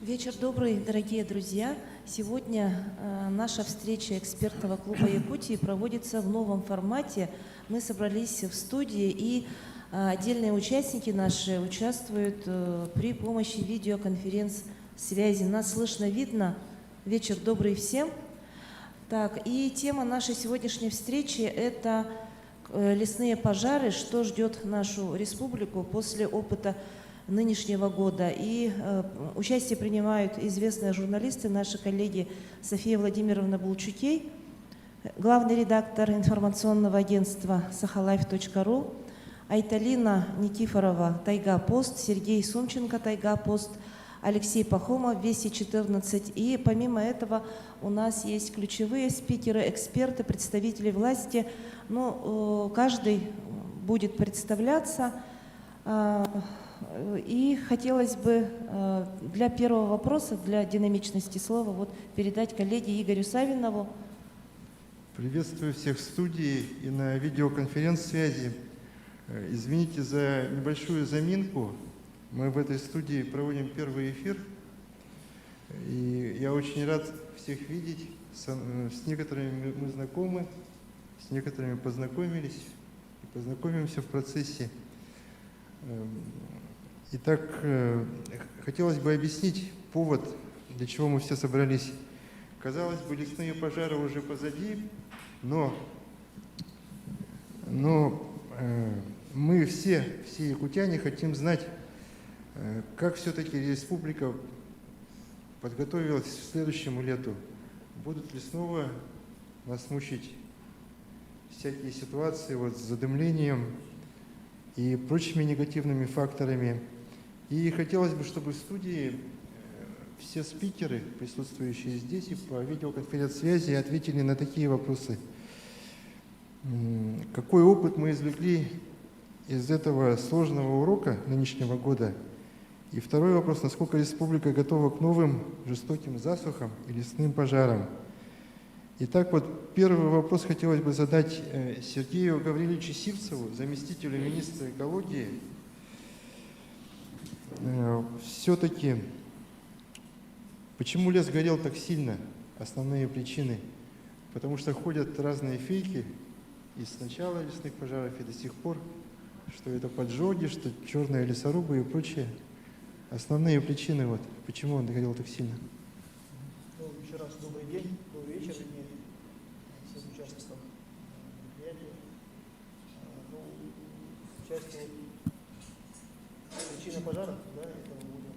Вечер добрый, дорогие друзья. Сегодня наша встреча экспертного клуба Якутии проводится в новом формате. Мы собрались в студии, и отдельные участники наши участвуют при помощи видеоконференц-связи. Нас слышно, видно. Вечер добрый всем. Так, и тема нашей сегодняшней встречи – это лесные пожары, что ждет нашу республику после опыта нынешнего года. И участие принимают известные журналисты, наши коллеги София Владимировна Булчукей, главный редактор информационного агентства Сахалайф.ру, Айталина Никифорова, Тайга-Пост, Сергей Сумченко, Тайга-Пост, Алексей Пахомов, Вести-14. И помимо этого у нас есть ключевые спикеры, эксперты, представители власти. Ну, каждый будет представляться. И хотелось бы для первого вопроса, для динамичности слова, передать коллеге Игорю Савинову. Приветствую всех в студии и на видеоконференц-связи. Извините за небольшую заминку. Мы в этой студии проводим первый эфир. И я очень рад всех видеть. С некоторыми мы знакомы, с некоторыми познакомились и познакомимся в процессе. Итак, хотелось бы объяснить повод, для чего мы все собрались. Казалось бы, лесные пожары уже позади, но мы все якутяне хотим знать, как все-таки республика подготовилась к следующему лету. Будут ли снова нас мучить всякие ситуации с задымлением и прочими негативными факторами. И хотелось бы, чтобы в студии все спикеры, присутствующие здесь и по видеоконференц-связи, ответили на такие вопросы. Какой опыт мы извлекли из этого сложного урока нынешнего года? И второй вопрос, насколько республика готова к новым жестоким засухам и лесным пожарам? Итак, первый вопрос хотелось бы задать Сергею Гавриловичу Сивцеву, заместителю министра экологии. Все-таки, почему лес горел так сильно? Основные причины. Потому что ходят разные фейки и с начала лесных пожаров, и до сих пор, что это поджоги, что черные лесорубы и прочее. Основные причины, почему он горел так сильно. Еще раз добрый день, добрый вечер всем участникам мероприятия. В части причины пожаров, этого года,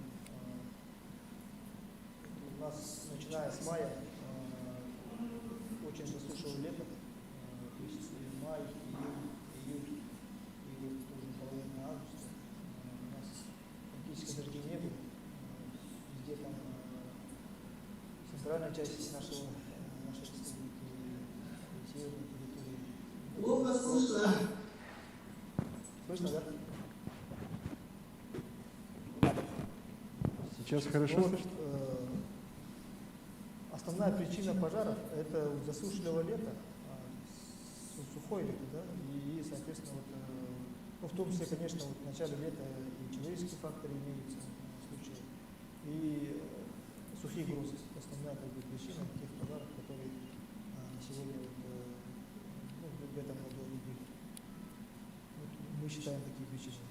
у нас, начиная с мая, очень засушливое лето, то есть май, июль и тоже половина августа у нас практически дождей не было. Везде там центральная часть нашей республики, северной территории. Плохо слышно. Слышно, да? Сейчас хорошо слышно? Основная причина пожаров – это засушливое лето, сухое лето, и, соответственно, в том числе, конечно, в начале лета и человеческие факторы имеются в случае, и сухие грузы – основная причина тех пожаров, которые на сегодня в этом году были. Мы считаем такие причины.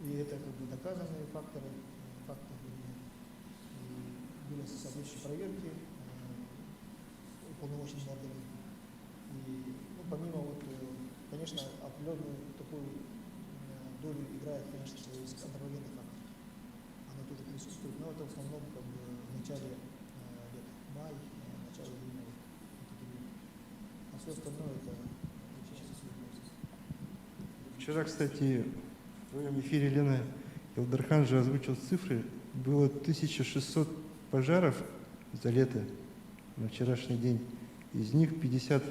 И это доказанные факторы, были соответствующие проверки уполномоченными органами. И помимо, конечно, определенную такую долю играет, конечно, антропогенный фактор. Оно тоже присутствует, но это в основном в начале лета, май, начало июня. А все остальное это чисто связано. Вчера, кстати, в своем эфире Лена Илдархан же озвучил цифры. Было 1600 пожаров за лето на вчерашний день. Из них 50,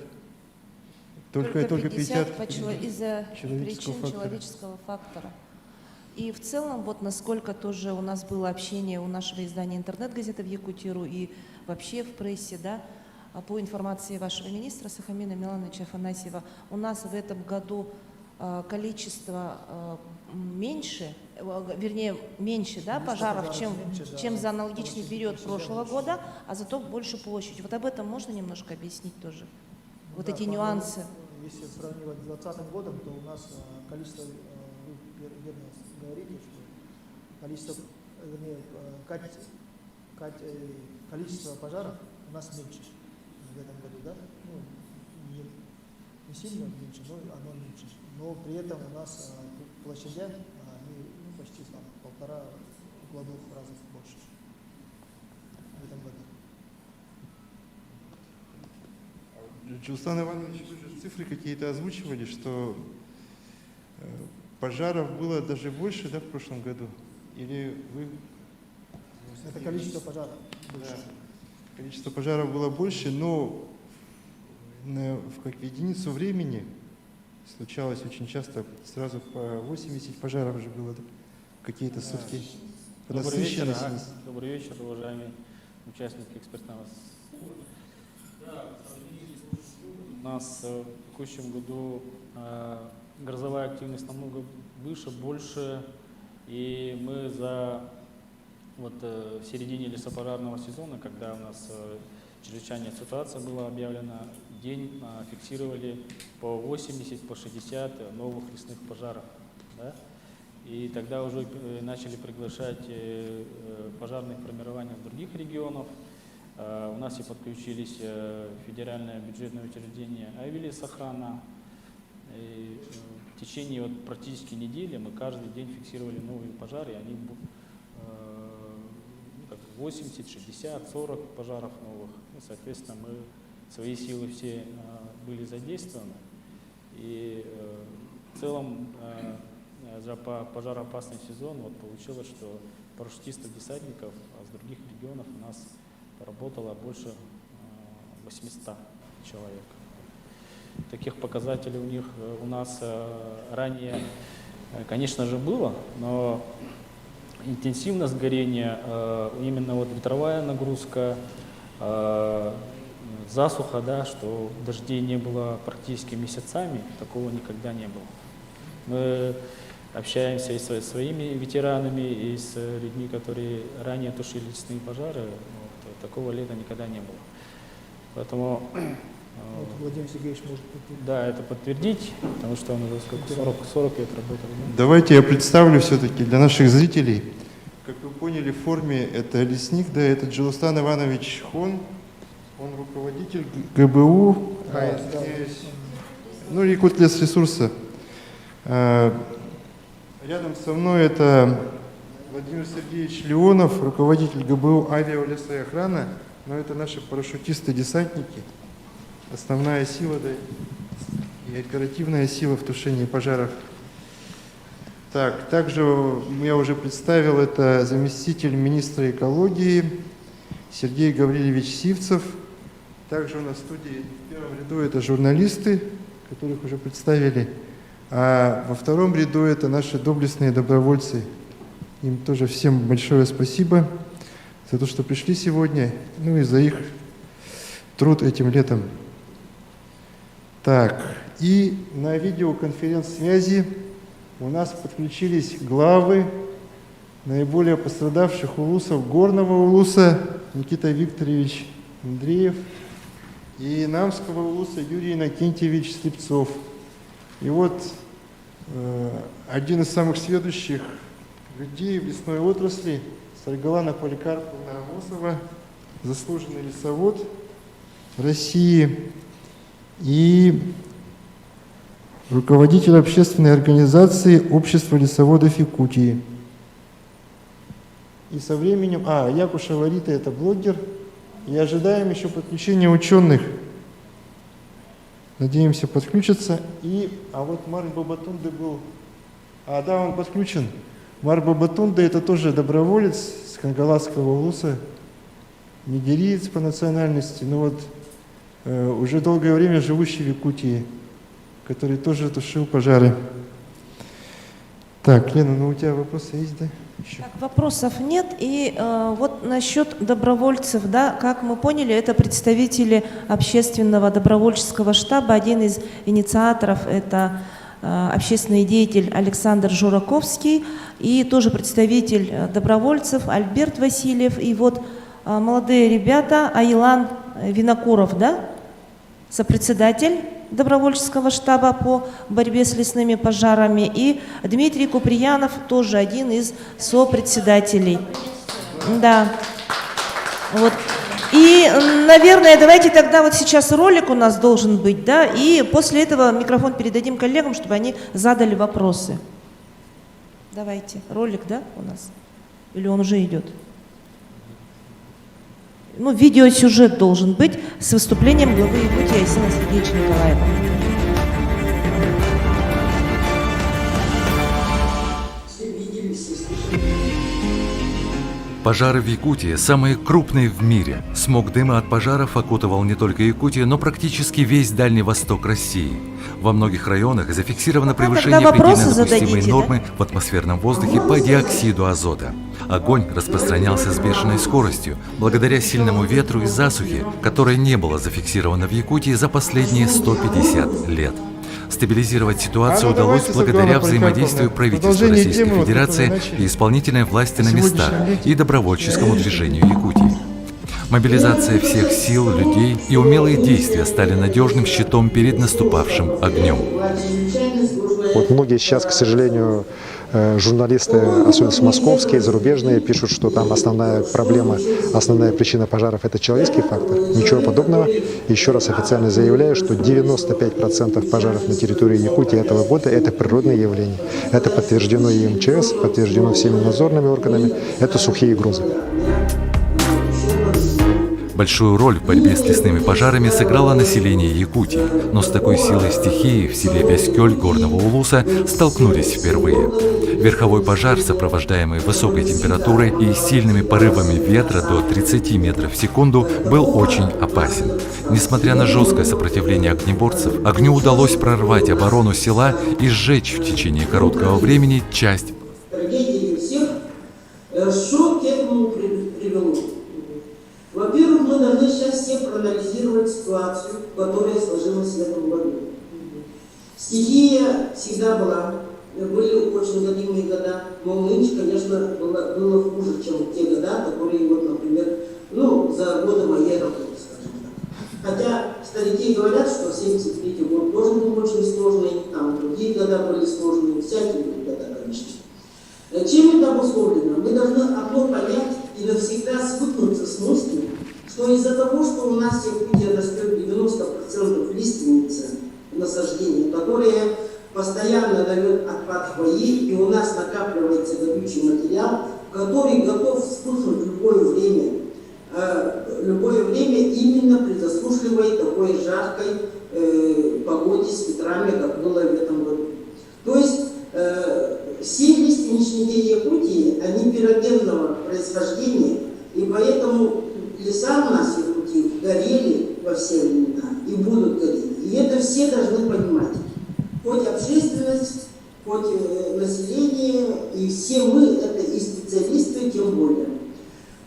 только 50 из-за причин человеческого фактора. И в целом, насколько тоже у нас было общение у нашего издания «Интернет-газета» в Якутии.ру и вообще в прессе, по информации вашего министра Сахамина Милановича Афанасьева, у нас в этом году количество меньше вернее, меньше, да, Количество пожаров, пожаров меньше, да, чем за аналогичный по период отношению к прошлого прошлому года, а зато больше площадь. Вот об этом можно немножко объяснить тоже? Ну Вот да, эти по нюансы. Если сравнивать с 2020 годом, то у нас количество, вы верно говорите, что количество, вернее, количество пожаров у нас меньше в этом году, да? Ну, не сильно меньше, но оно меньше. Но при этом у нас площадя, они почти там, 1,5, около 2 раза больше в этом году. Джулстан Иванович, вы же цифры какие-то озвучивали, что пожаров было даже больше, да, в прошлом году? Или вы... Это количество пожаров больше. Да, количество пожаров было больше, но как единицу времени случалось очень часто, сразу по 80 пожаров уже было, да? Какие-то сутки. Добрый вечер, Насыщенность. добрый вечер, уважаемые участники экспертного. У нас в текущем году грозовая активность намного выше, больше, и мы в середине лесопожарного сезона, когда у нас чрезвычайная ситуация была объявлена, день фиксировали по 80, по 60 новых лесных пожаров. Да? И тогда уже начали приглашать пожарные формирования в других регионов. У нас и подключились федеральное бюджетное учреждение «Авилис-Охрана». И в течение практически недели мы каждый день фиксировали новые пожары, и они 80, 60, 40 пожаров новых. Ну, соответственно, мы свои силы все были задействованы. И в целом за пожароопасный сезон получилось, что парашютистов-десантников с других регионов у нас поработало больше 800 человек. Таких показателей у нас ранее, конечно же, было, но интенсивность горения, именно ветровая нагрузка, засуха, да, что дождей не было практически месяцами, такого никогда не было. Мы общаемся и со своими ветеранами, и с людьми, которые ранее тушили лесные пожары. Такого лета никогда не было. Поэтому Владимир Сергеевич может подтвердить. да, это подтвердить, потому что он уже 40 лет работал. Да? Давайте я представлю все-таки для наших зрителей. Как вы поняли, в форме это лесник, да, это Джулстан Иванович Хон. Он руководитель ГБУ, ну, Якутлесресурса. Рядом со мной это Владимир Сергеевич Леонов, руководитель ГБУ «Авиалеса и охрана». Но это наши парашютисты-десантники. Основная сила, да, и оперативная сила в тушении пожаров. Так, также я уже представил, это заместитель министра экологии Сергей Гаврилович Сивцев. Также у нас в студии в первом ряду это журналисты, которых уже представили. А во втором ряду это наши доблестные добровольцы. Им тоже всем большое спасибо за то, что пришли сегодня, ну и за их труд этим летом. Так, и на видеоконференц-связи у нас подключились главы наиболее пострадавших улусов Горного улуса Никита Викторович Андреев и Намского улуса Юрий Иннокентьевич Слепцов. И один из самых сведущих людей в лесной отрасли, Саргалана Поликарповна Амосова, заслуженный лесовод России и руководитель общественной организации Общества лесоводов Якутии. И со временем... Якуша Варита – это блогер. И ожидаем еще подключения ученых. Надеемся, подключатся. Марк Бабатунде был... он подключен. Марк Бабатунде – это тоже доброволец с Хангаласского улуса, нигериец по национальности, но уже долгое время живущий в Якутии, который тоже тушил пожары. Так, Лена, у тебя вопросы есть, да? Еще. Так, вопросов нет. И насчет добровольцев, да, как мы поняли, это представители общественного добровольческого штаба. Один из инициаторов – это общественный деятель Александр Жураковский и тоже представитель добровольцев Альберт Васильев. И вот молодые ребята, Айлан Винокуров, да, сопредседатель добровольческого штаба по борьбе с лесными пожарами, и Дмитрий Куприянов, тоже один из сопредседателей. Да. Вот. И, наверное, давайте тогда вот сейчас ролик у нас должен быть, да, и после этого микрофон передадим коллегам, чтобы они задали вопросы. Давайте. Ролик, да, у нас? Или он уже идет? Ну, видеосюжет должен быть с выступлением главы Якутии Айсена Сергеевича Николаева. Пожары в Якутии самые крупные в мире. Смог дыма от пожаров окутывал не только Якутию, но практически весь Дальний Восток России. Во многих районах зафиксировано превышение предельно допустимой нормы в атмосферном воздухе по диоксиду азота. Огонь распространялся с бешеной скоростью, благодаря сильному ветру и засухе, которая не была зафиксирована в Якутии за последние 150 лет. Стабилизировать ситуацию удалось благодаря взаимодействию правительства Российской Федерации и исполнительной власти на местах и добровольческому движению Якутии. Мобилизация всех сил, людей и умелые действия стали надежным щитом перед наступавшим огнем. Вот многие сейчас, к сожалению, журналисты, особенно московские, зарубежные, пишут, что там основная проблема, основная причина пожаров – это человеческий фактор. Ничего подобного. Еще раз официально заявляю, что 95% пожаров на территории Якутии этого года – это природные явления. Это подтверждено и МЧС, подтверждено всеми надзорными органами. Это сухие грузы. Большую роль в борьбе с лесными пожарами сыграло население Якутии, но с такой силой стихии в селе Бяскёль горного Улуса столкнулись впервые. Верховой пожар, сопровождаемый высокой температурой и сильными порывами ветра до 30 метров в секунду, был очень опасен. Несмотря на жесткое сопротивление огнеборцев, огню удалось прорвать оборону села и сжечь в течение короткого времени часть. Трагедия всех, что к этому привело? Во-первых, мы должны сейчас все проанализировать ситуацию, которая сложилась в этом году. Стихия всегда была, были очень годимые года, но нынче, конечно, было хуже, чем те года, которые, вот, например, за годы моей работы, скажем так. Хотя старики говорят, что 73-й год тоже был очень сложный, там другие года были сложные, всякие были года, конечно. Чем это обусловлено? Мы должны одно понять и навсегда свыкнуться с мыслью, что из-за того, что у нас в Якутии растет 90% лиственницы насаждения, которые постоянно дают отпад хвои, и у нас накапливается горючий материал, который готов вспыхнуть в любое время именно при засушливой такой жаркой погоде с ветрами, как было в этом году. То есть все лиственничники Якутии, они пирогенного происхождения, и поэтому леса у нас в Якутии горели во все времена и будут гореть. И это все должны понимать. Хоть общественность, хоть население, и все мы, это и специалисты, тем более.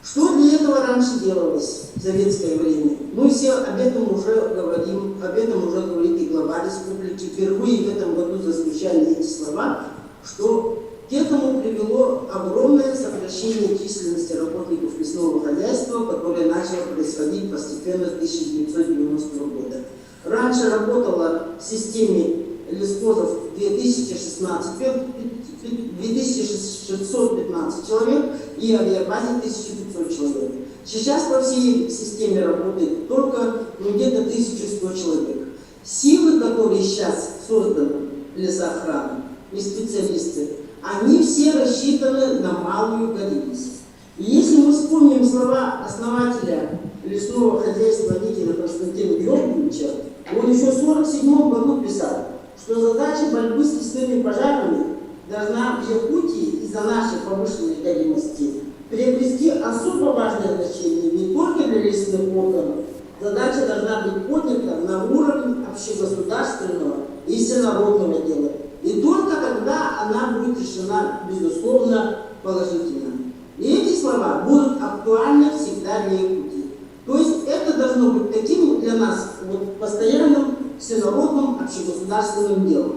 Что для этого раньше делалось в советское время? Мы все об этом уже говорим, об этом уже говорит и глава республики. Впервые в этом году зазвучали эти слова, что к этому привело огромное сокращение численности работников лесного хозяйства, которое начало происходить постепенно с 1990 года. Раньше работало в системе лесхозов 2615 человек и авиабазе 1500 человек. Сейчас по всей системе работает только где-то 1100 человек. Силы, которые сейчас созданы лесоохраной и специалисты, они все рассчитаны на малую годливость. И если мы вспомним слова основателя лесного хозяйства Никина Константина Георгиевича, он еще в 1947 году писал, что задача борьбы с лесными пожарами должна в Якутии из-за нашей повышенной годливости приобрести особо важное значение не только для лесных органов. Задача должна быть поднята на уровень общегосударственного и всенародного дела. И только тогда она будет решена, безусловно, положительно. И эти слова будут актуальны всегда для Якутии. То есть это должно быть таким для нас постоянным всенародным общегосударственным делом.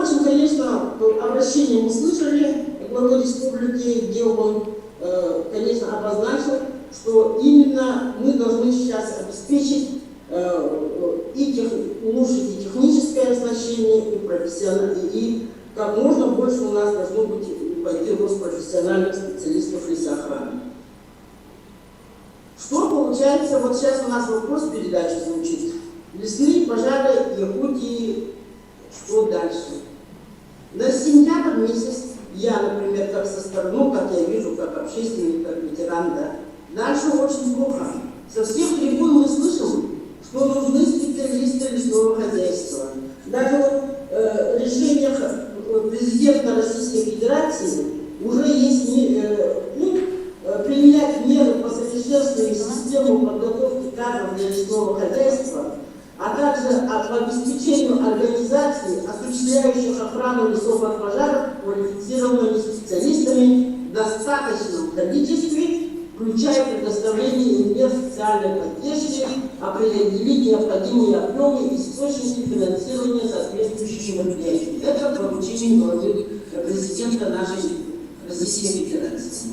общем, конечно, обращение мы слышали главы республики, где он, конечно, обозначил, что именно мы должны сейчас обеспечить улучшить и техническое оснащение, и профессиональное, и как можно больше у нас должно быть пойти рост профессиональных специалистов лесоохраны. Что получается, вот сейчас у нас вопрос передачи звучит. Лесные пожары Якутии, что дальше? На сентябрь месяц я, например, как со стороны, ну, как я вижу, как общественник, как ветеран, да, дальше очень плохо. Со всех трибун мы слышим, что нужны специалисты лесного хозяйства. Даже в решениях президента Российской Федерации уже есть применять меры по совершенствованию системы подготовки кадров для лесного хозяйства, а также по обеспечению организаций, осуществляющих охрану лесов от пожаров, квалифицированными специалистами в достаточном количестве, включая предоставление мер социальной поддержки, определить необходимые объемы и источники финансирования соответствующих мероприятий. Это поручение главы президента нашей Российской Федерации.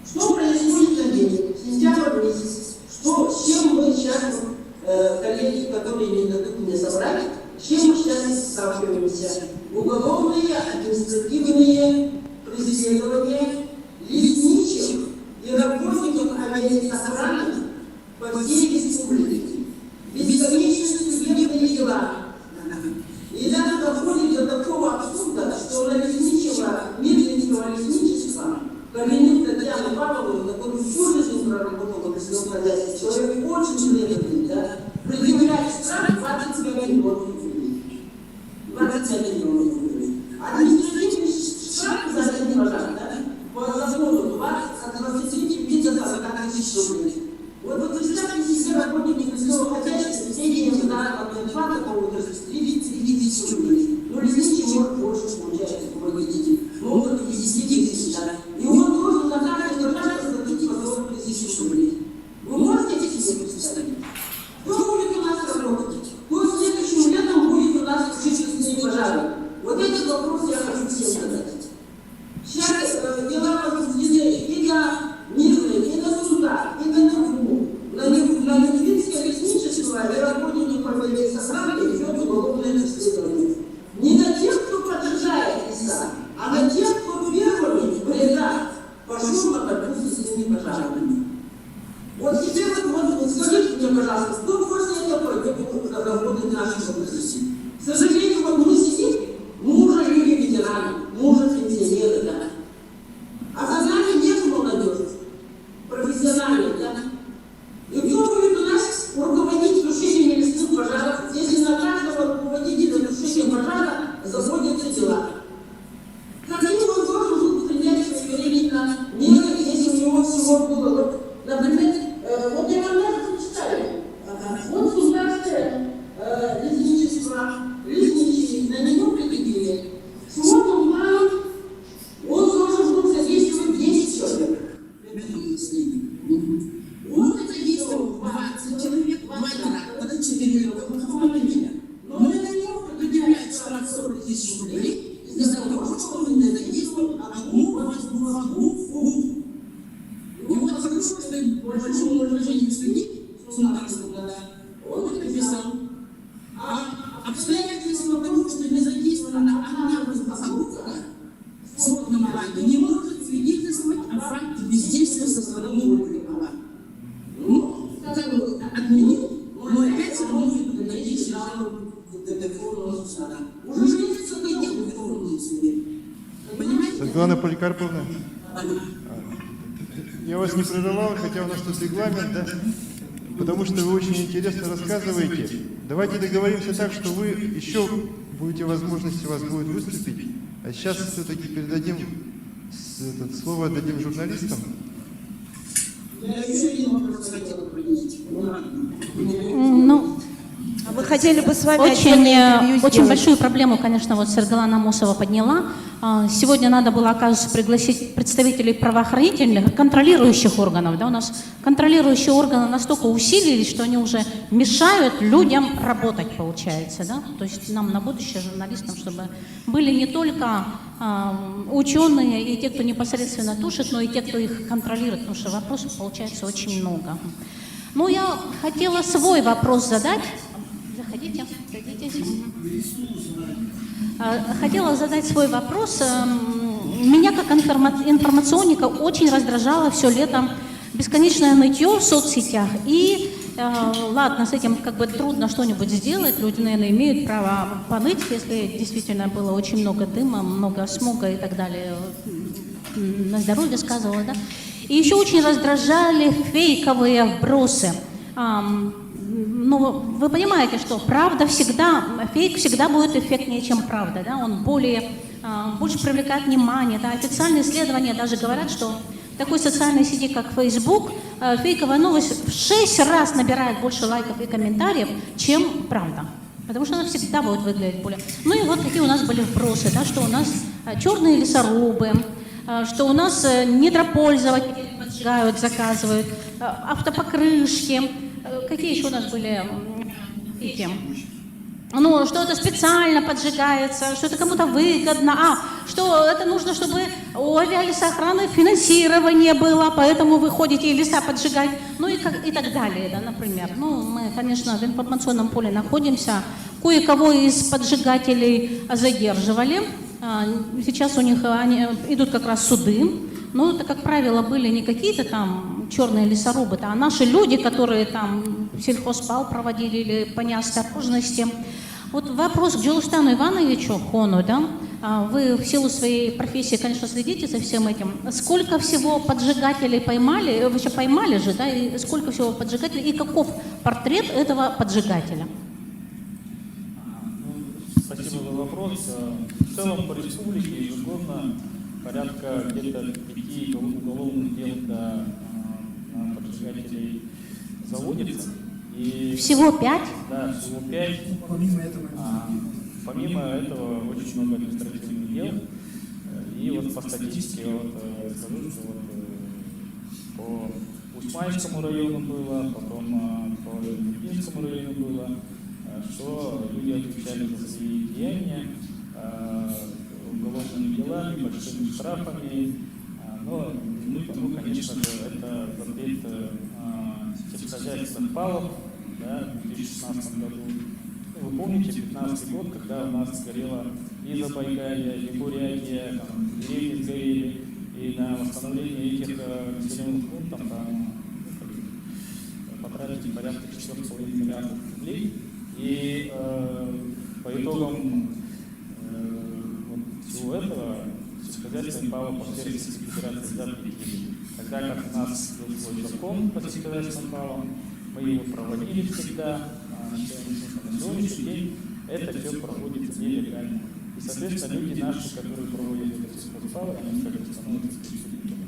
Что происходит на деле? Сентябрь месяц. С чем мы сейчас, коллеги, которые не дадут мне собрать, с чем мы сейчас сталкиваемся? Уголовные, административные преследования лесничьих и работников авиалесохраны по всей республике. Бесконечные судебные дела. И даже доходит до такого абсурда, что на лесничего, Мирнинского лесничества, Каменюк Татьяну Павловну, которую всю жизнь проработала в лесном хозяйстве, человек очень требовательный, да, предъявляет штраф 25 миллионов рублей. 25 миллионов рублей. Административный штраф за один пожар, да, по закону от 23 до 40 тысяч рублей. Вот представьте себе работники лесного хозяйства, средняя заработная плата по отрасли 30 тысяч рублей. Но лесничий может больше получать, руководитель. Могут и 10 тысяч, да. И он должен за каждый пожар заплатить по 40 тысяч рублей. Вы можете это себе представить? Кто будет у нас работать? Кто следующим летом будет у нас тушить лесные пожары? Вот этот вопрос я хочу всем задать. Сейчас дела возбуждены и на Мирной, и на Суда, и на Нырву. На Нырвинское лесничество и работники правоведения идет уголовное преследование. Не на тех, кто подражает леса, а на тех, кто первыми в рядах пошел на борьбу с лесными пожарами. Вот теперь вот скажите мне, пожалуйста, кто после этого будет работать в нашей области? К сожалению, вот мы сидим, мы уже люди ветераны, мы уже пенсионеры, да. А за нами нет молодежи, профессиональных, да. И кто будет у нас руководить тушением лесных пожаров, если на каждого руководителя тушения пожара заводятся дела? Каким он должен был принять своевременно меры, если у него всего было? Вот, например, вот я вам даже прочитаю. Вот государственное лесничество, лесничий, на него приглядели. Сводным планом он должен был задействовать 10 человек. Он задействовал 20 человек, 24 автомобиля. Но на него предъявляют штраф 40 тысяч рублей из-за того, что он не задействовал одну фу. И вот хорошо, что большому уважению судьи, он написал. А обстоятельства того, что не задействована одна фигура в сводном плане, не может свидетельствовать о факте бездействия со стороны Урбекова. Ну, как бы отменил, но опять все равно будет надеяться на Верховного суда. Уже нет событий в Верховном суде. Понимаете? Светлана Поликарповна, я вас не прерывал, хотя у нас тут регламент, да? Потому что вы очень интересно рассказываете. Давайте договоримся так, что вы еще будете возможности, у вас будет выступить. А сейчас все-таки передадим слово отдадим журналистам. Ну, А мы хотели бы с вами отдельное интервью Очень сделать. большую проблему, конечно, вот Саргалана Амосова подняла. Сегодня надо было, оказывается, пригласить представителей правоохранительных, контролирующих органов. Да, у нас контролирующие органы настолько усилились, что они уже мешают людям работать, получается. Да? То есть нам на будущее, журналистам, чтобы были не только ученые и те, кто непосредственно тушит, но и те, кто их контролирует, потому что вопросов получается очень много. Ну, я хотела свой вопрос задать. Заходите, садитесь. Хотела задать свой вопрос. Меня, как информационника, очень раздражало все лето бесконечное нытье в соцсетях. И ладно, с этим как бы трудно что-нибудь сделать. Люди, наверное, имеют право поныть, если действительно было очень много дыма, много смога и так далее. На здоровье сказывало, да? И еще очень раздражали фейковые вбросы. Ну, вы понимаете, что правда всегда, фейк всегда будет эффектнее, чем правда, да? Он больше привлекает внимание, да? Официальные исследования даже говорят, что в такой социальной сети, как Facebook, фейковая новость в 6 раз набирает больше лайков и комментариев, чем правда. Потому что она всегда будет выглядеть более... Ну и вот какие у нас были вбросы, да? Что у нас черные лесорубы, что у нас недропользователи поджигают, заказывают, автопокрышки. Какие еще у нас были эти? Ну, что это специально поджигается, что это кому-то выгодно, что это нужно, чтобы у авиалесоохраны финансирование было, поэтому вы ходите и леса поджигать, ну и так далее, да, например. Ну, мы, конечно, в информационном поле находимся, кое-кого из поджигателей задерживали, сейчас у них идут как раз суды. Но это, как правило, были не какие-то там черные лесорубы, а наши люди, которые там сельхозпал проводили или по неосторожности. Вот вопрос к Джолуштану Ивановичу Хону, да? Вы в силу своей профессии, конечно, следите за всем этим. Сколько всего поджигателей поймали, вообще поймали же, да? И сколько всего поджигателей, и каков портрет этого поджигателя? Спасибо за вопрос. В целом по республике ежегодно порядка где-то 5 уголовных дел на поджигателей заводится. И, Всего 5? Да, всего 5. Помимо этого очень много административных дел. И вот по статистике скажу, что по Усманскому району было, потом по Ирпинскому району было, что люди отвечали за свои деяния уголовными делами, большими штрафами. Но, конечно же, это запрет сельскохозяйственных палов, да, в 2016 году. Вы помните, 2015 год, когда у нас сгорела и Забайкалье, и Бурятия, деревни сгорели, и на восстановление этих населенных пунктов потратили порядка 4,5 миллиардов рублей. И по итогам всего этого сельскохозяйственные палы после Российской Федерации запретили. Тогда как у нас был свой закон по сельскохозяйственным палам, мы его проводили всегда, на сегодняшний день это все проводится нелегально. И, соответственно, люди наши, которые проводят это сельхозпалы, они становятся преступниками.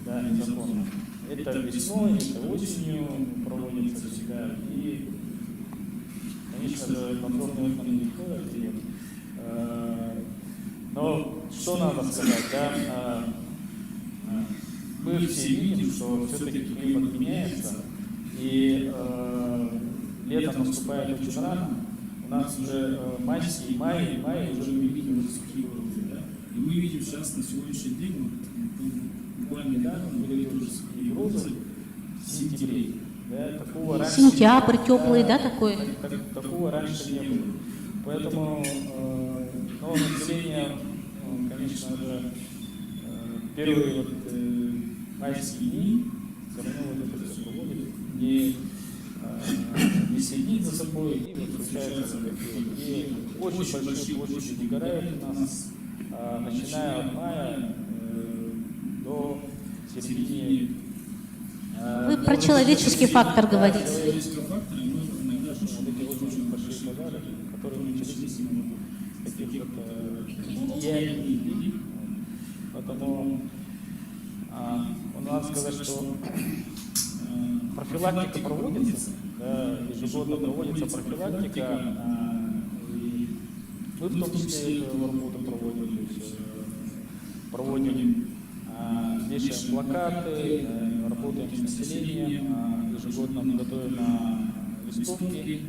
Да, незаконно. Это весной, это осенью проводится всегда. И, конечно же, надзорные органы никто это делает. Но что надо сказать, да? Мы все видим, что все-таки климат меняется, и лето наступает очень рано. У нас уже май уже мы видим сухие уровни, да? И мы видим сейчас на сегодняшний день, буквально недавно были тоже сухие грозы в сентябре. Да? Такого раньше Сентябрь теплый, да, такой? Такого раньше не было. Поэтому население, конечно же, первые майские дни все равно это все проводит, не следит за собой, и включается и очень большие площади догорают у нас, начиная от мая до середины. Вы про человеческий фактор говорите. Человеческий фактор, и мы иногда вот эти очень большие пожары, которые начались именно с таких вот деяний. Поэтому надо сказать, что профилактика проводится, да, ежегодно проводится профилактика. Мы в том числе эту работу проводим, то есть вешаем плакаты, работаем с населением, ежегодно готовим листовки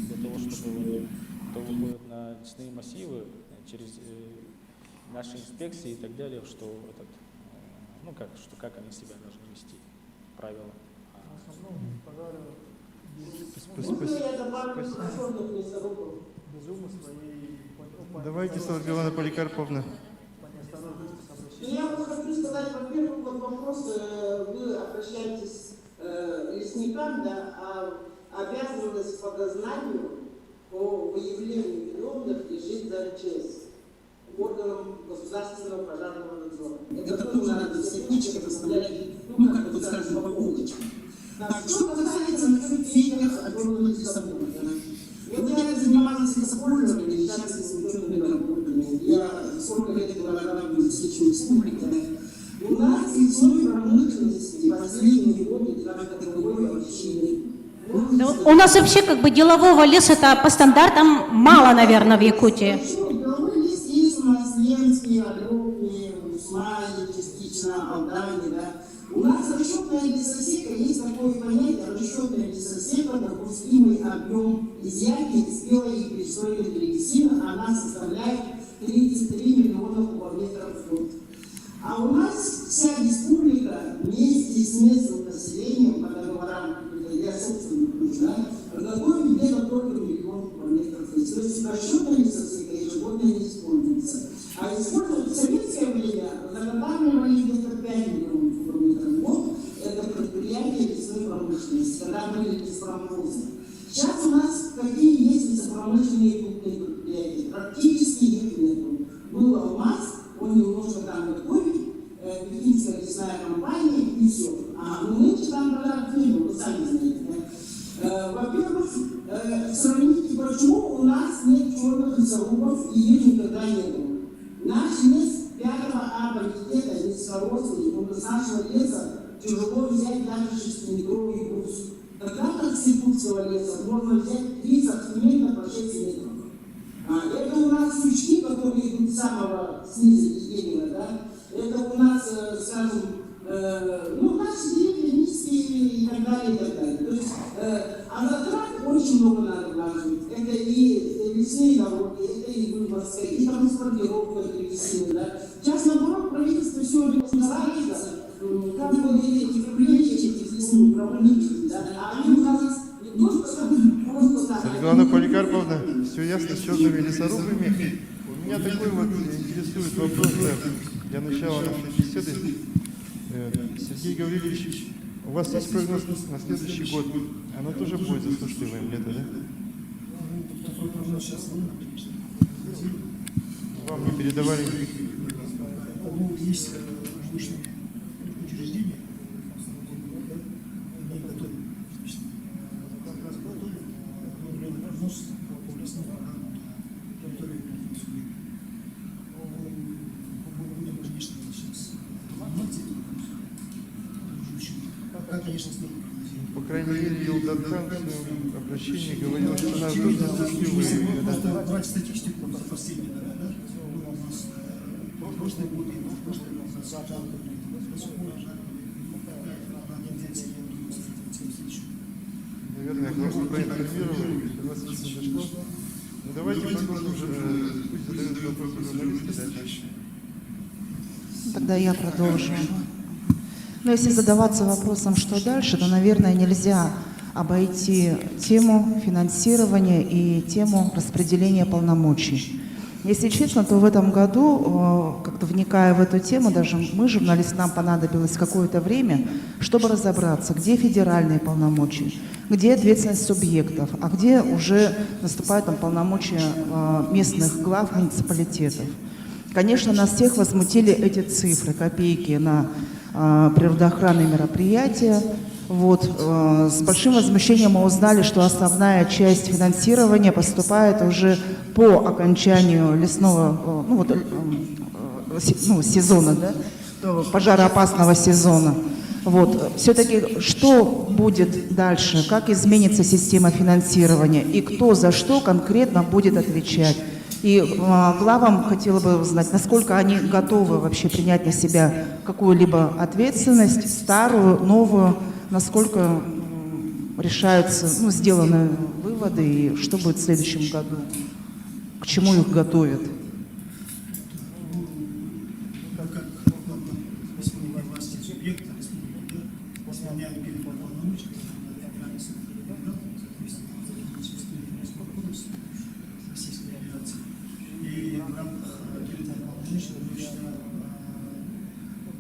для того, чтобы кто выходит на лесные массивы через наши инспекции и так далее, что как они себя должны вести, правила. В основном пожары без умысла и Давайте, Светлана Поликарповна. по неосторожности Ну, я вот хочу сказать, во-первых, вот вопрос, вы обращаетесь к лесникам, да, а обязанность по дознанию, по выявлению виновных лежит за МЧС, органом государственного пожарного надзора. Это тоже надо все кучи расставлять, как бы скажем, по полочкам. Что касается насчет фейков, огромных лесопользов. Вот я занималась лесопользованием, сейчас с учетными работами. Я 40 лет разрабатываю лесничную республику. У нас в лесной промышленности последние годы категория вообще нет. У нас вообще как бы делового леса-то по стандартам мало, наверное, в Якутии. Деловой лес есть у нас Ленские, Огромные, Усмани, частично Алдане, да. У нас расчетная лесосека, есть такое понятие, расчетная лесосека, допустимый объем изъятия из белой и перестроенной древесины, она составляет 33 миллиона кубометров в год. А у нас вся республика вместе с местным населением, по договорам для собственных нужд, готовит где-то только миллион кубометров. То есть расчетная лесосека ежегодно не используется. А используют в советское время, заготавливали где-то 5 миллионов кубометров в год. Это предприятие лесной промышленности, когда были леспромхозы. Сейчас у нас какие есть лесопромышленные крупные предприятия? Практически их нету. Был АЛМАЗ, он немножко там готовит, Пекинская лесная компания и все. А нынче там пожарных не было, вы сами знаете. Да? Во-первых, сравните, почему у нас нет черных лесорубов и их никогда не было. Наш лес 5-го паритета лесорослый, он из нашего леса тяжело взять даже 6-метровый груз. Тогда как с якутского леса можно взять 30 сантиметров по 6 метров. Это у нас сучки, которые идут с самого снизу дерева, да? Это у нас, скажем, наши деревья низкие и так далее, и так далее. То есть, а затрат очень много надо вложить. Это и лесные дороги, это и выборска, и транспортировка древесины, да? Сейчас, наоборот, правительство все старается, как вот эти привлечь этих лесных промышленников, да? А они у нас Светлана Поликарповна, все ясно с черными лесорубами. У меня такой вот интересует вопрос для начала нашей беседы. Сергей Гаврилович, у вас есть прогноз на следующий год? Оно тоже будет засушливым лето, да? Вам не передавали? Есть научные учреждения, они готовы. Прогноз по лесным программам на территории будем, конечно, сейчас понимать пока, конечно, сложно прогнозировать. По крайней мере, Елдатхан в своем обращении говорил, что нас тоже засушливые. Просто брать статистику по последние года, у нас прошлый год и прошлый год наверное, вас проинформировали, если вас еще не дошло. Ну, давайте продолжим, пусть задают вопросы журналисты дальше. Тогда я продолжу. Но если задаваться вопросом, что дальше, то, наверное, нельзя обойти тему финансирования и тему распределения полномочий. Если честно, то в этом году, как-то вникая в эту тему, даже мы, журналисты, нам понадобилось какое-то время, чтобы разобраться, где федеральные полномочия, где ответственность субъектов, а где уже наступают там полномочия местных глав муниципалитетов. Конечно, нас всех возмутили эти цифры, копейки на природоохранные мероприятия. Вот. С большим возмущением мы узнали, что основная часть финансирования поступает уже по окончанию лесного сезона, да, пожароопасного сезона. Вот. Все-таки что будет дальше? Как изменится система финансирования? И кто за что конкретно будет отвечать? И главам хотела бы узнать, насколько они готовы вообще принять на себя какую-либо ответственность, старую, новую, насколько решаются, сделаны выводы, и что будет в следующем году, к чему их готовят. Как исполнительной власти субъекта республики, исполняют полномочия Федеральной Российской Федерации. И в рамках полномочий точно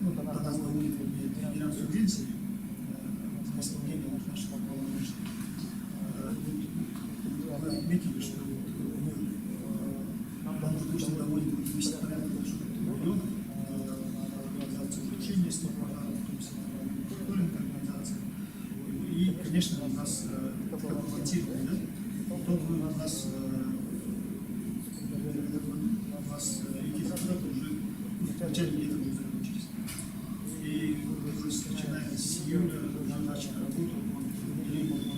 договор генеральной субвенции за исполнение наших полномочий. Вы отметили, что нам нужно доводить порядка миллионов организацию обучения, в том числе мониторинг организации. И, конечно, у нас квартиры, тот у нас эти зарплаты уже в начале лета будут закончиться. И начиная с июля нам начали работу по финансированию.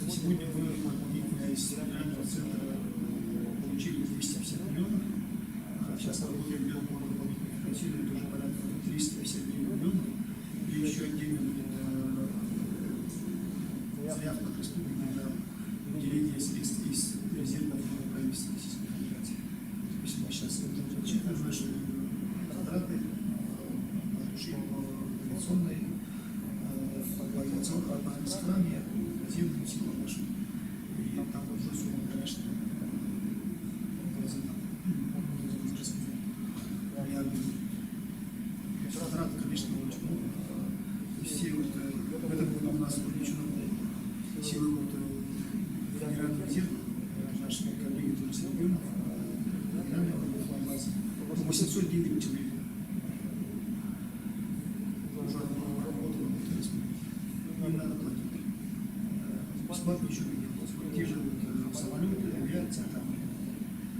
Сегодня мы из федерального центра получили 250 миллионов. Сейчас работаем по дополнительному финансированию, тоже порядка 350 миллионов. И еще отдельно заявка от республики на выделение средств из резерва правительства Российской Федерации. То есть мы сейчас учитываем наши затраты по авиационной наземным силам нашим. И там уже сумма, конечно, затраты, конечно, очень много. И все в этом году у нас включено силы федерального резерва, наши коллеги тоже с регионов, федерального базы, 800 гривен человек. Уже работало в республике. Им надо платить. Бесплатно еще не делать. Те же самолеты, авиация, там,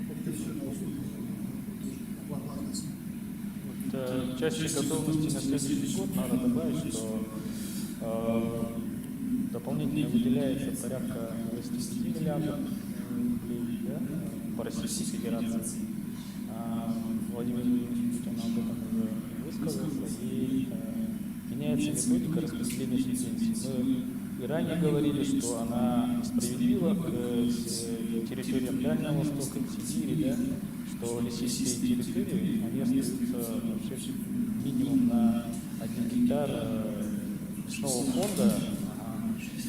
это все на услугу. В части готовности на следующий год надо добавить, что дополнительно выделяется порядка 25 миллиардов рублей, по Российской Федерации. Владимир Владимирович Путин об этом уже высказался, и меняется методика распределения субвенций. Мы и ранее говорили, что она справедлива к территориям Дальнего Востока, Сибири, что лесистые территории, они остаются вообще минимум на 1 гектар лесного фонда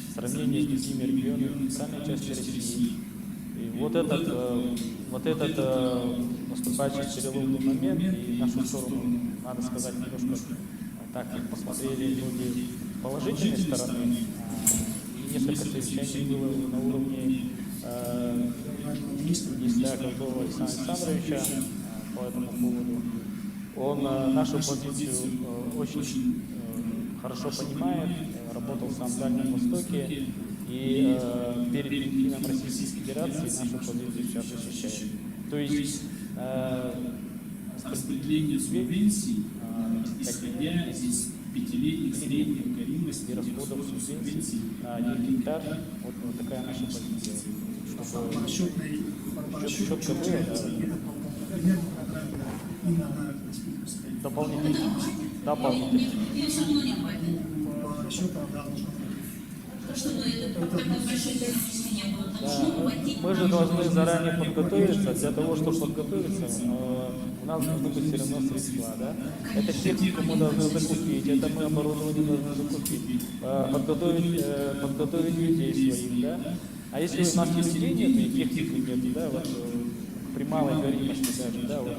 в сравнении с другими регионами в центральной части России. И вот этот наступающий переломный момент, и нашу сторону, надо сказать, немножко так посмотрели люди с положительной стороны. И несколько совещаний было на уровне министра Ковдова Александра Александровича по этому поводу. Он нашу позицию очень хорошо понимает, работал сам в Дальнем Востоке, и перед Минфином Российской Федерации нашу позицию сейчас защищает. То есть распределение субвенций, исходя из 5-летних средних горимости расходов субвенций на 1 гектар, вот такая наша позиция. Чтобы четко было, дополнительно. Мы же должны заранее подготовиться. Для того, чтобы подготовиться, у нас должны быть все равно средства. Это технику мы должны закупить, это мы оборудование должны закупить, подготовить людей своих. А если у нас и людей нет, и техники нет, при малой горимости даже,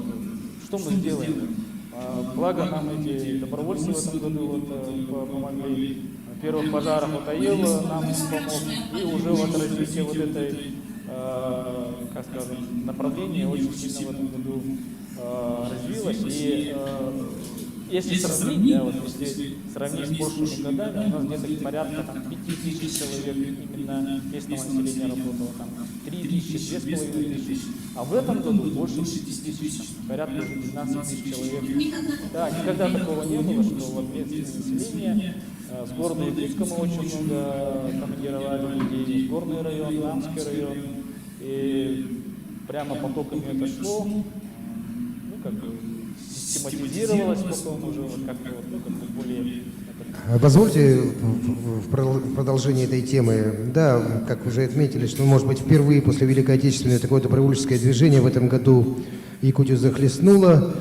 что мы сделаем? Благо нам эти добровольцы в этом году помогли. Первых пожаров Аила нам помог, и уже развитие этой, как скажем, направления очень сильно в этом году развилось. И если сравнить, да, вот если сравнить с прошлыми годами, у нас где-то порядка там, 5000 человек именно местного населения работало, там 3000, 2500, а в этом году больше 6000, порядка уже 12 тысяч человек. Да, никогда такого не было, что вот местное население, с города Якутска мы очень много командировали людей, горный район, Намский район, и прямо потоками это шло, ну, как бы систематизировалось потом уже, вот как-то вот, ну, как бы более... Позвольте в продолжении этой темы, да, как уже отметили, что, может быть, впервые после Великой Отечественной такое добровольческое движение в этом году Якутию захлестнуло.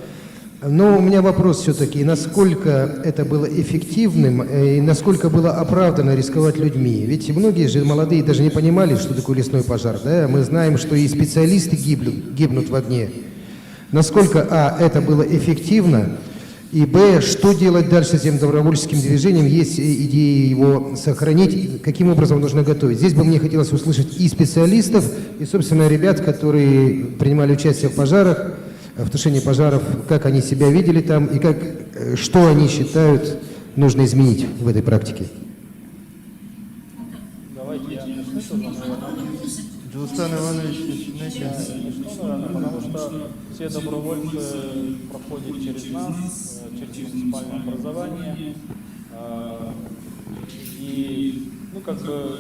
Но у меня вопрос все-таки, насколько это было эффективным и насколько было оправдано рисковать людьми? Ведь многие же молодые даже не понимали, что такое лесной пожар. Да? Мы знаем, что и специалисты гибнут в огне. Насколько, это было эффективно, и, что делать дальше с этим добровольческим движением? Есть идеи его сохранить, каким образом нужно готовить? Здесь бы мне хотелось услышать и специалистов, и, собственно, ребят, которые принимали участие в пожарах, в тушении пожаров, как они себя видели там и что они считают нужно изменить в этой практике. Давайте я начну, Джилстан Иванович, начинайте. потому что все добровольцы проходят через нас, через муниципальное образование, и, ну, как бы,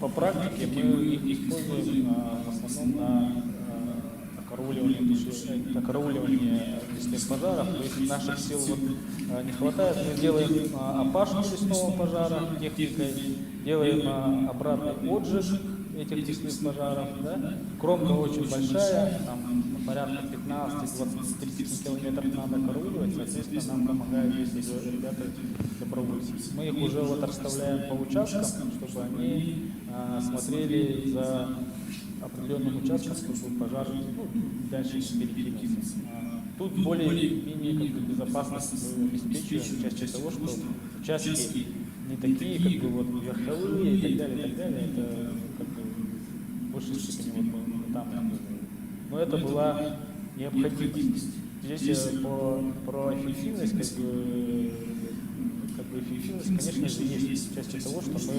по практике мы их используем в основном на карауливание лесных пожаров. То есть наших сил вот не хватает, мы делаем опашку лесного пожара техникой, делаем обратный отжиг этих лесных пожаров. Да? Кромка очень большая, там порядка 15, 20, 30 километров надо карауливать, соответственно, нам помогают здесь ребята добровольцы. Мы их уже вот расставляем по участкам, чтобы они смотрели за определенным участком, чтобы пожар дальше не перекинулся. Тут более-менее как бы безопасность мы обеспечиваем частью того, что участки не такие, как бы вот верховые и так далее, это как бы в большей степени вот мы там. Но это была необходимость. Здесь про эффективность, как бы эффективность, конечно же, есть частью того, что мы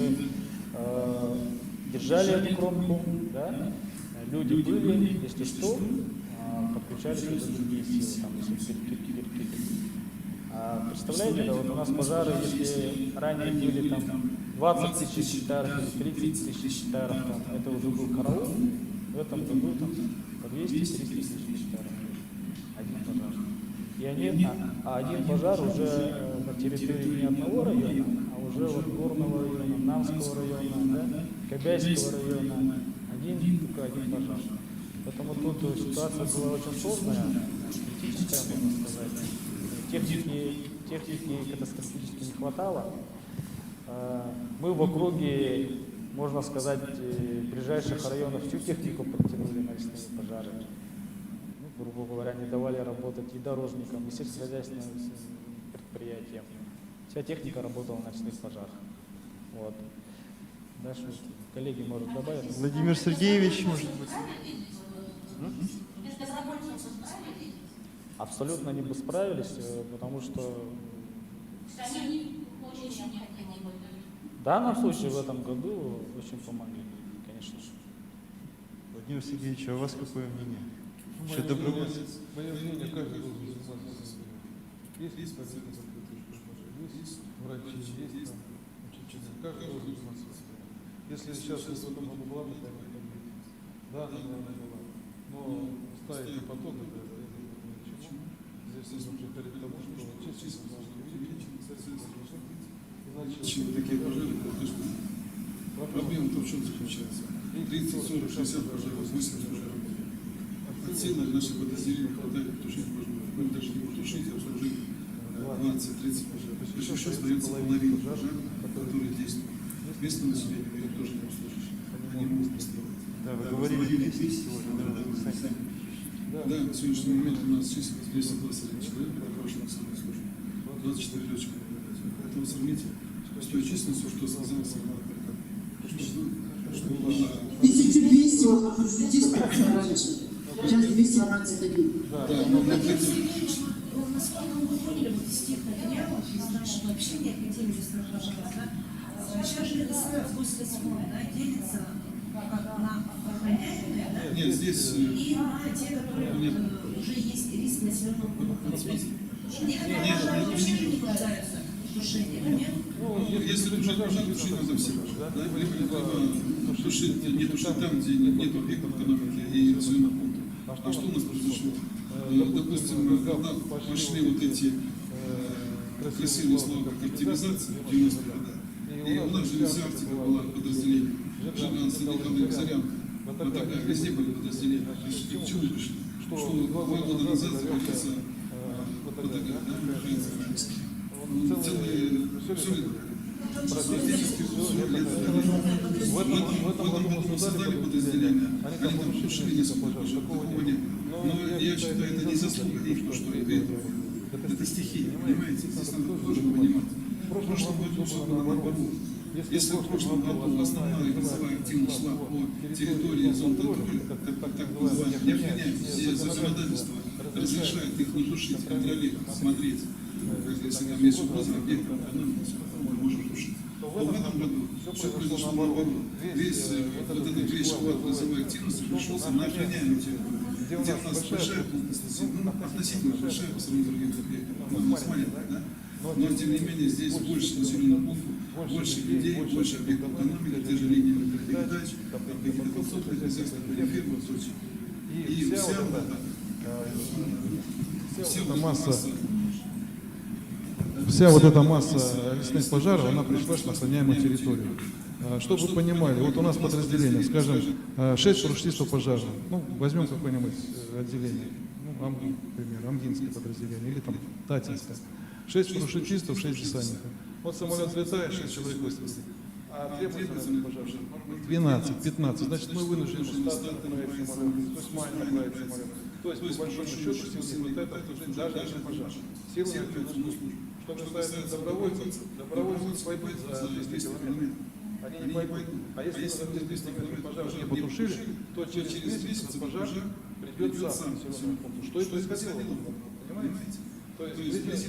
держали эту кромку, да? Люди были, если что, подключались уже другие силы, там, если перекрыть. Представляете, да, вот у нас пожары, если ранее были там 20 тысяч гектаров или 30 тысяч гектаров, там, это уже был караул, в этом году там по 200-300 тысяч гектаров. Один пожар. И один пожар уже на территории не одного района, а уже вот горного района, Намского района, да, Кобяйского района, только один пожар. Поэтому тут ситуация была очень сложная, критическая, можно сказать. Техники катастрофически не хватало. Мы в округе, можно сказать, ближайших районов всю технику подтянули на лесные пожары. Ну, грубо говоря, не давали работать и дорожникам, и сельскохозяйственным предприятиям. Вся техника работала на лесных пожарах. Вот. Дальше коллеги, может, добавить? Владимир Сергеевич, может быть. Абсолютно не бы справились, потому что в данном случае в этом году очень помогли, конечно же. Владимир Сергеевич, а у вас какое мнение? Что добровольцы? Мое мнение, каждый должен заниматься. Есть позиция, есть врачи, есть там учителя. Каждый должен заниматься. Если сейчас в этом году была такая необходимость, да, она, наверное, была. Но ставить на поток это здесь нужно приходить к тому, что честность должна увеличить, иначе такие пожары, проблема в чем заключается? 30, 40, 60 пожаров, 80 пожаров. В целях наших подразделений хватает тушить пожаров. Мы даже не можем тушить, обслужить 20-30 пожаров. Еще остается половина пожаров, которые действуют. Местное население ее тоже не обслужишь. Они могут построить. Да, вы говорили 200 сегодня. Да, на сегодняшний момент у нас численность 221 человек, проходящих на самой службе. 24 летчика. Поэтому сравните с той численностью, что сказал Сергей Перков. 1200 вот здесь раньше. Сейчас 221. Да, но на 30. нашего общения по теме лесных пожаров, да, сейчас же гослесфонд, да, делится на охраняемые, да, Нет, здесь... и на те, которые уже есть риск населенного пункта. Некоторые пожары вообще не нуждаются в тушении, нет? Ну, если тушить пожар, тушить надо всего. Да? Либо тушить, не тушить там, где нет объектов экономики и населенных пунктов. А что у нас произошло? Допустим, когда пошли вот эти красивые слова, как оптимизация в 90-х годах, и у нас же вся Арктика была подразделение. Жиган, Саниханы, Зарянка. Вот такая, везде были подразделения. К чему пришли? Что 2 года назад закрылся вот такая, да, целые, практически все. В этом году мы создали подразделения, они там тушили несколько пожаров, такого нет. Но я считаю, это не заслуга их, что это стихия, понимаете? Здесь надо тоже понимать. В прошлом году было наоборот. Если в прошлом году основная вызовая активность шла по территории зон контроля, так называемых, не обвиняют, все законодательство разрешает их не тушить, контролировать, смотреть. Если там есть угроза объекта, мы можем тушить. То в этом году все произошло наоборот. Весь вот этот весь шквал вызовой активности пришелся на охраняемую территорию, где у нас большая плотность, относительно большая по сравнению с другими объектами. У нас маленькая, да? Но тем не менее здесь больше населенных пунктов, больше людей, больше объектов экономики, те же линии передач, какие-то подсобные хозяйства, фермы, и вся вот эта масса лесных пожаров, она пришлась на охраняемую территорию. Чтобы вы понимали, вот у нас подразделение, скажем, 6 парашютистов пожарных, ну, возьмем какое-нибудь отделение, ну, например, Амгинское подразделение или там Татинское. 6 парашютистов, 6 десантников. Вот самолет взлетает, 6 человек выстрелили. А требуется на пожар 12, 15. Значит, мы вынуждены стартовать самолет, то есть мать направить самолет. То есть, по большому счету, сил не хватает обслужить даже один пожар. Силы на эту службу. Что касается добровольцев пойдут за 200 километров. Они не пойдут. А если за 200 километров пожар не потушили, то через месяц этот пожар придет сам к населенному пункту. Что и происходило? Понимаете? То есть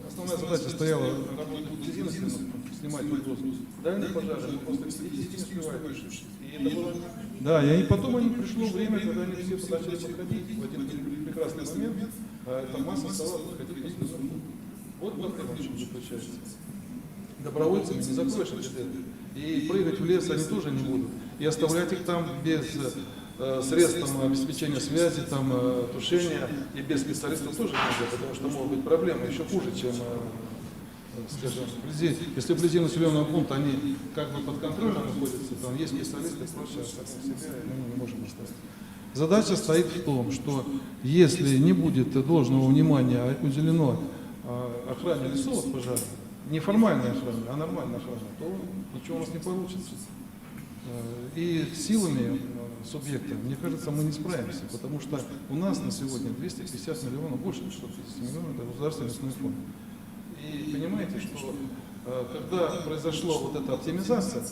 основная задача стояла работать вблизи населенного пункта, снимать угрозу. Дальние пожары просто физически не успевают решить. И это было... Да, и потом пришло время, когда они все начали подходить. В один прекрасный момент эта масса стала подходить к населенному пункту. Вот проблема в чем заключается. Добровольцами не закроешь эти дыры. И прыгать в лес они тоже не будут. И оставлять их там без средств обеспечения связи, тушения и без специалистов тоже нельзя, потому что могут быть проблемы еще хуже, чем, скажем, вблизи. Если вблизи населенного пункта они как бы под контролем находятся, там есть специалисты, проще оставить себя, мы не можем оставить. Задача стоит в том, что если не будет должного внимания уделено охране лесов от пожара, не формальной охране, а нормальной охране, то ничего у нас не получится. И силами субъекта, мне кажется, мы не справимся, потому что у нас на сегодня 250 миллионов, больше 250 миллионов, это государственный лесной фонд. И понимаете, что когда произошла вот эта оптимизация,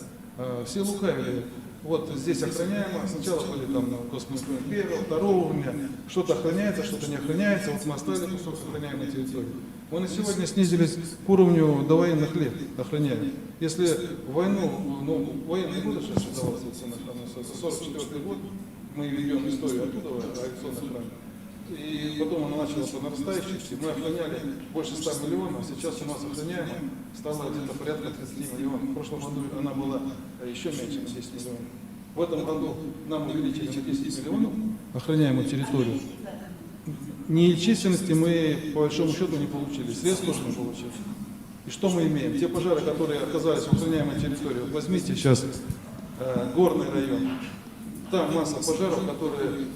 все лукавили. Вот здесь охраняемо, сначала были там космосферы первого, второго уровня, что-то охраняется, что-то не охраняется, вот мы оставили кусок охраняемой территории. Мы на сегодня снизились к уровню довоенных лет охраняемых. Если в войну, военные годы сейчас создавался это 44 год, мы ведем историю оттуда, авиационной охраны. И потом она начала по нарастающей, мы охраняли больше 100 миллионов, сейчас у нас охраняемо стало где-то порядка 30 миллионов. В прошлом году она была еще меньше, на 10 миллионов. В этом году нам увеличили на 10 миллионов охраняемую территорию. Ни численности мы, по большому счету, не получили, средств тоже не получили. И что мы имеем? Те пожары, которые оказались в охраняемой территории, вот возьмите сейчас горный район, там масса пожаров, которые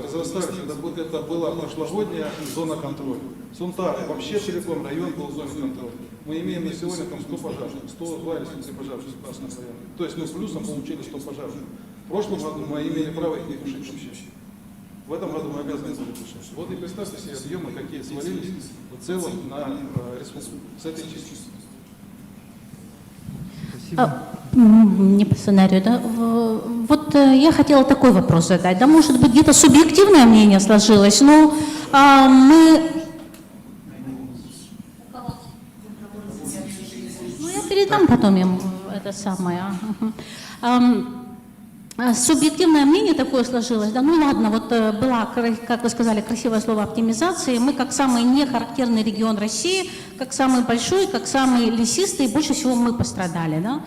разрастались, это была прошлогодняя зона контроля. Сунтар, вообще целиком район был в зоне контроля. Мы имеем на сегодня там 100 пожаров, 102 или 103 пожара в Красном районе. То есть мы с плюсом получили 100 пожаров. В прошлом году мы имели право их не тушить вообще. В этом году мы обязаны были тушить. Вот и представьте себе объемы, какие свалились в целом на республику с этой численностью. Не по сценарию, да? Вот я хотела такой вопрос задать. Да, может быть, где-то субъективное мнение сложилось, но мы передам потом им это самое. Субъективное мнение такое сложилось, да, ну ладно, вот была, как вы сказали, красивое слово оптимизации, мы как самый нехарактерный регион России, как самый большой, как самый лесистый, больше всего мы пострадали, да.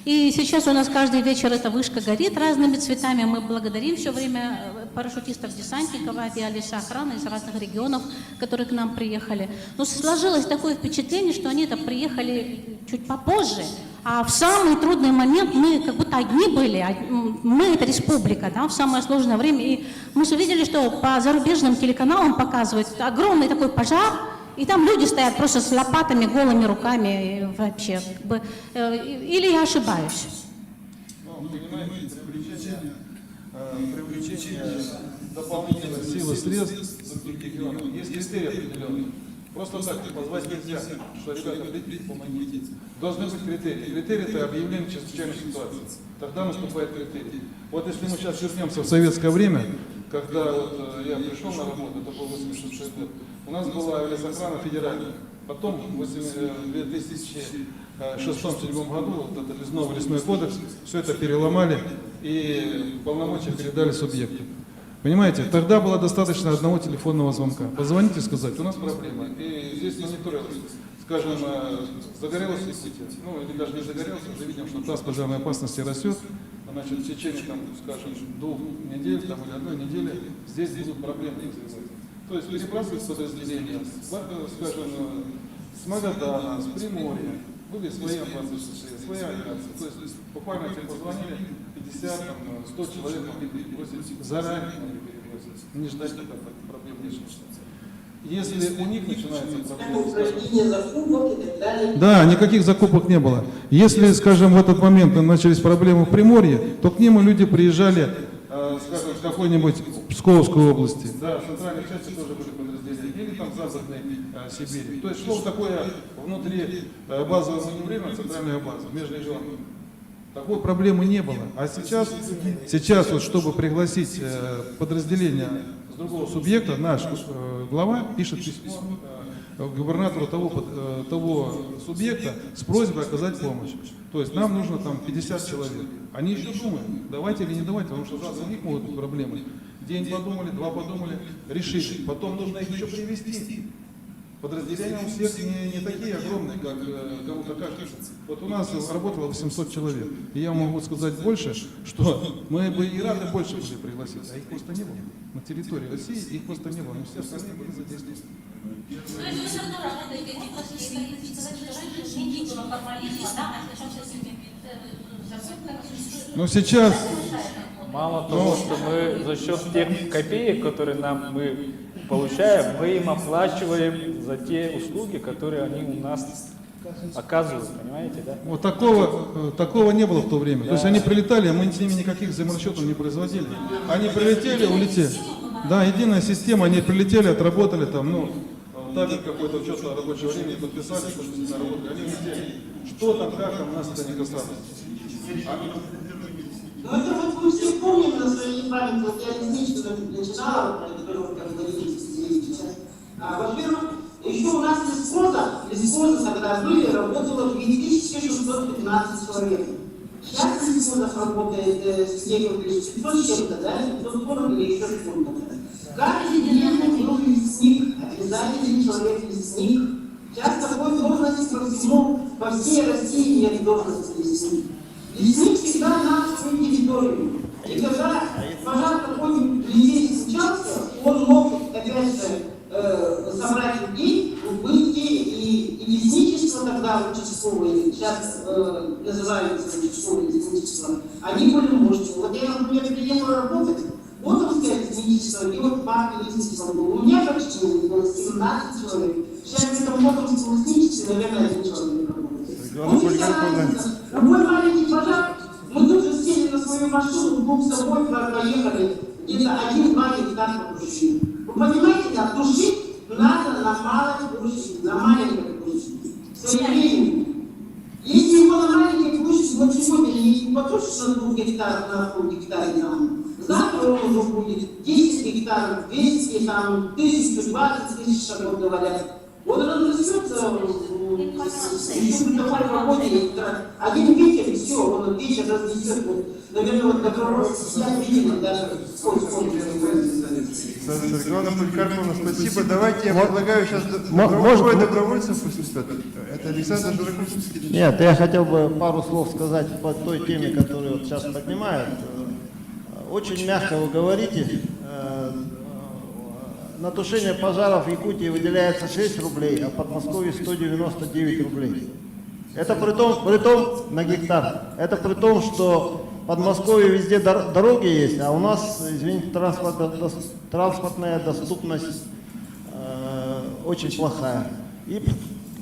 И сейчас у нас каждый вечер эта вышка горит разными цветами, мы благодарим все время парашютистов, десантников, авиалесоохраны из разных регионов, которые к нам приехали. Но сложилось такое впечатление, что они-то приехали чуть попозже, а в самый трудный момент мы как будто одни были, мы это республика, да, в самое сложное время. И мы же видели, что по зарубежным телеканалам показывают огромный такой пожар, и там люди стоят просто с лопатами, голыми руками, и вообще, как бы, или я ошибаюсь? Ну, понимаете, привлечение дополнительных сил и средств в других регионах. Есть критерии определенные. Просто так позвать нельзя, что, ребята, придите, помогите. Должны быть критерии. Критерии – это объявление чрезвычайной ситуации. Тогда наступает критерий. Вот если мы сейчас вернемся в советское время, когда вот я пришел на работу, это был 86 год, у нас была авиасохрана федеральная. Потом в 2006-2007 году вот этот новый лесной кодекс, все это переломали и полномочия передали субъекту. Понимаете, тогда было достаточно одного телефонного звонка. Позвонить и сказать, у нас проблема. И здесь мониторилось, скажем, загорелась Якутия, ну или даже не загорелся, уже видим, что класс пожарной опасности растет. Значит, в течение, там, скажем, 2 недель там, или 1 недели здесь будут проблемы. То есть перебрасывать подразделения, скажем, с Магадана, с Приморья, были свои амбассадоры, своя авиация. То есть буквально тебе позвонили, 50, 100 человек могли перебросить заранее, не ждать, когда проблем решится. Если у них начинается проблема, да, никаких закупок не было. Если, скажем, в этот момент начались проблемы в Приморье, то к ним люди приезжали, скажем, в какой-нибудь Псковской области, да, в центральной части тоже были подразделения, или там в Западной Сибири. То есть шло такое внутри базовое маневрирование, центральная база, межрегионная. Такой проблемы не было. А сейчас вот, чтобы пригласить подразделение с другого субъекта, наш глава пишет письмо губернатору того субъекта с просьбой оказать помощь. То есть нам нужно там 50 человек. Они еще думают, давайте или не давайте, потому что завтра у них могут быть проблемы. День подумали, 2 подумали, решили. Потом нужно их еще привести. Подразделения у всех не такие огромные, как кому-то кажется. Вот у нас работало 800 человек. И я могу сказать больше, что мы бы и рады больше были пригласить, а их просто не было. На территории России их просто не было. Мы все остальные были задействованы. Но сейчас... Мало того, что мы за счет тех копеек, которые мы получаем, мы им оплачиваем за те услуги, которые они у нас оказывают, понимаете, да? Вот такого не было в то время. Да. То есть они прилетали, а мы с ними никаких взаиморасчетов не производили. Они прилетели, улетели. Да, единая система, они прилетели, отработали там, ну, табель какой-то учета рабочего времени, подписали, что на работе, они улетели. Что там, как там, нас это не касалось. Ну это вот мы все помним на своей памяти, вот я лесничество начинала, про которую вы говорите сейчас. Во-первых, еще у нас лесхоза, когда были, работало 2615 человек. Сейчас лесхозов работает с неким 500 чем-то, да, 540 или еще что-то. Каждый день был лесник, обязательный человек-лесник. Сейчас такой должности по всей России нет должности лесник. Лесник всегда на свою территорию. И когда пожар какой-нибудь людей случался, он мог, опять же, собрать людей, выйти, и лесничество тогда, участковые, сейчас называются участковые лесничества, они были мощные. Вот я, например, приехала работать, Ботовское лесничество, и вот парк лесничества было. У меня почти было 17 человек. Сейчас в этом Ботовском лесничестве, наверное, 1 человек работает. Любой маленький пожар, мы тут же сели на свою машину, с собой проехали, где-то 1-2 гектара потушили. Вы понимаете, да, тушить надо на малой площади, на маленькой площади. К сожалению. Если его на маленькой площади, вот сегодня не потушишь на 2 гектарах, на 1 гектаре там, завтра он уже будет 10 гектаров, 200, там, 1000, 20 000 шагов говорят. Он разрастется в такой работе, один ветер, и все, он ветер разнесет. Вот, наверное, вот как раз я видела даже Светлана Поликарповна, спасибо. Давайте я предлагаю сейчас добровольцев присутствовать. Это Александр Жураковский. Нет, я хотел бы пару слов сказать по той теме, которую вот сейчас поднимают. Очень мягко вы говорите. На тушение пожаров в Якутии выделяется 6 рублей, а в Подмосковье 199 рублей. Это при том на гектар. Это при том, что в Подмосковье везде дороги есть, а у нас, извините, транспортная доступность очень плохая. И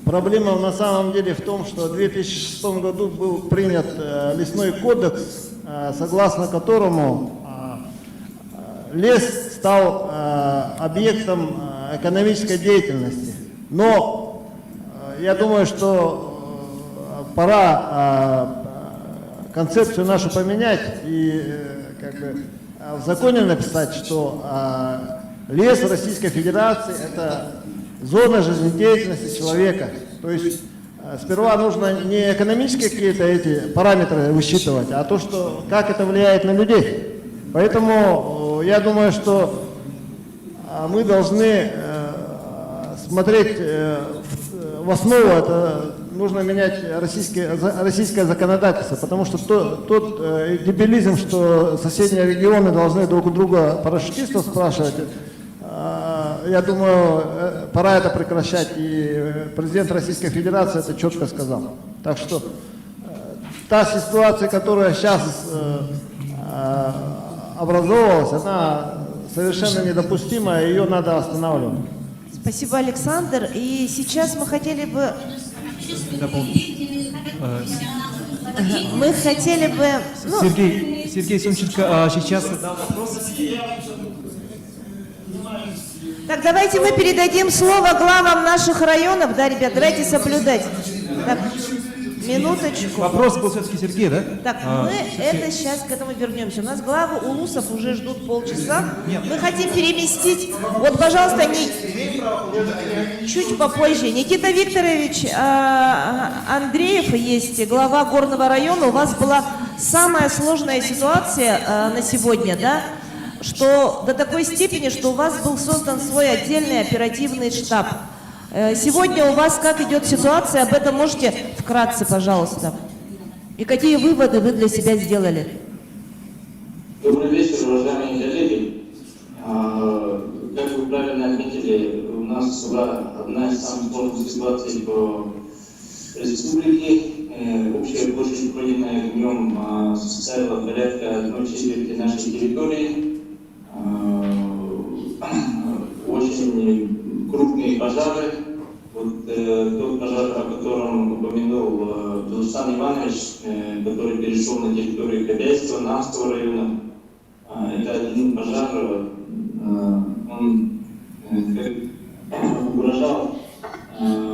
проблема на самом деле в том, что в 2006 году был принят лесной кодекс, согласно которому лес стал объектом экономической деятельности. Но я думаю, что пора концепцию нашу поменять и как бы в законе написать, что лес Российской Федерации – это зона жизнедеятельности человека. То есть сперва нужно не экономические какие-то эти параметры высчитывать, а то, что, как это влияет на людей. Поэтому я думаю, что мы должны смотреть в основу, это нужно менять российское законодательство, потому что тот дебилизм, что соседние регионы должны друг у друга парашютистов спрашивать, я думаю, пора это прекращать, и президент Российской Федерации это четко сказал. Так что та ситуация, которая сейчас образовалась, она совершенно недопустима, ее надо останавливать. Спасибо, Александр. И сейчас мы хотели бы... Мы хотели бы... Ну... Сергей Сумченко сейчас задал вопрос. Так, давайте мы передадим слово главам наших районов. Да, ребят, давайте соблюдать. Так, минуточку. Вопрос был все-таки Сергей, да? Так, мы это сейчас к этому вернемся. У нас главы улусов уже ждут полчаса. Нет. Мы хотим переместить... Вот, пожалуйста, чуть попозже. Никита Викторович Андреев есть, глава Горного района. У вас была самая сложная ситуация на сегодня, да? Что до такой степени, что у вас был создан свой отдельный оперативный штаб. Сегодня у вас как идет ситуация, об этом можете вкратце, пожалуйста. И какие выводы вы для себя сделали? Добрый вечер, уважаемые коллеги. Как вы правильно отметили, у нас была одна из самых сложных ситуаций по республике. Общая площадь пройденная днем составила порядка 1/4 нашей территории. Очень крупные пожары. Вот тот пожар, о котором упомянул Дусан Иванович, который перешел на территорию Кобяйского, Навского района, это один пожар, он угрожал,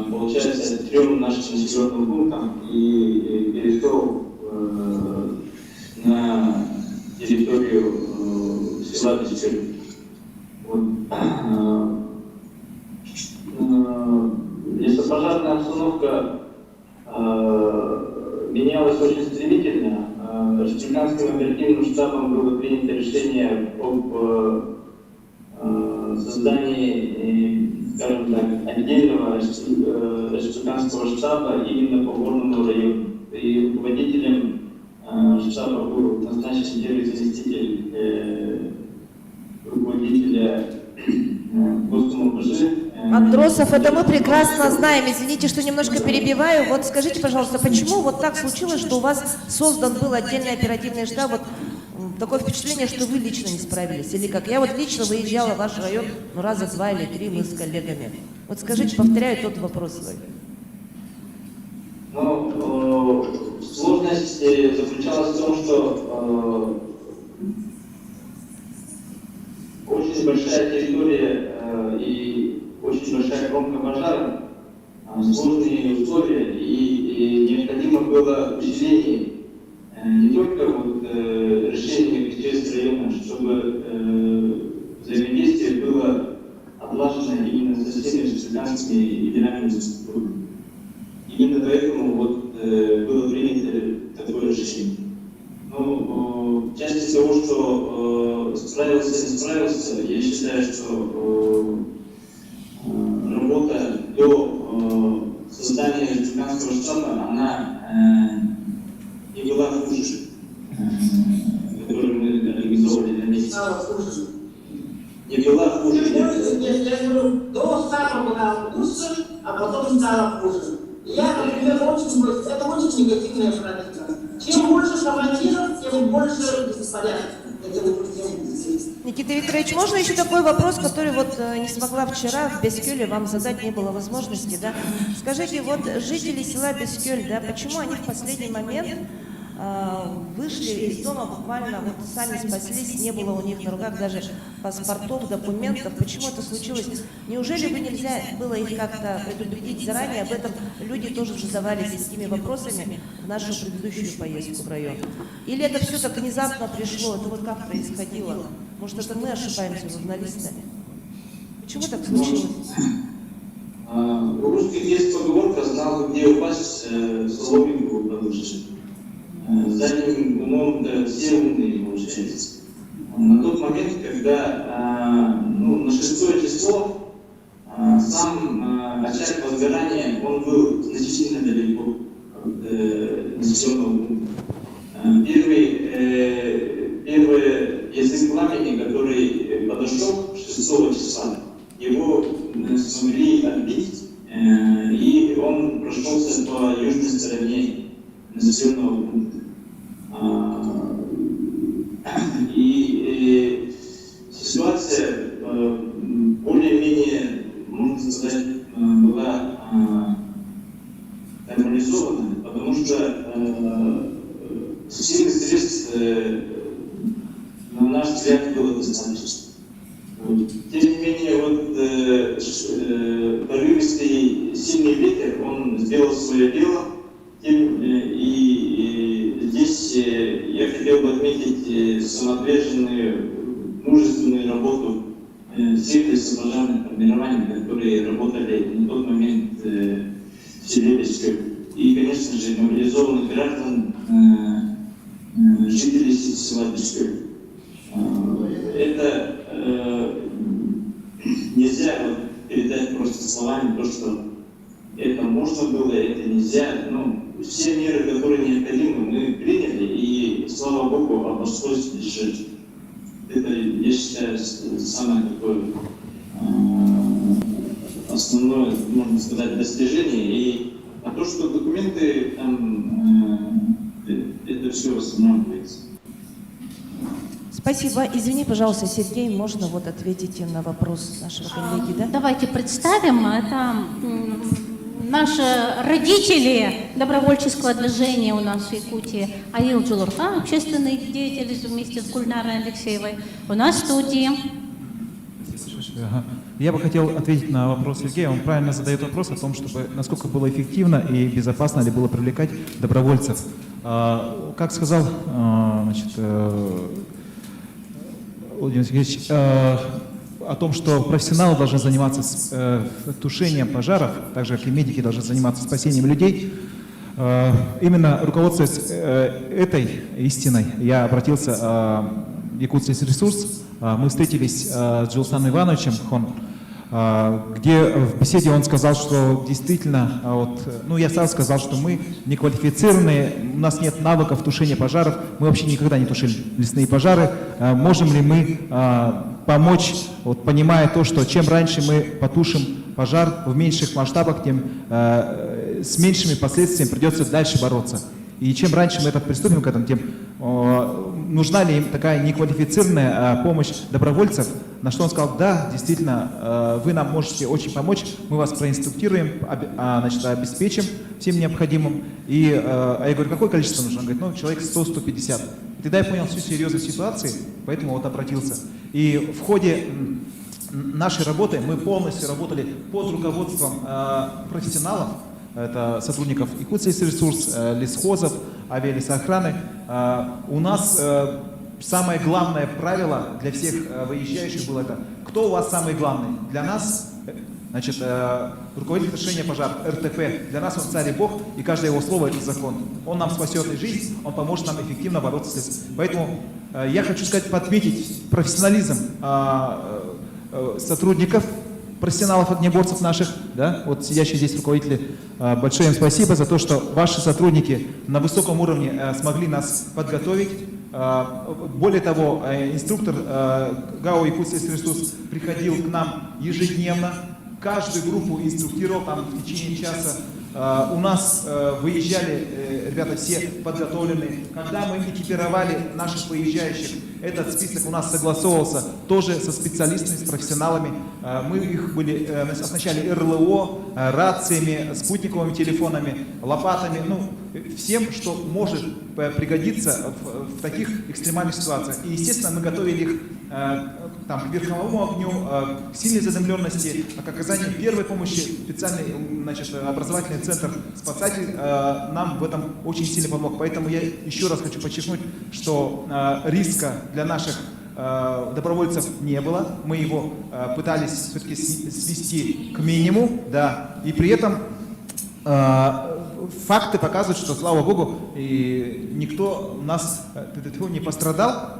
получается, 3 нашим населенным пунктам и перешел на территорию села Печерь. Вот. Лесопожарная обстановка менялась очень стремительно. Республиканским оперативным штабом было принято решение об создании, скажем так, отдельного республиканского штаба именно по Горному району. И руководителем штаба был назначен первый заместитель руководителя ГосМОПЖ. Андросов, это мы прекрасно знаем. Извините, что немножко перебиваю. Вот скажите, пожалуйста, почему вот так случилось, что у вас создан был отдельный оперативный штаб? Вот такое впечатление, что вы лично не справились. Или как? Я вот лично выезжала в ваш район раза 2 или 3 мы с коллегами. Вот скажите, повторяю тот вопрос свой. Ну, сложность заключалась в том, что очень большая территория и очень большая кромка пожара, сложные условия, и необходимо было усиление не только вот, решения КЧС района, чтобы взаимодействие было отлажено налажена именно со всеми республиканскими и федеральными структурами. Именно поэтому вот, было принято такое решение. Но в части того, что справился, не справился, я считаю, что работа до создания республиканского штаба, она не была хуже, которую мы организовывали для месяца. Не была хуже. Нет, я говорю, до старого была лучше, а потом стала хуже. Я, например, это очень негативная практика. Чем больше командиров, тем больше беспорядков. Никита Викторович, можно еще такой вопрос, который вот не смогла вчера в Бескёле вам задать, не было возможности, да? Скажите, вот жители села Бескёль, да, почему они в последний момент вышли из дома буквально, вот сами спаслись, не было у них на руках даже паспортов, документов. Почему это случилось? Неужели бы нельзя было их как-то предупредить заранее? Об этом люди тоже задавались такими вопросами в нашу предыдущую поездку в район. Или это все так внезапно пришло? Это вот как происходило? Может, это мы ошибаемся, журналисты? Почему так случилось? У русских есть поговорка: знал, где упасть, соломинку подложить. Задним умом да, все умные получается. На тот момент, когда на 6 число сам очаг возгорания, он был значительно далеко от населенного пункта. Первый язык пламени, который подошел 6 числа, его смогли отбить, и он прошелся по южной стороне населенного пункта. И ситуация более-менее, можно сказать, была нормализована, потому что сильных средств, на наш взгляд, было достаточно. Тем не менее, порывистый сильный ветер, он сделал свое дело. И здесь я хотел бы отметить самоотверженную, мужественную работу всех лесопожарных формирований, которые работали на тот момент в селе Бескёль. И, конечно же, мобилизованных граждан, жителей села Бескёль. Это нельзя передать просто словами, то, что это можно было, это нельзя. Все меры, которые необходимы, мы приняли, и, слава Богу, обошлось без жертв. Это, я считаю, самое такое основное, можно сказать, достижение. И то, что документы там, это все восстанавливается. Спасибо. Извини, пожалуйста, Сергей, можно вот ответить на вопрос нашего коллеги, да? Давайте представим, это наши родители добровольческого движения у нас в Якутии. Аил Джулурхан, общественный деятель вместе с Гульнарой Алексеевой. У нас в студии. Я бы хотел ответить на вопрос Сергея. Он правильно задает вопрос о том, чтобы насколько было эффективно и безопасно ли было привлекать добровольцев. Как сказал Владимир Сергеевич, о том, что профессионалы должны заниматься тушением пожаров, так же, как и медики должны заниматься спасением людей. Именно руководствуясь этой истиной, я обратился в Якутский ресурс. Мы встретились с Джилсаном Ивановичем, где в беседе он сказал, что действительно, я сам сказал, что мы не квалифицированные, у нас нет навыков тушения пожаров, мы вообще никогда не тушили лесные пожары. Можем ли мы помочь, понимая то, что чем раньше мы потушим пожар в меньших масштабах, тем с меньшими последствиями придется дальше бороться. И чем раньше мы приступим к этому, тем нужна ли им такая неквалифицированная помощь добровольцев, на что он сказал: да, действительно, вы нам можете очень помочь, мы вас проинструктируем, обеспечим всем необходимым. И я говорю: какое количество нужно? Он говорит: человек 100-150. И тогда я понял всю серьезность ситуации, поэтому обратился. И в ходе нашей работы мы полностью работали под руководством профессионалов, это сотрудников Якутский ресурс, лесхозов, авиалесоохраны. У нас самое главное правило для всех выезжающих было это: кто у вас самый главный? Для нас, значит, руководитель тушения пожаров, РТП, для нас он царь и бог, и каждое его слово – это закон. Он нам спасет жизнь, он поможет нам эффективно бороться с этим. Поэтому я хочу сказать, подметить профессионализм сотрудников, профессионалов, огнеборцев наших, да, вот сидящие здесь руководители, большое им спасибо за то, что ваши сотрудники на высоком уровне смогли нас подготовить. Более того, инструктор ГАО «Якутский ресурс» приходил к нам ежедневно, каждую группу инструктировал там в течение часа. У нас выезжали ребята все подготовленные. Когда мы экипировали наших выезжающих, этот список у нас согласовывался тоже со специалистами, с профессионалами. Мы их были оснащали РЛО, рациями, спутниковыми телефонами, лопатами, ну, всем, что может пригодиться в таких экстремальных ситуациях. И, естественно, мы готовили их там, к верховому огню, к сильной задымленности, к оказанию первой помощи. Специальный, значит, образовательный центр «Спасатель» нам в этом очень сильно помог. Поэтому я еще раз хочу подчеркнуть, что риска для наших добровольцев не было. Мы его пытались все-таки свести к минимуму, да, и при этом факты показывают, что, слава Богу, и никто у нас не пострадал,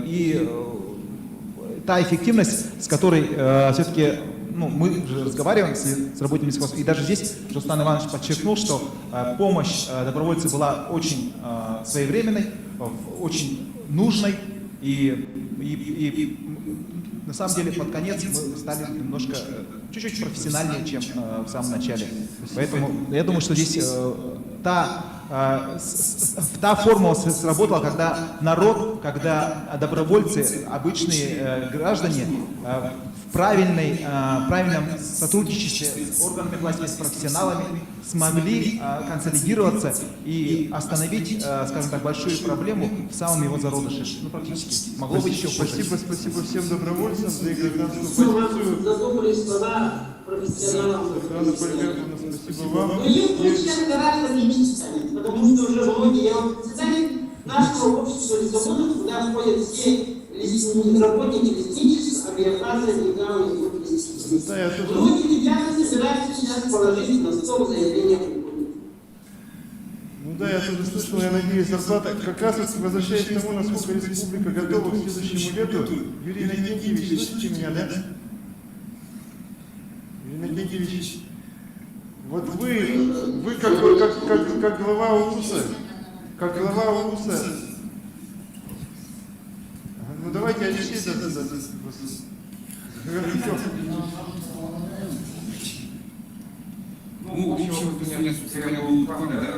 и та эффективность, с которой все-таки, ну, мы же разговариваем с работниками сельхозхоза, и даже здесь Руслан Иванович подчеркнул, что помощь добровольцев была очень своевременной, очень нужной, и на самом деле под конец мы стали немножко, чуть-чуть профессиональнее, чем в самом начале. Поэтому я думаю, что здесь та формула сработала, когда народ, когда добровольцы, обычные граждане в правильном сотрудничестве с органами власти, с профессионалами смогли консолидироваться и остановить, скажем так, большую проблему в самом его зародыше. Ну, практически. Могло быть еще хуже. Спасибо всем добровольцам за их гражданскую позицию. За добрые слова профессионалам. Спасибо вам. Но их случаи гораздо меньше станет, потому что уже многие, я вот председатель нашего общества лесоводов, куда входят все работники лесничества, авиация, легавые и лесничества. Многие ребята собираются сейчас положить на стол заявление. Ну да, я тоже слышал, я надеюсь, зарплата. Как раз вот возвращаясь к тому, насколько республика готова к следующему лету. Юрий Иннокентьевич, слышите меня, да? Юрий Иннокентьевич, вот вы как глава УРУСа, ну давайте Алексей Ну, в общем, у меня специального плана, да,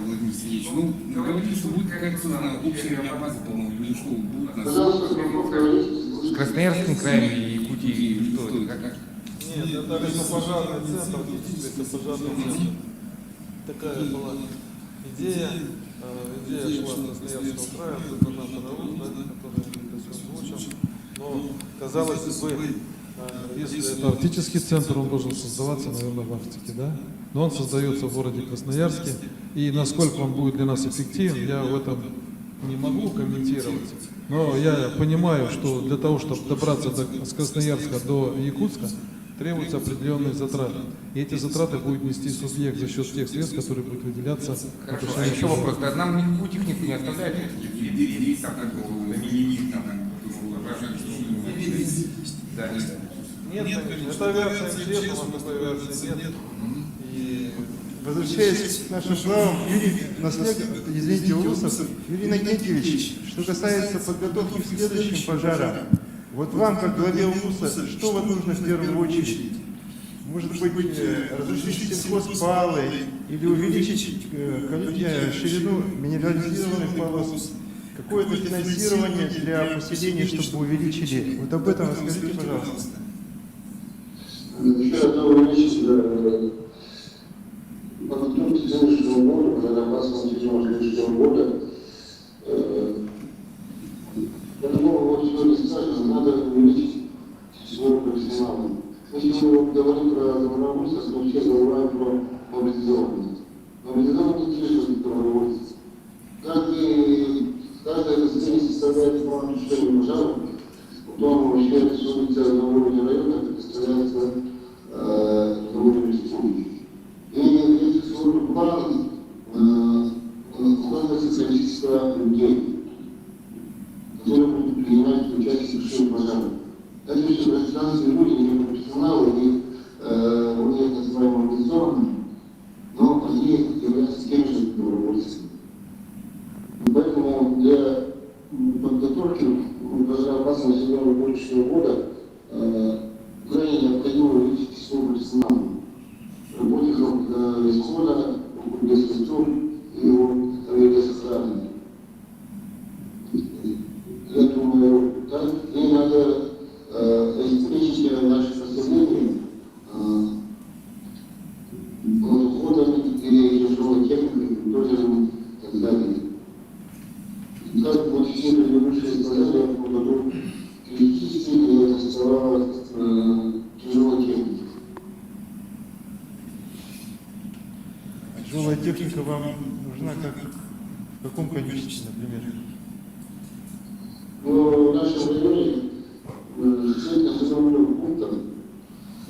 Владимир Сергеевич, ну, говорили, что будет какая-то общая база, по-моему, или что будет у нас с Красноярским краем и Якутией, или что это, как? Нет, это лесопожарный центр, лесопожарный центр. Такая была идея шла с Красноярского края, губернатора РУ, да, который озвучил. Но, казалось бы, если это арктический центр, он должен создаваться, наверное, в Арктике, да? Но он создается в городе Красноярске, и насколько он будет для нас эффективен, я в этом не могу комментировать. Но я понимаю, что для того, чтобы добраться с Красноярска до Якутска, требуются определенные затраты. И эти затраты будет нести субъект за счет тех средств, которые будут выделяться. Хорошо, а еще вопрос. Да, нам никакую технику не оставляют? Нет, это авиация интересна, у нас такой авиации нет. И возвращаясь к нашим главам, Юрий Урусов, Юрий Иннокентьевич, что касается подготовки к следующим пожарам, вот вам, как главе УРУСа, что вот нужно в первую очередь? Может быть, разрешить сельхозпалы или увеличить ширину минерализированных полос? Какое-то финансирование для поселений, чтобы увеличили? Вот об этом расскажите, пожалуйста. Еще одна вещь, по подготовке к следующему году, по запасам следующего года, я думаю, вот сегодня сказано, надо увеличить число профессионалов. Если мы говорим про добровольцев, то все забываем про мобилизованность. Мобилизованность слишком добровольцев. Каждое население составляет план тушения пожаров, план вообще судится одного инфраструктур и энергосохранности. Я думаю, так и надо обеспечить наших населения уходом или тяжелой техникой, дозером и так далее. Как вот все предыдущие сказали, я буду критически состава тяжелой техники. Тяжелая техника вам нужна как, в каком количестве, например? Но в нашем районе 6 населенных пунктов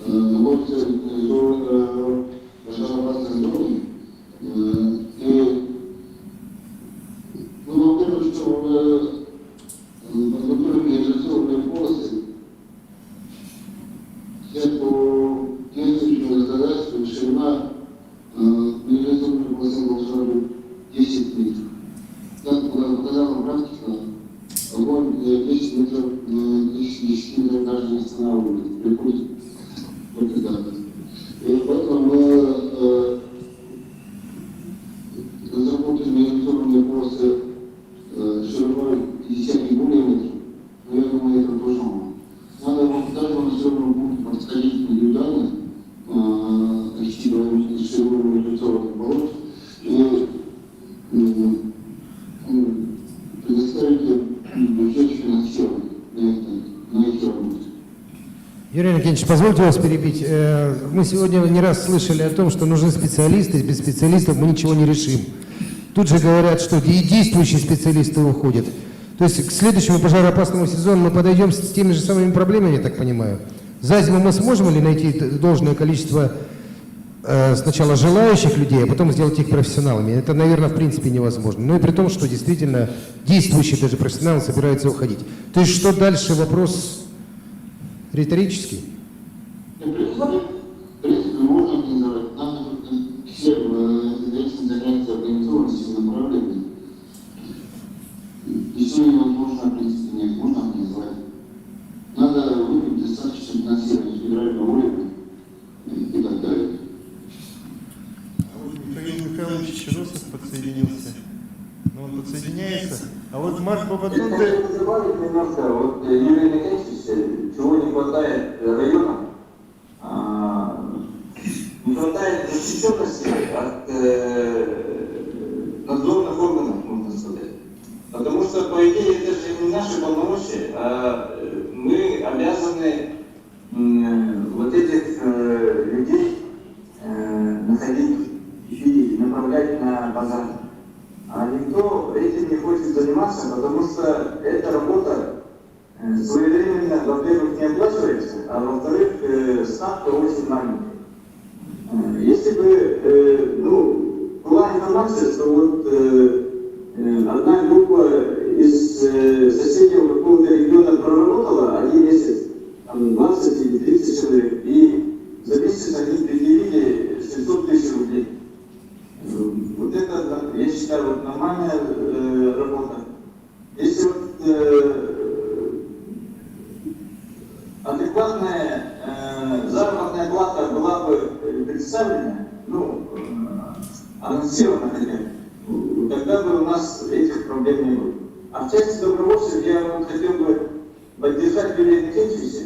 находится пожароопасной зоне. И, ну, во-первых, что подготовили изоляционные полосы, все по действующему законодательству ширина изоляционных полосы должна быть 10 метров. Как показала практика, огонь 10 метров, 10 метров даже не останавливается, приходит только так. И поэтому мы разработали изоляционные полосы шириной 50 и более метров. Но я думаю, это тоже мало. Надо в каждому населенному пункту подходить индивидуально, рассчитывая ширину изоляционных полос и предоставить бюджет финансирования на эти работы. Юрий Никитич, позвольте вас перебить. Мы сегодня не раз слышали о том, что нужны специалисты, без специалистов мы ничего не решим. Тут же говорят, что и действующие специалисты уходят. То есть к следующему пожароопасному сезону мы подойдем с теми же самыми проблемами, я так понимаю. За зиму мы сможем ли найти должное количество сначала желающих людей, а потом сделать их профессионалами? Это, наверное, в принципе невозможно. Ну и при том, что действительно действующие даже профессионалы собираются уходить. То есть что дальше? Вопрос риторический. В принципе, можно организовать. Надо все этим заняться организованностью направлениями. И все невозможно, в принципе, можно организовать. Надо выделить достаточно финансирования федерального уровня и так далее. Михаил Михайлович Чиросов подсоединился. Но он подсоединяется. А вот Марк Бабадунде... Хотел добавить немножко, вот Юрий Никитич, чего не хватает районам, не хватает защищенности от надзорных органов, можно сказать. Потому что, по идее, это же не наши полномочия, а мы обязаны вот этих людей находить и направлять на базар. А никто этим не хочет заниматься, потому что эта работа своевременно, во-первых, не оплачивается, а во-вторых, ставка очень маленькая. Если бы была информация, что вот одна группа из соседнего какого-то региона проработала 1 месяц, там 20 или 30 человек, и за месяц они предъявили 700 тысяч рублей. Вот это, я считаю, вот нормальная работа. Если вот адекватная заработная плата была бы представлена, анонсирована хотя бы, тогда бы у нас этих проблем не было. А в части добровольцев я вот хотел бы поддержать Юрия Никитича.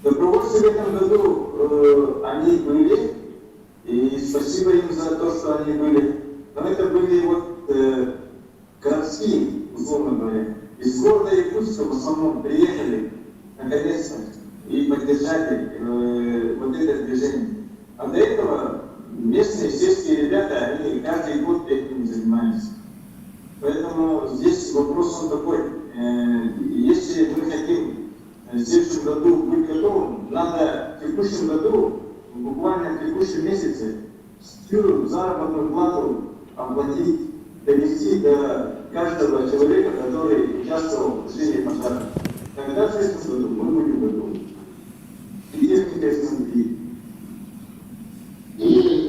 Добровольцы в этом году, они были, и спасибо им за то, что они были. Но это были вот городские, условно говоря. Из города Якутска в основном приехали, наконец-то, и поддержали вот это движение. А до этого местные сельские ребята, они каждый год этим занимаются. Поэтому здесь вопрос он такой. Если мы хотим в следующем году быть готовым, надо в текущем году, буквально в текущем месяце, всю заработную плату оплатить, довести до каждого человека, который участвовал в тушении пожара. Тогда в следующем году мы будем готовы. И техника СНП. И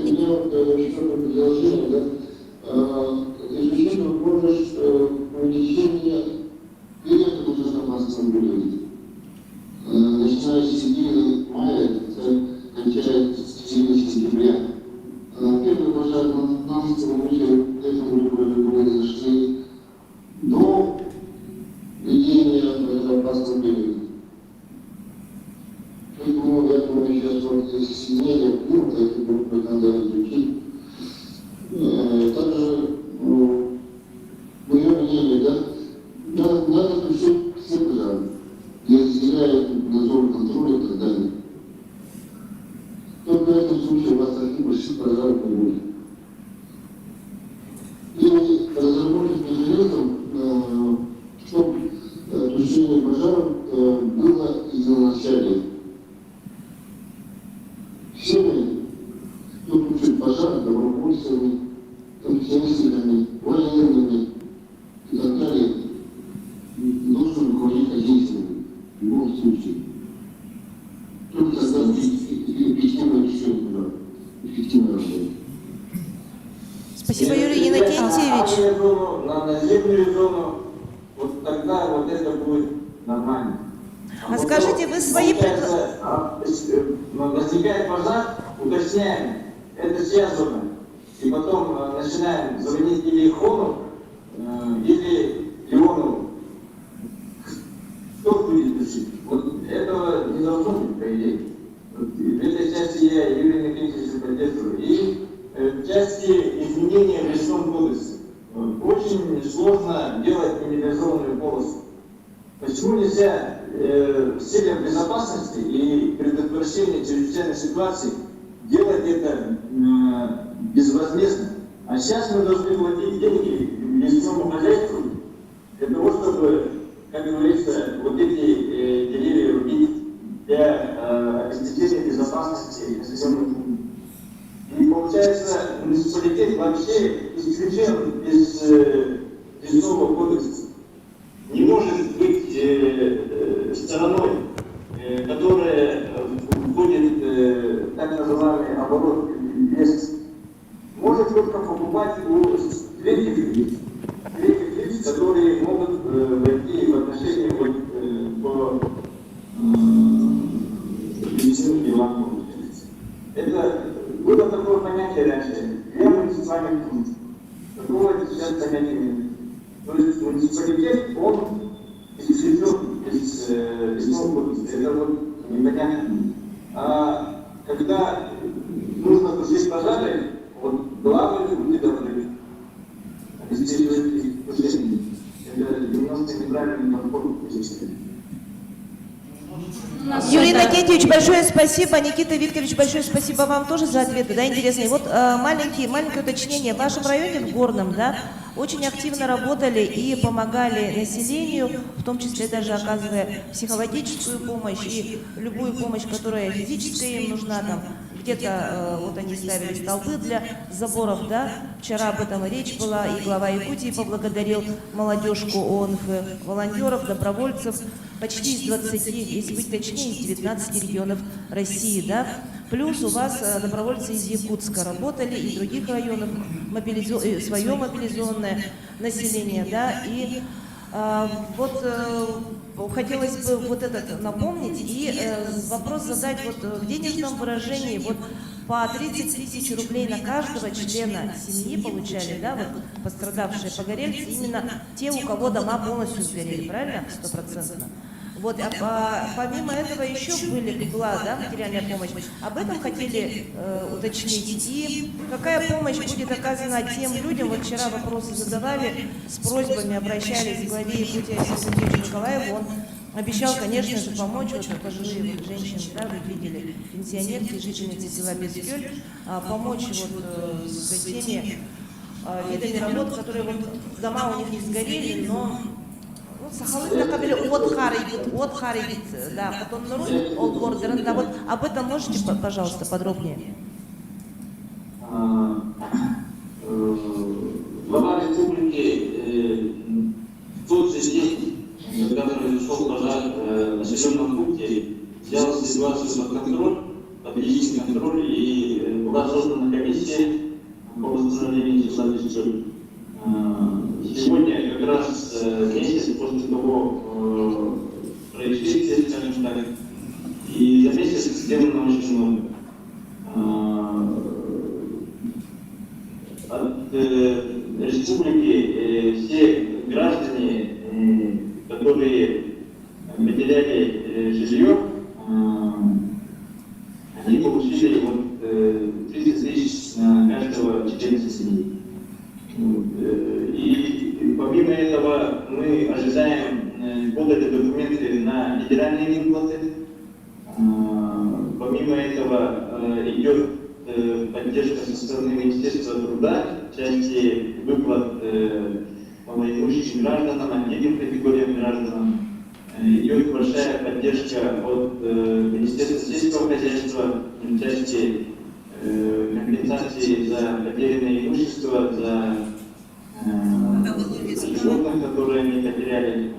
у меня вот еще одно предложение, да, изучить возможность увеличения периода пожароопасного периода. Начиная с середины мая, кончая с середины сентября. Первый пожар изменения климата, это, может быть, надо изучить. Также, мое мнение, да, надо включить все пожары, не разделяя надзор, контроль и так далее. Только в этом случае у вас таких больших пожаров не будет. И разработать механизм, чтобы тушение пожаров было изначально. Всеми, кто тушит пожар, добровольцами, профессионалами, военными и так далее, должен руководить хозяйством в любом случае. Только тогда эффективно решение, эффективно работать. Спасибо, Юрий Иннокентьевич. На зимнюю зону, вот тогда вот это будет нормально. А скажите, вы свои... Возникает пожар, уточняем, это чья зона. И потом начинаем звонить или Хону, или Леону. Кто будет тушить? Вот этого не должно быть, по идее. Вот, в этой части я Юрия Иннокентьевича поддерживаю. И в части изменения в лесном кодексе. Очень сложно делать минимизованную полосу. Почему нельзя с целью безопасности и предотвращения чрезвычайной ситуации делать это безвозмездно? А сейчас мы должны платить деньги лесному хозяйству для того, чтобы, как говорится, вот эти деревья рубить для обеспечения безопасности населенных. И получается, муниципалитет вообще исключен из лесного кодекса. Не может быть стороной, которая входит так называемый оборот леса. Может только покупать у третьих лиц, которые могут войти в отношения по лесным делам. Это было такое понятие раньше. Я муниципальный фонд. Такого сейчас понятия нет. То есть муниципалитет, он исключен из лесного кодекса. Это вот непонятно. А когда нужно тушить пожары, вот главные люди должны обеспечивать их тушение. Это немножко неправильный подход. Юрий Иннокентьевич, большое спасибо. Никита Викторович, большое спасибо вам тоже за ответы, да, интересные. Вот маленькие уточнения. В вашем районе, в Горном, да, очень активно работали и помогали населению, в том числе даже оказывая психологическую помощь и любую помощь, которая физическая им нужна, там, где-то вот они ставили столбы для заборов, да, вчера об этом и речь была, и глава Якутии поблагодарил молодежку ООН, волонтеров, добровольцев, почти из 20, если быть точнее, из 19 регионов России, да. Плюс у вас добровольцы из Якутска работали, и других районов, свое мобилизованное население, да, и хотелось бы вот этот напомнить и вопрос задать вот в денежном выражении, вот по 30 тысяч рублей на каждого члена семьи получали, да, вот пострадавшие погорельцы, именно те, у кого дома полностью сгорели, правильно? 100%. Вот, а помимо этого еще была, да, материальная помощь. Об этом хотели уточнить. И какая помощь будет оказана тем людям, вот вчера вопросы задавали, с просьбами обращались к главе Якутии Александру Николаеву, он обещал, конечно же, помочь, вот пожилые вот женщины, да, вы видели, пенсионерки, жительницы села Бескёль, помочь вот с теми видами работ, которые вот дома у них не сгорели, но Сахалында кабель от Харибит, да, потом народ, от Гордерен, да, вот об этом можете, пожалуйста, подробнее? Глава республики в тот же день, когда произошел пожар в населенном пункте, взял ситуацию под контроль, под личный контроль, и была создана комиссия по восстановлению числа лишних. Сегодня как раз месяц после того происшествия, скажем так, и за месяц сделано очень много. От республики все граждане, которые потеряли жилье, они получили вот федеральные выплаты. Помимо этого идет поддержка со стороны Министерства труда в части выплат малоимущим гражданам, отдельным категориям граждан. Идет большая поддержка от Министерства сельского хозяйства в части компенсации за потерянное имущество, за животных, которые они потеряли.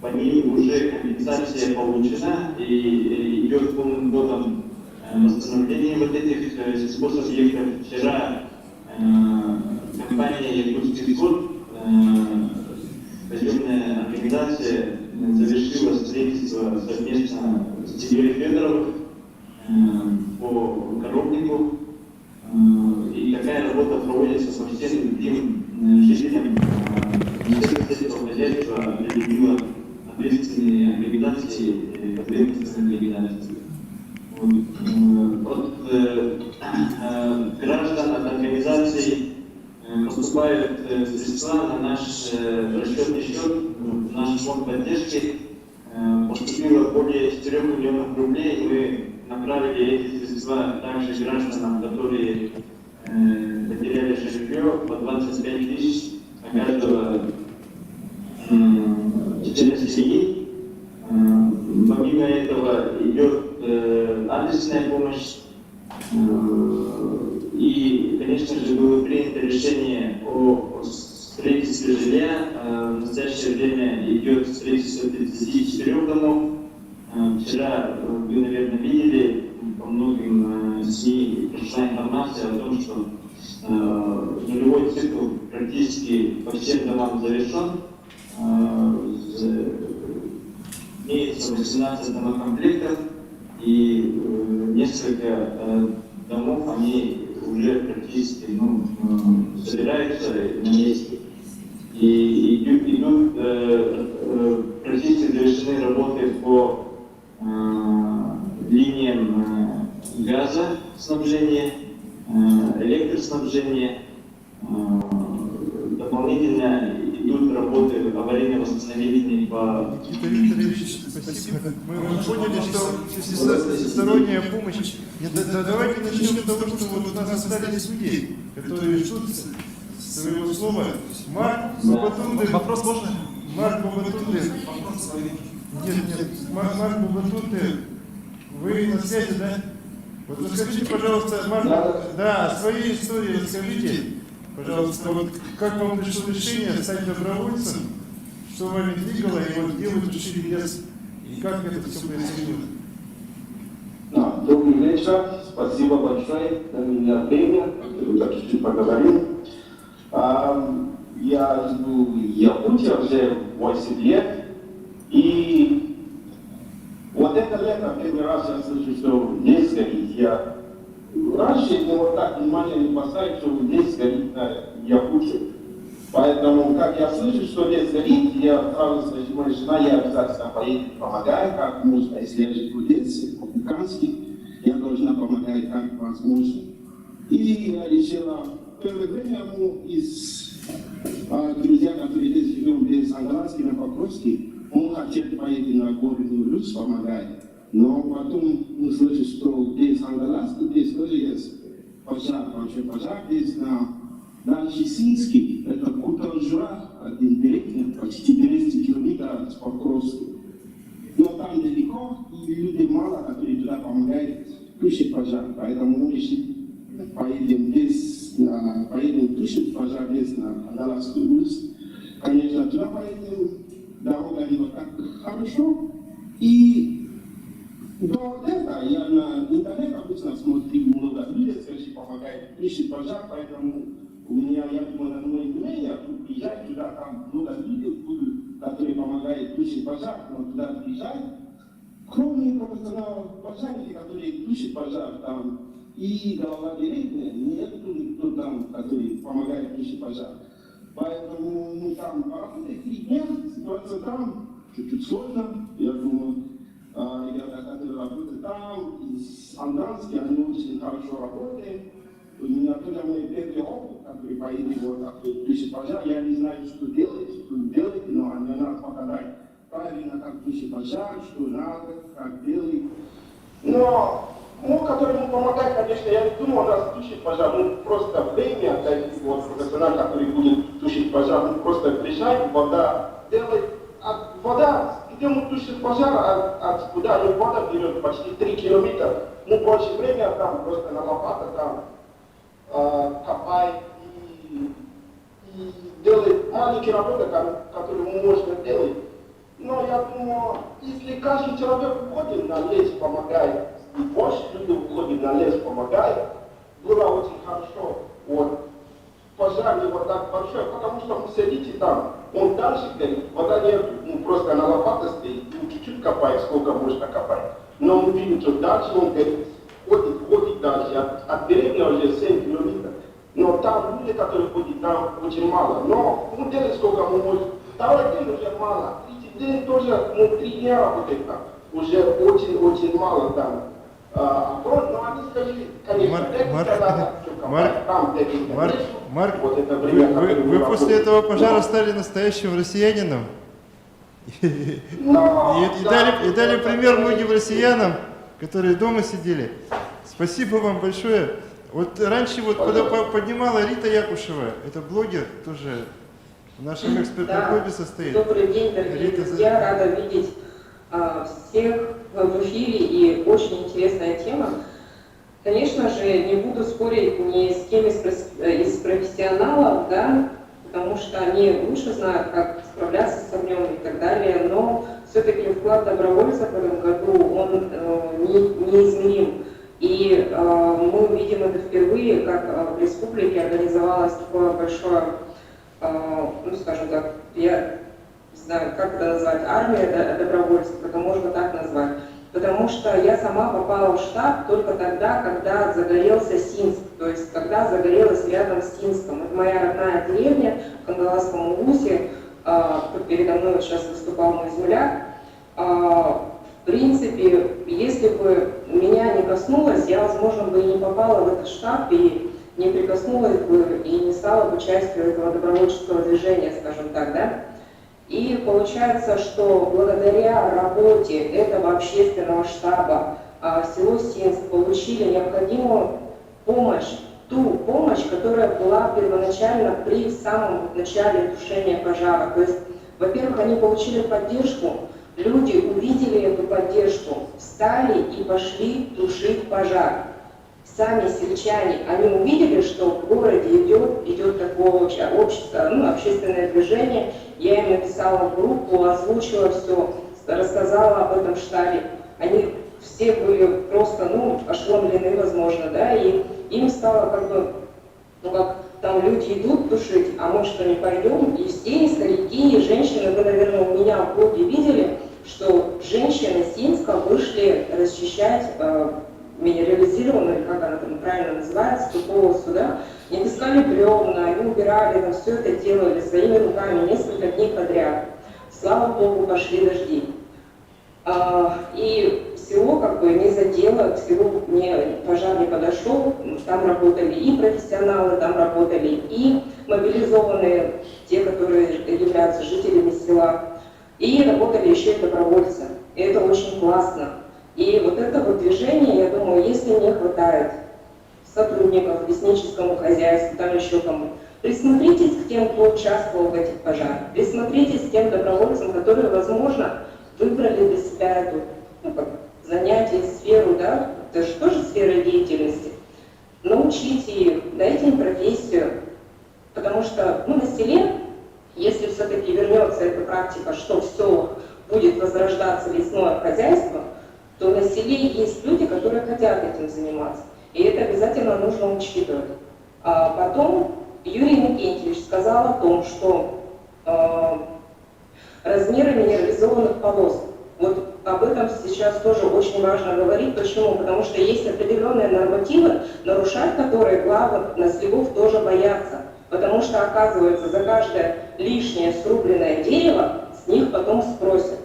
По ним уже компенсация получена и идет полным ходом восстановление вот этих сельхозобъектов. Вчера компания «Якутский скот», казенная организация, завершила строительство совместно с Сергеем Федоровым по коровнику. И такая работа проводится по всем другим жителям. Министерство сельского хозяйства определило ответственные организации, потребительные организации. От граждан, от организаций поступают средства на наш расчетный счет, в наш фонд поддержки. Поступило более 4 миллионов рублей. Мы направили эти средства также гражданам, которые потеряли жилье, по 25 тысяч на каждого члена семьи. Помимо этого идет адресная помощь. И, конечно же, было принято решение о строительстве жилья. В настоящее время идет строительство 34 домов. Вчера вы, наверное, видели, по многим СМИ пришла информация о том, что нулевой цикл практически по всем домам завершен. Имеется 18 домокомплектов, и несколько домов, они уже практически собираются на месте. И идут практически завершены работы по линиям газа снабжения, электроснабжения. Дополнительно идут работы аварийно-восстановительные по... Никита Викторович, спасибо. Мы поняли, что всесторонняя помощь. Давайте начнем с того, что вот у нас остались люди, которые ждут своего слова. Марк Бабатунды. Вопрос можно? Марк Бабатунды. Нет. Марк Бабатунды. Вы на связи, да? Вот расскажите, пожалуйста, Марк, да, своей истории расскажите. Пожалуйста, вот как вам пришло решение стать добровольцем, что вами двигало, и вот где вы тушили лес, и как это все происходило? Да, добрый вечер, спасибо большое за меня время, так чуть-чуть поговорим. Я живу в Якутии уже 8 лет, и вот это лето первый раз я слышу, что лес горит. Я раньше не вот так внимание не поставить, что лес горит на Якутии. Поэтому, как я слышу, что лес горит, я сразу слышу, моя жена, я обязательно поеду, помогаю, как можно. Если я живу в лесе, по-африкански, я должна помогать, как возможно. И я решила, в первое время из друзья, которые здесь живем, без Английский, на Покровске, он хотел поехать на горную Русь помогать. Но потом мы слышали, что без Английского, здесь тоже есть пожар, большой пожар, здесь на Чесинске, это Кутанжура, один деревня, почти 200 километров с Покровска. Но там далеко, и люди мало, которые туда помогают тушить пожар. Поэтому мы решили, поедем тушить пожар здесь на Андаласскую улицу. Конечно, туда поедем, дорога не вот так хорошо. И до этого я на интернет обычно смотрю, много людей, скажи, помогают тушить пожар, поэтому у меня, я думаю, на мое мнение, приезжать туда, там много людей, которые помогают тушить пожар, но туда приезжать. Кроме профессионалов пожарников, которые тушат пожар там, и голова деревни, нет никто там, который помогает тушить пожар. Поэтому мы там поработали 3 дня, ситуация там чуть-чуть сложно, я думаю. Ребята, которые работают там, из Андрански, они очень хорошо работают. У меня тоже мой первый опыт, который поедет вот такой тушить пожар. Я не знаю, что делать, но они нас показали. правильно, как тушить пожар, что надо, как делать. Но которому помогать, конечно, я не думал, раз тушить пожар, просто время отдать вот профессионал, который будет тушить пожар, просто приезжает, вода делает, а вода, где он тушит пожар, куда вода берет почти 3 километра, больше времени там просто на лопата там копает и делает маленькие работы, которые можно делать. Но я думаю, если каждый человек уходит на лес, помогает, и больше людей уходит на лес, помогает, было очень хорошо. Вот. Пожар не вот так большой, потому что вы сидите там, он дальше горит, вода нет, просто на лопата стоит, чуть-чуть копает, сколько можно копать. Но мы видим, что дальше он горит, ходит дальше, от деревни уже 7 километров. Но там люди, которые ходят, там очень мало. Но мы делаем сколько мы можем. Второй день уже мало. Третий день тоже, 3 дня работаем там. Уже очень мало там. Но они сказали, конечно, Марк, вы после этого пожара стали настоящим россиянином. И дали пример многим россиянам, которые дома сидели. Спасибо вам большое. Вот раньше, когда поднимала Рита Якушева, это блогер, тоже в нашем экспертном клубе состоит. Добрый день, дорогие друзья, рада видеть всех в эфире, и очень интересная тема. Конечно же, не буду спорить ни с кем из профессионалов, да, потому что они лучше знают, как справляться с огнем и так далее, но все-таки вклад добровольцев в этом году, он неизмерим. И мы видим это впервые, как в республике организовалось такое большое, скажем так, я не знаю, как это назвать, армия добровольцев, это можно так назвать. Потому что я сама попала в штаб только тогда, когда загорелся Синск, то есть когда загорелось рядом с Синском. Это моя родная деревня в Кандаласском Улусе, передо мной сейчас выступал мой земляк. В принципе, если бы меня не коснулось, я, возможно, бы и не попала в этот штаб, и не прикоснулась бы, и не стала бы частью этого добровольческого движения, скажем так, да? И получается, что благодаря работе этого общественного штаба село Синск получили необходимую помощь, ту помощь, которая была первоначально при самом начале тушения пожара. То есть, во-первых, они получили поддержку, люди увидели эту поддержку, встали и пошли тушить пожар. Сами сельчане, они увидели, что в городе идет такое общество, общественное движение. Я им написала в группу, озвучила все, рассказала об этом штабе. Они все были просто, ошеломлены, возможно, да, и им стало как бы, как там люди идут тушить, а мы что, не пойдем? И все, и старики, и женщины, вы, наверное, у меня в блоге видели, что женщины Синска вышли расчищать минерализированную, как она там правильно называется, тупого суда, они таскали бревна, они убирали, там, все это делали своими руками несколько дней подряд. Слава Богу, пошли дожди. И село как бы не задело, к селу пожар не подошел, там работали и профессионалы, там работали и мобилизованные, те, которые являются жителями села, и работали еще и добровольцы. И это очень классно. И вот это вот движение, я думаю, если не хватает сотрудников лесническому хозяйству, там еще кому, присмотритесь к тем, кто участвовал в этих пожарах, присмотритесь к тем добровольцам, которые, возможно, выбрали для себя эту занятие, сферу, да, это же тоже сфера деятельности. Научите их, дайте им профессию, потому что на селе, если все-таки вернется эта практика, что все будет возрождаться лесное хозяйство, то на селе есть люди, которые хотят этим заниматься. И это обязательно нужно учитывать. А потом Юрий Никентьевич сказал о том, что размеры минерализованных полос, вот об этом сейчас тоже очень важно говорить. Почему? Потому что есть определенные нормативы, нарушать которые главы наследов тоже боятся. Потому что, оказывается, за каждое лишнее срубленное дерево с них потом спросят.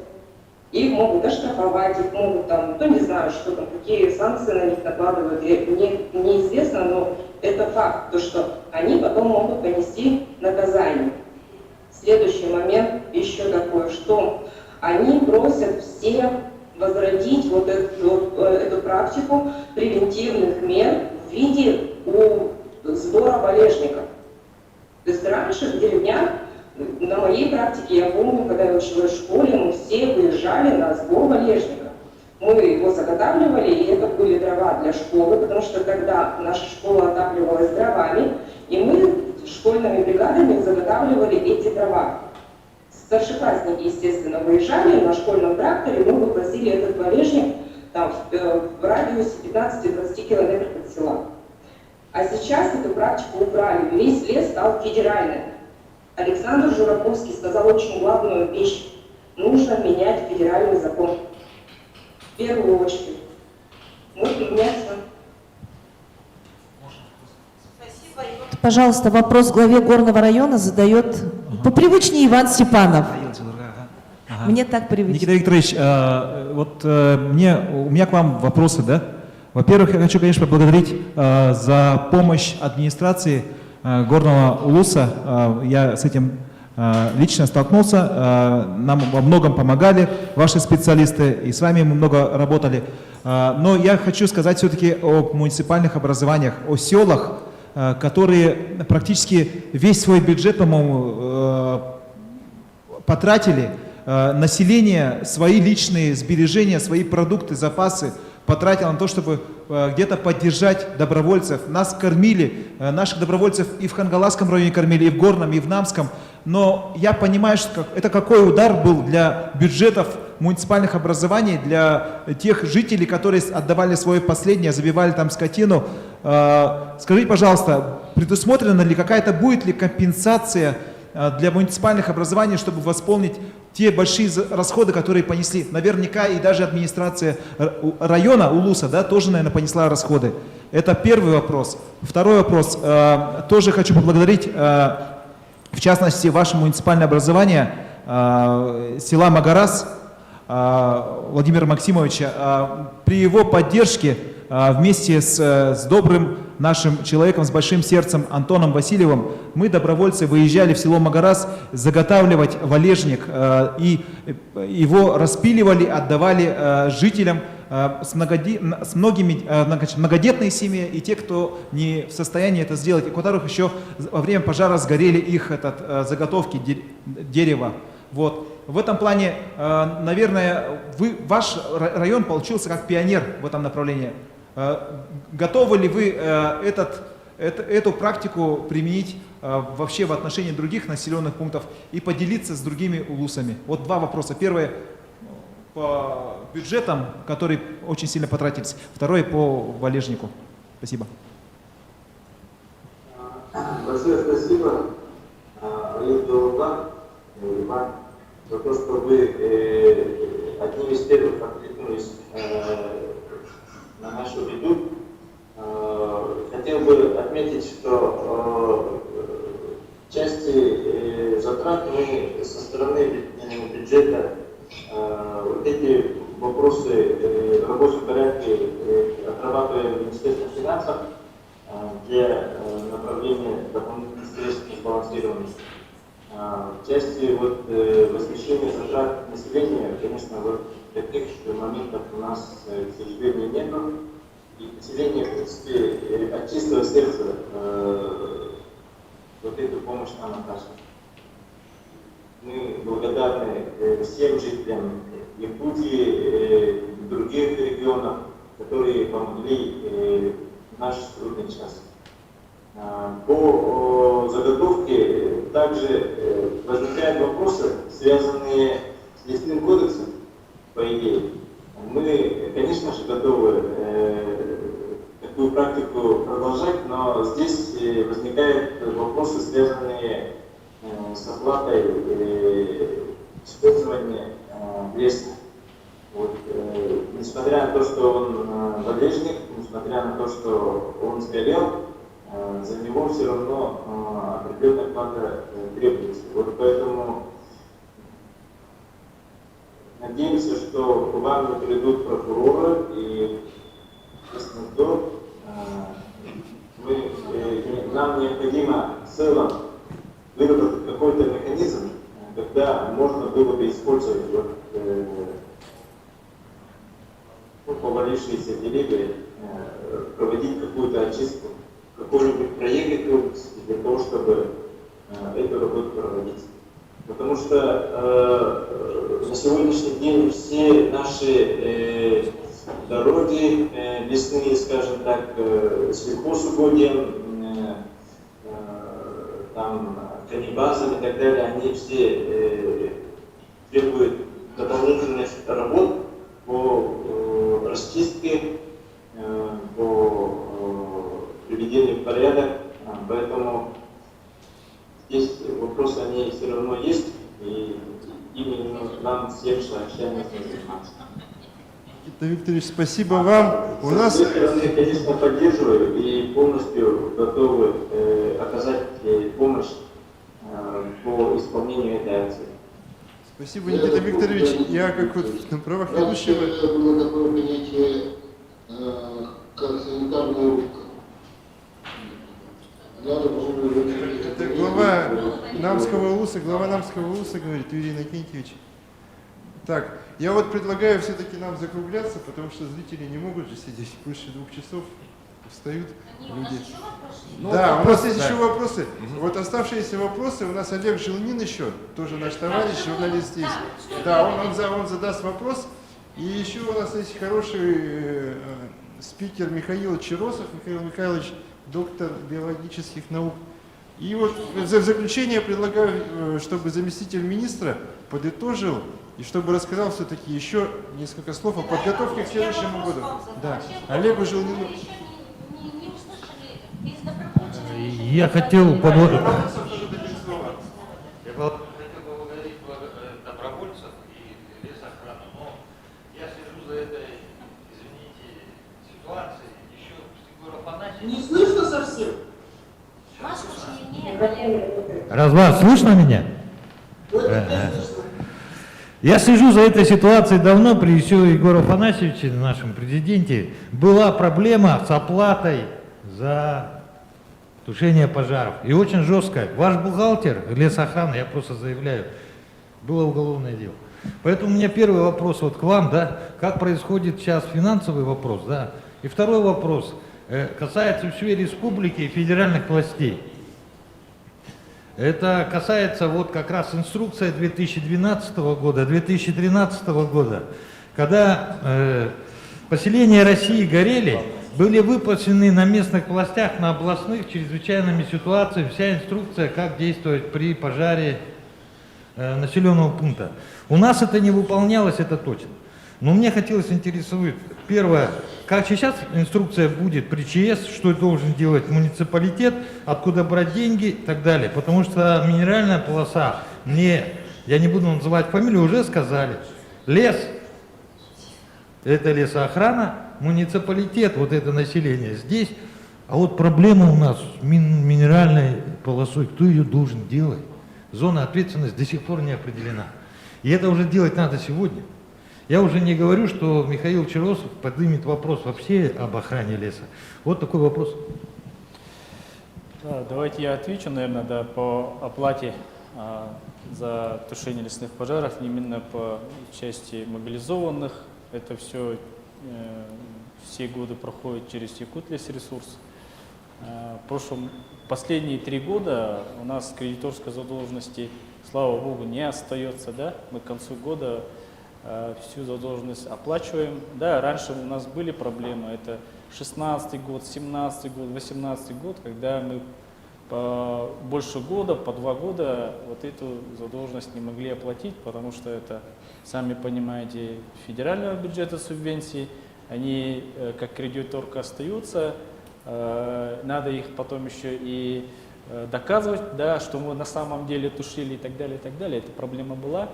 Их могут оштрафовать, их могут там, не знаю, что там, какие санкции на них накладывают, мне неизвестно, но это факт, то что они потом могут понести наказание. Следующий момент еще такой, что они просят всех возродить вот эту практику превентивных мер в виде сбора валежников. То есть раньше в деревнях, на моей практике, я помню, когда я училась в школе, мы все выезжали на сбор валежника. Мы его заготавливали, и это были дрова для школы, потому что тогда наша школа отапливалась дровами, и мы школьными бригадами заготавливали эти дрова. Старшеклассники, естественно, выезжали на школьном тракторе, мы вывозили этот валежник там, в радиусе 15-20 километров от села. А сейчас эту практику убрали, весь лес стал федеральным. Александр Жураковский сказал очень главную вещь. Нужно менять федеральный закон. В первую очередь. Можно меняться. Пожалуйста, вопрос главе Горного района задает попривычнее Иван Степанов. Мне так привычно. Никита Викторович, у меня к вам вопросы, да? Во-первых, я хочу, конечно, поблагодарить за помощь администрации Горного Улуса. Я с этим лично столкнулся, нам во многом помогали ваши специалисты, и с вами мы много работали. Но я хочу сказать все-таки о муниципальных образованиях, о селах, которые практически весь свой бюджет, по-моему, потратили. Население свои личные сбережения, свои продукты, запасы потратило на то, чтобы где-то поддержать добровольцев. Нас кормили, наших добровольцев и в Хангаласском районе кормили, и в Горном, и в Намском. Но я понимаю, что это какой удар был для бюджетов муниципальных образований, для тех жителей, которые отдавали свое последнее, забивали там скотину. Скажите, пожалуйста, предусмотрена ли какая-то, будет ли компенсация для муниципальных образований, чтобы восполнить те большие расходы, которые понесли? Наверняка и даже администрация района Улуса, да, тоже, наверное, понесла расходы. Это первый вопрос. Второй вопрос. Тоже хочу поблагодарить, в частности, ваше муниципальное образование села Магарас Владимира Максимовича. При его поддержке вместе с добрым нашим человеком с большим сердцем Антоном Васильевым мы, добровольцы, выезжали в село Магарас заготавливать валежник, и его распиливали, отдавали жителям с многими, многодетные семьи и те, кто не в состоянии это сделать, и у которых еще во время пожара сгорели их заготовки дерева. Вот. В этом плане, наверное, ваш район получился как пионер в этом направлении. Готовы ли вы эту практику применить вообще в отношении других населенных пунктов и поделиться с другими улусами? Вот два вопроса. Первый по бюджетам, которые очень сильно потратились. Второй по валежнику. Спасибо. Большое спасибо, Иван, за то, что вы одним из первых откликнулись на нашу беду. Хотел бы отметить, что части затрат мы со стороны бюджета вот эти вопросы в рабочем порядке отрабатываем в Министерстве финансов для направления дополнительных средств и сбалансирования. В части возмещения затрат населения, конечно, таких моментов у нас, к сожалению, нет. И население, в принципе, от чистого сердца вот эту помощь нам окажет. Мы благодарны всем жителям Якутии, других регионов, которые помогли в наш трудный час. По заготовке также возникают вопросы, связанные с лесным кодексом, по идее. Мы, конечно же, готовы такую практику продолжать, но здесь возникают вопросы, связанные с оплатой использования леса. Несмотря на то, что он валежник, несмотря на то, что он сгорел, за него все равно определенная плата требуется. Поэтому надеемся, что к вам не придут прокуроры, и если то, нам необходимо в целом выработать какой-то механизм, когда можно было бы использовать провалившиеся деревья проводить какую-то очистку, какой-нибудь проект для того, чтобы эту работу проводить. Потому что на сегодняшний день все наши дороги лесные, скажем так, сельхозугодья, там, канибазы и так далее, они все требуют дополнительных работ по расчистке, по приведению в порядок, поэтому здесь вопросы, они все равно есть, и именно нам всем сообщаем заниматься. Никита Викторович, спасибо вам. У нас... Я, конечно, поддерживаю и полностью готовы оказать помощь по исполнению этой акции. Спасибо, Никита Викторович. Я как вот на правах ведущего... Было такое понятие, как санитарная рубка. Это глава Намского УСа, говорит Юрий Иннокентьевич. Так, я вот предлагаю все-таки нам закругляться, потому что зрители не могут же сидеть больше 2 часов, устают люди. Да, у нас есть еще вопросы. Вот оставшиеся вопросы, у нас Олег Жилнин еще, тоже наш товарищ, журналист есть. Да, он задаст вопрос. И еще у нас есть хороший спикер Михаил Чиросов, Михаил Михайлович, доктор биологических наук. И вот в заключение предлагаю, чтобы заместитель министра подытожил и чтобы рассказал все-таки еще несколько слов о подготовке к следующему году. Да, Олегу Жилнину. Я хотел поблагодарить добровольцев и лесохрану, но я слежу за этой, извините, ситуацией еще с Егора Афанасьевича. Не слышно совсем? Развал, слышно меня? Я слежу за этой ситуацией давно, при еще Егоре Афанасьевиче, нашем президенте, была проблема с оплатой за тушение пожаров. И очень жестко. Ваш бухгалтер, лесохрана, я просто заявляю, было уголовное дело. Поэтому у меня первый вопрос вот к вам, да, как происходит сейчас финансовый вопрос, да. И второй вопрос касается всей республики и федеральных властей. Это касается вот как раз инструкция 2012 года, 2013 года, когда поселения России горели, были выпущены на местных властях, на областных чрезвычайными ситуациями вся инструкция, как действовать при пожаре населенного пункта. У нас это не выполнялось, это точно. Но мне хотелось интересовать, первое, как сейчас инструкция будет при ЧС, что должен делать муниципалитет, откуда брать деньги и так далее. Потому что минеральная полоса, я не буду называть фамилию, уже сказали, лес, это лесоохрана, муниципалитет, вот это население здесь. А вот проблема у нас с минеральной полосой, кто ее должен делать? Зона ответственности до сих пор не определена. И это уже делать надо сегодня. Я уже не говорю, что Михаил Чиросов поднимет вопрос вообще об охране леса. Вот такой вопрос. Да, давайте я отвечу, наверное, да, по оплате за тушение лесных пожаров, именно по части мобилизованных. Это все годы проходит через Якутлесресурс. Последние 3 года у нас кредиторской задолженности, слава богу, не остается. Да? Мы к концу года всю задолженность оплачиваем. Да, раньше у нас были проблемы, это 16-й год, 17-й год, 18-й год, когда мы по больше года, по 2 года вот эту задолженность не могли оплатить, потому что это, сами понимаете, федерального бюджета субвенции, они как кредиторка остаются, надо их потом еще и доказывать, да, что мы на самом деле тушили и так далее, и так далее. Эта проблема была.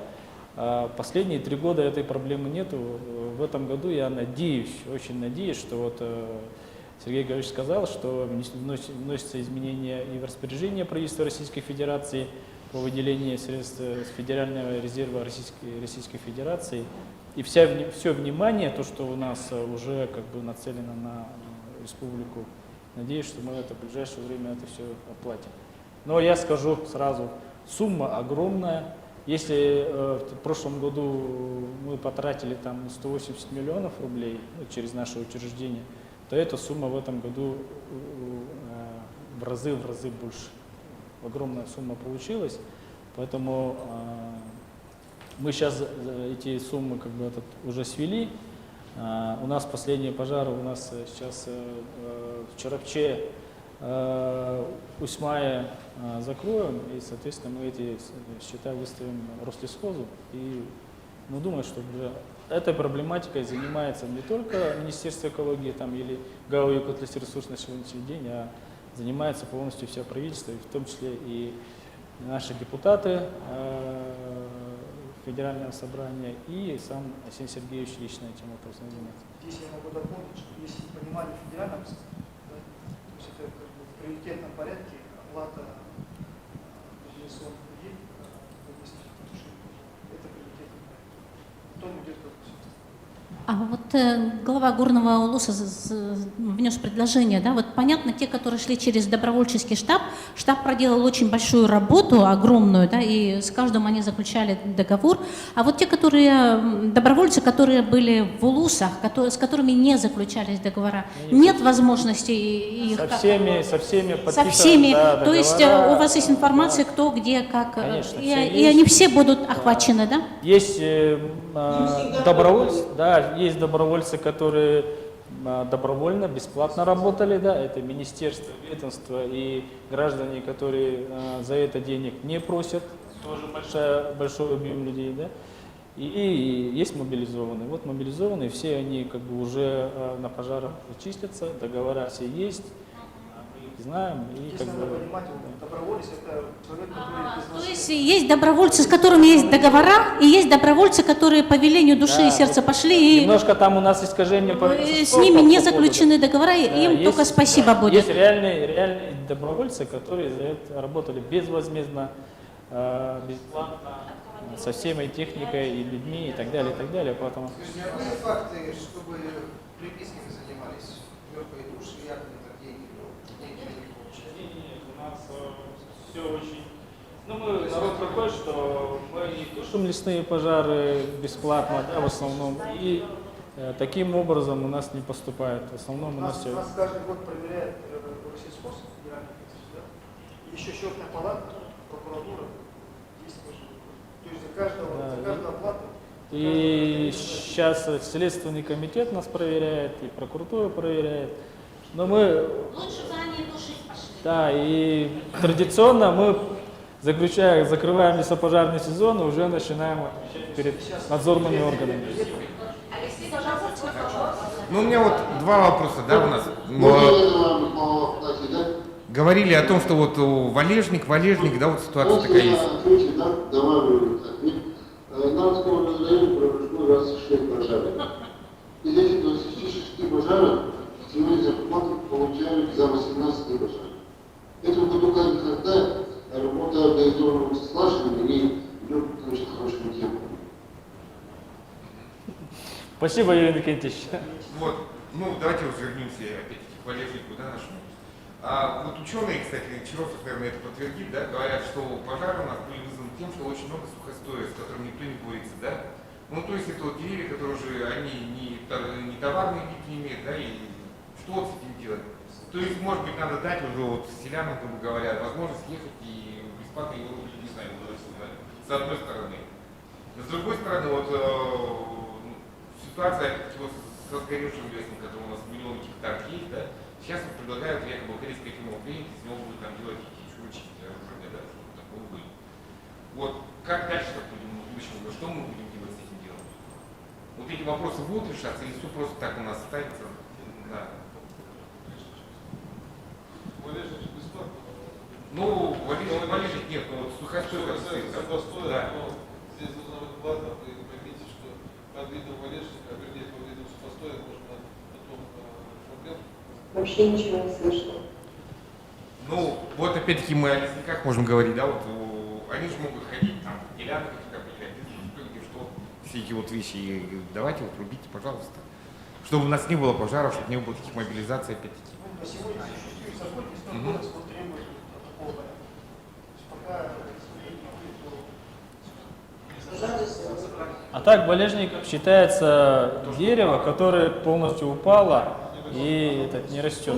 Последние 3 года этой проблемы нету. В этом году я надеюсь, очень надеюсь, что вот Сергей Григорьевич сказал, что вносятся изменения и в распоряжение правительства Российской Федерации по выделению средств с Федерального резерва Российской Федерации. И все внимание, то, что у нас уже как бы нацелено на республику, надеюсь, что мы это в ближайшее время это все оплатим. Но я скажу сразу, сумма огромная. Если в прошлом году мы потратили там 180 миллионов рублей через наше учреждение, то эта сумма в этом году в разы больше. Огромная сумма получилась, поэтому мы сейчас эти суммы как бы уже свели. У нас последние пожары, у нас сейчас в Чарапче, Усьмае закроем, и, соответственно, мы эти счета выставим Рослесхозу. И мы думаем, что уже этой проблематикой занимается не только Министерство экологии там, или ГАО «Якутско-ресурс» на сегодняшний день, а занимается полностью все правительство, и в том числе и наши депутаты Федерального собрания, и сам Арсений Сергеевич лично этим вопросом занимается. Если я могу дополнить, что есть понимание федерального собрания, да, то есть это как бы в приоритетном порядке оплата организационных людей в области тушения. Это приоритетный порядок. Потом идет как бы. А вот глава Горного Улуса внес предложение, да, вот понятно, те, которые шли через добровольческий штаб проделал очень большую работу, огромную, да, и с каждым они заключали договор, а вот те, которые, добровольцы, которые были в Улусах, с которыми не заключались договора, нет возможности их... Со всеми со всеми, да, то есть у вас есть информация, кто, где, как, конечно, и они все будут охвачены, да? Есть добровольцы, да, есть добровольцы, которые добровольно, бесплатно работали, да, это министерство, ведомство и граждане, которые за это денег не просят, тоже большой объем людей, да, и есть мобилизованные. Вот мобилизованные, все они как бы уже на пожарах числятся, договора все есть. Знаем, и как бы... Доброволец — это человек, который... То есть есть добровольцы, с которыми есть договора, и есть добровольцы, которые по велению души и сердца пошли, немножко там у нас искажение с ними не заключены договора, и им только спасибо будет. Есть реальные добровольцы, которые за это работали безвозмездно, бесплатно, со всей техникой и людьми и так далее, поэтому... То есть были факты, чтобы приписками занимались мертвые души, якобы деньги? У нас все очень... Ну, мы народ такой, что мы не тушим лесные пожары бесплатно, да, в основном, и таким образом у нас не поступает. В основном у нас все... Нас каждый год проверяет Россельхоз, да? Еще счетная палата, прокуратура. То есть за каждую оплату... И сейчас Следственный комитет нас проверяет, и прокуратура проверяет. Но мы... Лучше бы они душить пошли. Да, и традиционно мы, закрываем лесопожарный сезон, и уже начинаем отвечать перед надзорными органами. Ну, у меня вот два вопроса, да, у нас. Говорили о том, что вот Валежник, да, вот ситуация такая есть. На Амском районе произошло 26 пожаров. Из этих 26 пожаров сегодня зарплату получают за 18 пожар. В этом году как никогда работа организованного слаживания идет очень хорошим темпом. Спасибо, Юрий Никитич. Вот, ну давайте вот вернемся опять-таки к Валежнику, да, нашему. А вот ученые, кстати, Чиросов, наверное, это подтвердит, да, говорят, что пожары у нас были вызваны тем, что очень много сухостоя, с которым никто не борется, да. Ну, то есть это вот деревья, которые уже, они не товарный вид не имеют, да, и что вот с этим делать? То есть, может быть, надо дать уже вот селянам, грубо говоря, возможность ехать и бесплатно его, не знаю, с одной стороны. Но с другой стороны, вот ситуация вот, со сгоревшим лесом, который у нас миллион гектар есть, да, сейчас вот предлагают якобы корейская фирма Украины, из него будут там делать какие-то ручки для оружия, да, чтобы такого было. Вот как дальше так будем в будущем, что мы будем делать с этим делом? Вот эти вопросы будут решаться или все просто так у нас останется? Да. Валежник бесплатно? Ну, валежник нет, но вот сухостой как сухостой, да. Но здесь должна быть плата, вы поймите, что под видом валежника, вернее, под видом сухостоя можно потом проблем. Вообще ничего не слышно. Ну, вот опять-таки мы о лесниках можем говорить, да, вот они же могут ходить там, в делянках, что все эти вот вещи, и давайте вот рубите, пожалуйста, чтобы у нас не было пожаров, чтобы не было таких мобилизаций опять-таки. На сегодня существует закон, лесной кодекс, он требует такого порядка. То есть пока А так болезненником считается дерево, которое полностью упало и не растет.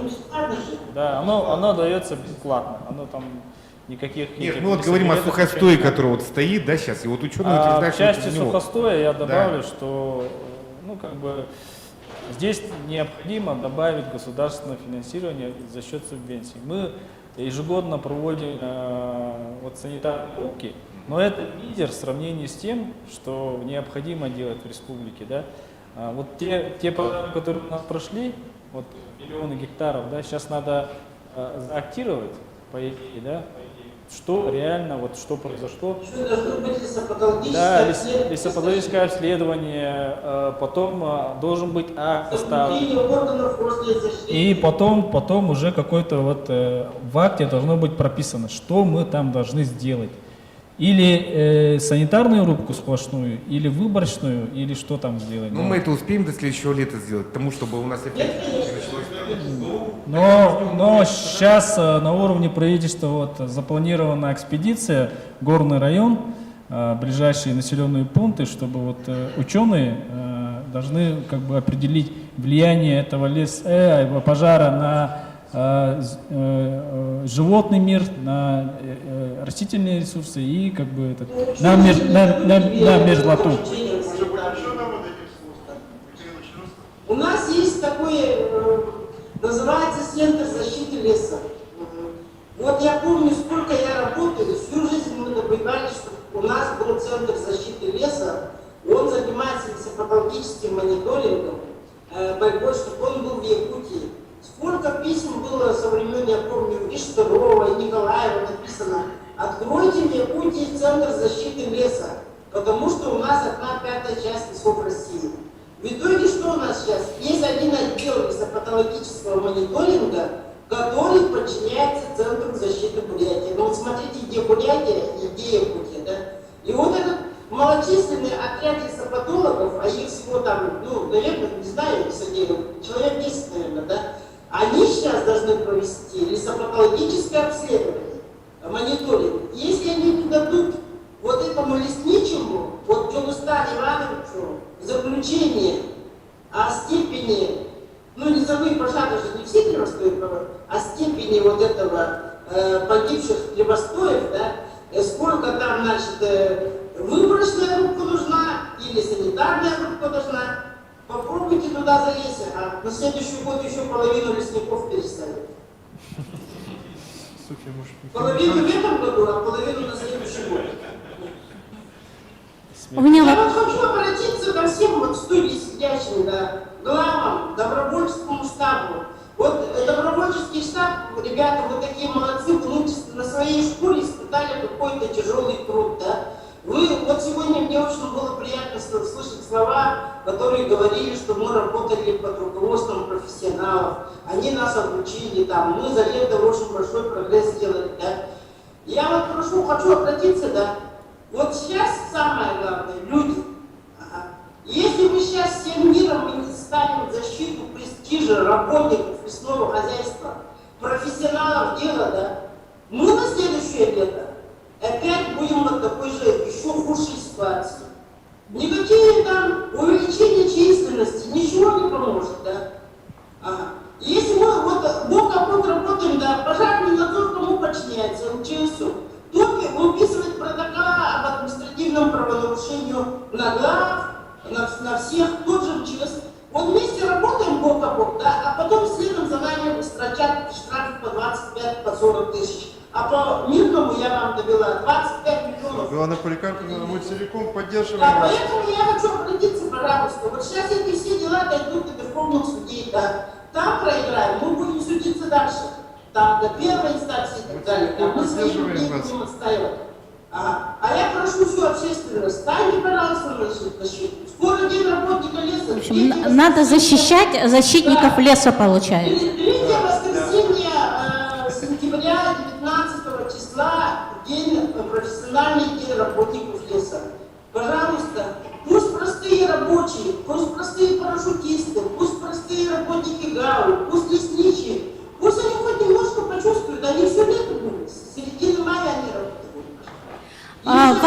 Да, оно дается бесплатно. Оно там никаких... Нет, мы вот говорим о сухостое, который вот стоит, да, сейчас, и вот ученые утверждают, в части что это сухостоя я добавлю, что здесь необходимо добавить государственное финансирование за счет субвенций. Мы ежегодно проводим санитарные рубки, но это лидер в сравнении с тем, что необходимо делать в республике. Да? Вот те программы, которые у нас прошли, вот миллионы гектаров, да, сейчас надо заактировать, по идее, да, что реально, вот что произошло. Еще должно быть да, лесопатологическое обследование, потом должен быть акт составлен. И потом уже какой-то в акте должно быть прописано, что мы там должны сделать. Или санитарную рубку сплошную, или выборочную, или что там сделать. Ну, мы это успеем до следующего лета сделать, потому чтобы у нас опять началось. Но сейчас на уровне правительства запланирована экспедиция в горный район, ближайшие населенные пункты, чтобы ученые должны определить влияние этого пожара на животный мир, на растительные ресурсы и на мерзлоту. У нас есть такой, называется Центр защиты леса. Вот я помню, сколько я работаю, всю жизнь мы добивались, чтобы у нас был Центр защиты леса, он занимается лесопатологическим мониторингом, борьбой, чтобы он был в Якутии. Сколько писем было со времен, я помню, и Штырова, и Николаева написано: откройте в Якутии Центр защиты леса, потому что у нас 1/5 часть лесов России. В итоге что у нас сейчас? Есть один отдел лесопатологического мониторинга, который подчиняется Центру защиты Бурятии. Ну вот смотрите, где Бурятия и где Якутия, да? И вот этот малочисленный отряд лесопатологов, а их всего там, наверное, не знаю, человек 10, наверное, да? Они сейчас должны провести лесопатологическое обследование, мониторинг. Если они не дадут этому лесничему, Джолустару Ивановичу, заключение о степени, низовые пожары же не все хлебостоев, о степени этого погибших хлебостоев, да, сколько там, выборочная рубка нужна или санитарная рубка нужна. Попробуйте туда залезть, а на следующий год еще половину лесников переставят. Половину в этом году, а половину на следующий год. Я хочу обратиться ко всем в студии сидящим, главам, добровольческому штабу. Добровольческий штаб, ребята, вы такие молодцы, вы на своей шкуре испытали какой-то тяжелый труд, да? Сегодня мне очень было приятно слышать слова, которые говорили, что мы работали под руководством профессионалов, они нас обучили, мы за лето очень большой прогресс сделали, да? Я хочу обратиться, да? Сейчас самое главное, люди. Если мы сейчас всем миром не ставим защиту престижа работников лесного хозяйства, профессионалов дела, да, мы на следующее лето опять будем в такой же, еще худшей ситуации. Никакие там увеличения численности, ничего не поможет, да. Если мы бок о бок работаем, да, пожарный надзор кому подчиняется, МЧСу, тот выписывает протокола об административном правонарушении на глав, на всех, тот же МЧС. Вместе работаем бок о бок, да, а потом следом за нами строчат штрафы по 25, по 40 тысяч. А по мирному я вам довела 25 миллионов. Главное, Поликарповна, мы целиком поддерживаем вас. вас. Поэтому я хочу обратиться, пожалуйста. Сейчас эти все дела дойдут до Верховного судей, да. Там проиграем, мы будем судиться дальше. Там до первой инстанции и так далее. Там мы своих людей будем отстаивать. А я прошу всю общественность, станьте, пожалуйста, на защиту. Скоро день работника леса. В общем, надо защищать защитников леса, получается. 3 воскресенья сентября 19 числа день, профессиональный день работников леса. Пожалуйста, пусть простые рабочие, пусть простые парашютисты, пусть простые работники ГАУ, пусть лесничие, пусть они хоть немножко почувствуют, они все лето будут, с середины мая они работают.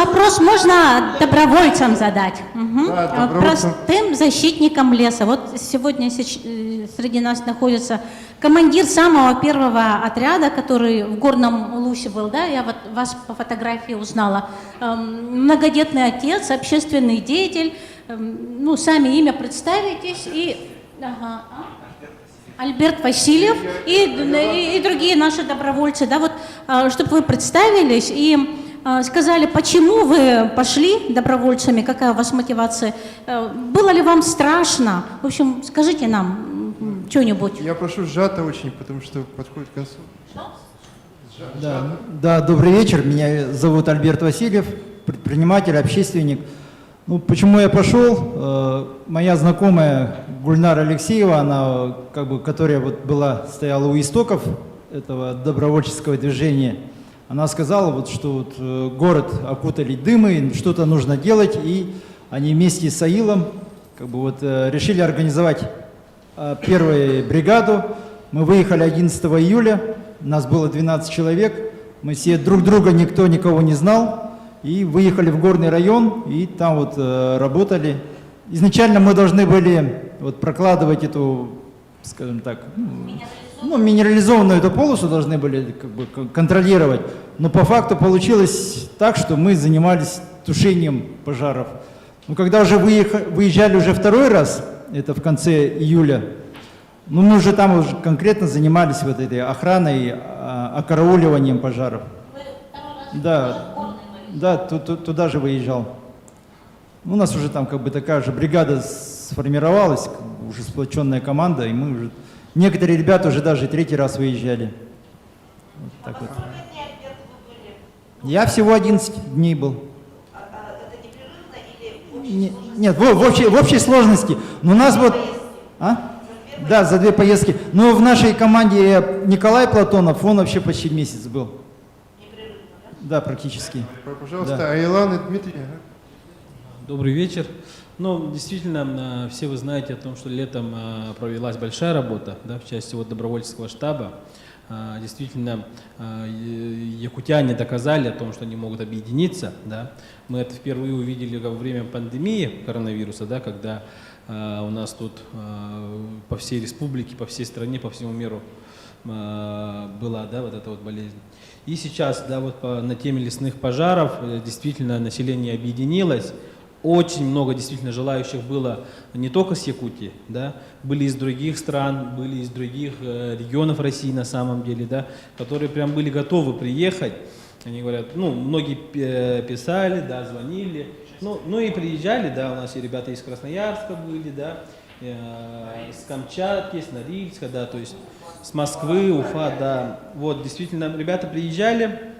вопрос можно добровольцам задать. Мгм. Да, добровольцам. Простым защитникам леса. Вот сегодня среди нас находится командир самого первого отряда, который в Горном Лусе был, да, я вот вас по фотографии узнала. Многодетный отец, общественный деятель. Ну, сами имя представитесь и... Ага. Альберт Васильев и другие наши добровольцы, да, вот, чтобы вы представились и сказали, почему вы пошли добровольцами, какая у вас мотивация, было ли вам страшно, в общем, скажите нам что-нибудь. Я прошу сжато очень, потому что подходит к концу. Да, добрый вечер, меня зовут Альберт Васильев, предприниматель, общественник. Ну, почему я пошел? Моя знакомая Гульнара Алексеева, она, которая стояла у истоков этого добровольческого движения, она сказала, что город окутали дымы, что-то нужно делать, и они вместе с АИЛом решили организовать первую бригаду. Мы выехали 11 июля, нас было 12 человек, мы все друг друга, никто никого не знал. И выехали в горный район, и там работали. Изначально мы должны были прокладывать эту, скажем так, минерализованную эту полосу должны были контролировать. Но по факту получилось так, что мы занимались тушением пожаров. Но когда уже выезжали уже второй раз, это в конце июля, мы уже там конкретно занимались этой охраной, окарауливанием пожаров. Да, туда же выезжал. У нас уже там такая же бригада сформировалась, уже сплоченная команда, и мы уже... Некоторые ребята уже даже третий раз выезжали. Вот так вот. Я всего 11 дней был. Нет, в общей сложности. Но у нас Да, за 2 поездки. Но в нашей команде Николай Платонов, он вообще почти месяц был. Да, практически. Пожалуйста, да. Айлан и Дмитрий. Добрый вечер. Ну, действительно, все вы знаете о том, что летом провелась большая работа, да, в части добровольческого штаба. Действительно, якутяне доказали о том, что они могут объединиться. Да. Мы это впервые увидели во время пандемии коронавируса, да, когда у нас тут по всей республике, по всей стране, по всему миру была, да, эта болезнь. И сейчас, да, на теме лесных пожаров действительно население объединилось. Очень много действительно желающих было не только с Якутии, да, были из других стран, были из других регионов России на самом деле, да, которые прям были готовы приехать. Они говорят, многие писали, да, звонили, ну и приезжали, да, у нас и ребята из Красноярска были, да, с Камчатки, с Норильска, да, то есть с Москвы, Уфа, да. Вот, действительно, ребята приезжали,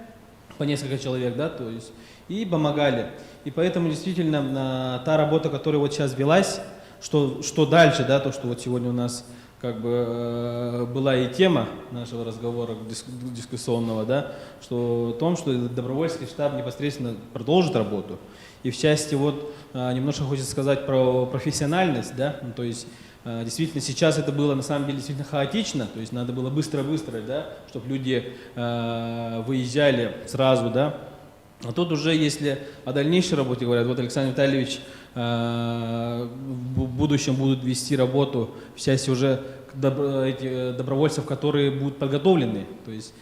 по несколько человек, да, то есть, и помогали. И поэтому действительно та работа, которая сейчас велась, что дальше, да, то, что сегодня у нас была и тема нашего разговора дискуссионного, да, что о том, что добровольческий штаб непосредственно продолжит работу. И в части немножко хочется сказать про профессиональность, да, то есть действительно сейчас это было на самом деле действительно хаотично, то есть надо было быстро-быстро, да, чтобы люди выезжали сразу, да. А тут уже, если о дальнейшей работе говорят, Александр Витальевич в будущем будут вести работу в части уже добровольцев, которые будут подготовлены. То есть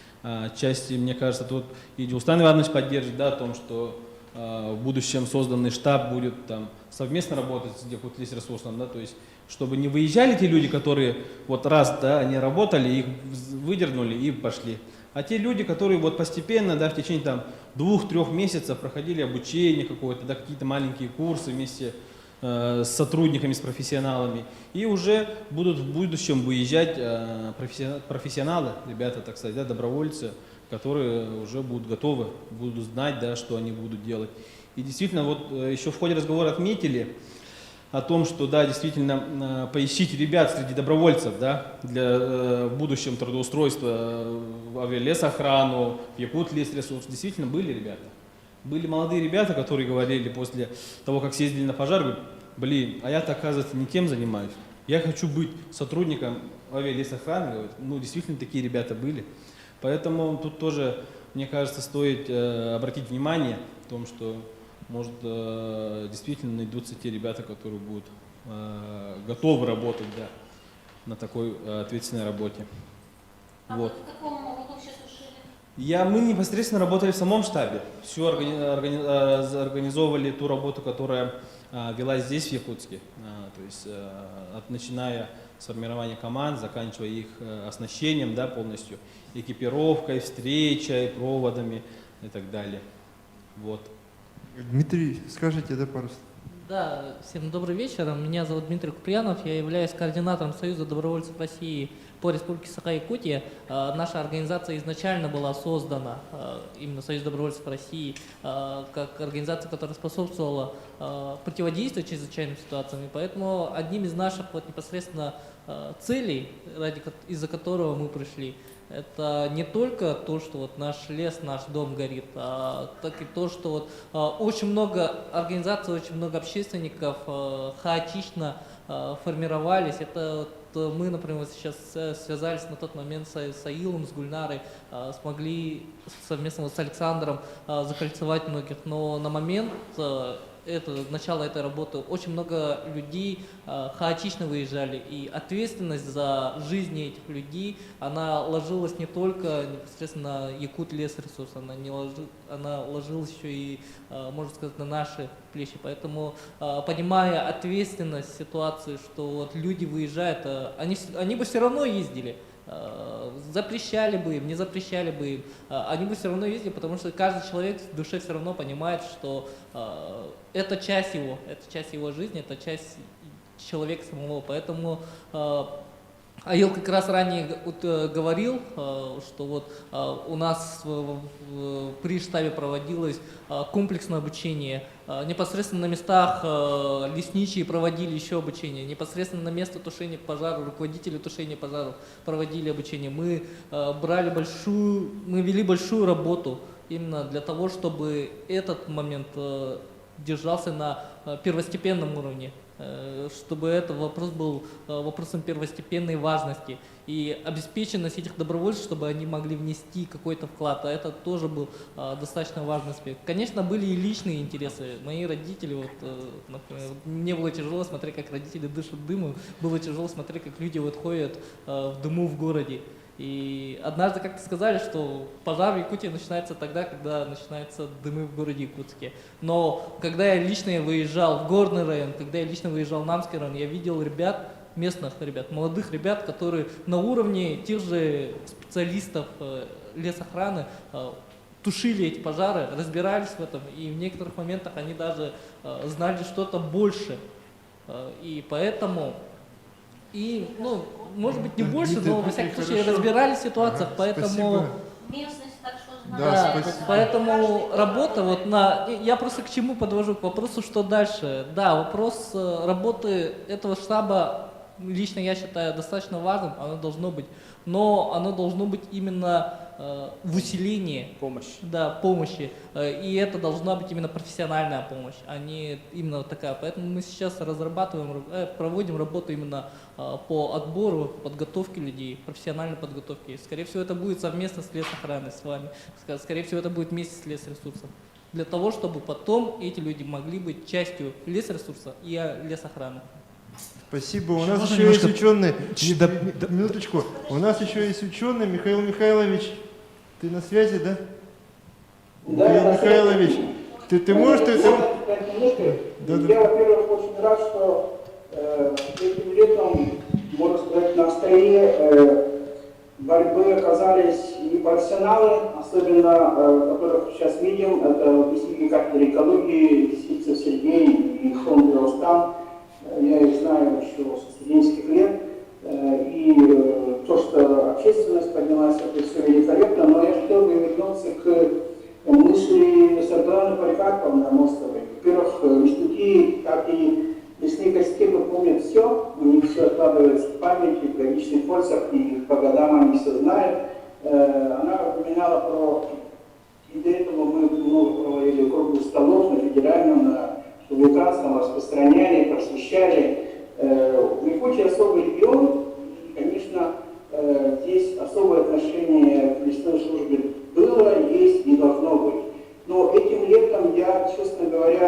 части, мне кажется, тут и Дилстан Иванович поддержит, да, о том, что в будущем созданный штаб будет там совместно работать с Якутли-ресурсом, да, то есть чтобы не выезжали те люди, которые раз, да, они работали, их выдернули и пошли. А те люди, которые постепенно, да, в течение 2-3 месяцев проходили обучение какое-то, да, какие-то маленькие курсы вместе с сотрудниками, с профессионалами, и уже будут в будущем выезжать профессионалы, ребята, так сказать, да, добровольцы, которые уже будут готовы, будут знать, да, что они будут делать. И действительно, еще в ходе разговора отметили о том, что, да, действительно, поищите ребят среди добровольцев, да, для в будущем трудоустройства в авиалесохрану, в Якут-лесресурс. Действительно, были ребята. Были молодые ребята, которые говорили после того, как съездили на пожар, говорят, а я-то, оказывается, не тем занимаюсь. Я хочу быть сотрудником авиалесохраны. Говорят. Действительно, такие ребята были. Поэтому тут тоже, мне кажется, стоит обратить внимание о том, что может, действительно найдутся те ребята, которые будут готовы работать, да, на такой ответственной работе. Вот. Мы непосредственно работали в самом штабе. Все организовывали ту работу, которая велась здесь, в Якутске. То есть, начиная с формирования команд, заканчивая их оснащением, да, полностью, экипировкой, встречей, проводами и так далее. Вот. Дмитрий, скажите, да, пару слов? Да, всем добрый вечер. Меня зовут Дмитрий Куприянов. Я являюсь координатором Союза добровольцев России по Республике Саха-Якутия. Наша организация изначально была создана, именно Союз добровольцев России, как организация, которая способствовала противодействию чрезвычайным ситуациям. И поэтому одним из наших непосредственно целей, из-за которого мы пришли, это не только то, что наш лес, наш дом горит, так и то, что очень много организаций, очень много общественников хаотично формировались. Это мы, например, сейчас связались на тот момент с Аилом, с Гульнарой, смогли совместно с Александром закольцевать многих, но на момент начала этой работы очень много людей хаотично выезжали, и ответственность за жизни этих людей, она ложилась не только непосредственно на Якут Лесресурс, она ложилась еще и, можно сказать, на наши плечи. Поэтому, понимая ответственность ситуации, что люди выезжают, они бы все равно ездили. Запрещали бы им, не запрещали бы им, они бы все равно ездили, потому что каждый человек в душе все равно понимает, что это часть его жизни, это часть человека самого. Поэтому Аил как раз ранее говорил, что у нас при штабе проводилось комплексное обучение. Непосредственно на местах лесничие проводили еще обучение. Непосредственно на место тушения пожаров, руководители тушения пожаров проводили обучение. Мы вели большую работу именно для того, чтобы этот момент держался на первостепенном уровне, чтобы этот вопрос был вопросом первостепенной важности. И обеспеченность этих добровольцев, чтобы они могли внести какой-то вклад, а это тоже был достаточно важный аспект. Конечно, были и личные интересы. Мои родители, например, мне было тяжело смотреть, как родители дышат дымом, было тяжело смотреть, как люди ходят в дыму в городе. И однажды как-то сказали, что пожар в Якутии начинается тогда, когда начинаются дымы в городе Якутске. Но когда я лично выезжал в Горный район, когда я лично выезжал в Намский район, я видел местных ребят, молодых ребят, которые на уровне тех же специалистов лесохраны тушили эти пожары, разбирались в этом, и в некоторых моментах они даже знали что-то больше. И поэтому... может быть, не больше, но во всяком случае разбирались в ситуациях, поэтому... Поэтому работа я просто к чему подвожу? К вопросу, что дальше. Да, вопрос работы этого штаба, лично я считаю, достаточно важным, оно должно быть, но оно должно быть именно в усилении помощи. И это должна быть именно профессиональная помощь, а не именно такая. Поэтому мы сейчас проводим работу именно по отбору, подготовке людей, профессиональной подготовке. Скорее всего, это будет совместно с лесохраной, с вами. Скорее всего, это будет вместе с лесресурсом. Для того, чтобы потом эти люди могли быть частью лесресурса и лесохраны. Спасибо. У нас еще есть ученый. Минуточку. У нас еще есть ученый Михаил Михайлович. Ты на связи, да? Михаил Михайлович, ты можешь? Я, во-первых, очень рад, что этим летом, можно сказать, на острие борьбы оказались и профессионалы, особенно, которых сейчас видим, это представители кафедры экологии, Сильцев Сергей и Шон Рустам. Я их знаю еще со студенческих лет. И то, что общественность поднялась, это все великолепно, но я хотел бы вернуться к мысли Светланы Поликарповны Мостовой. Во-первых, лесники, как и лесные костюмы, помнят все, у них все откладывается в памяти, в годичных пользах, и по годам они все знают. Она упоминала про... И до этого мы много проводили круглых столов на федеральном, на публикациям, распространяли, просвещали. В Якутии особый регион, и, конечно, здесь особое отношение к лесной службе было, есть и должно быть. Но этим летом я, честно говоря,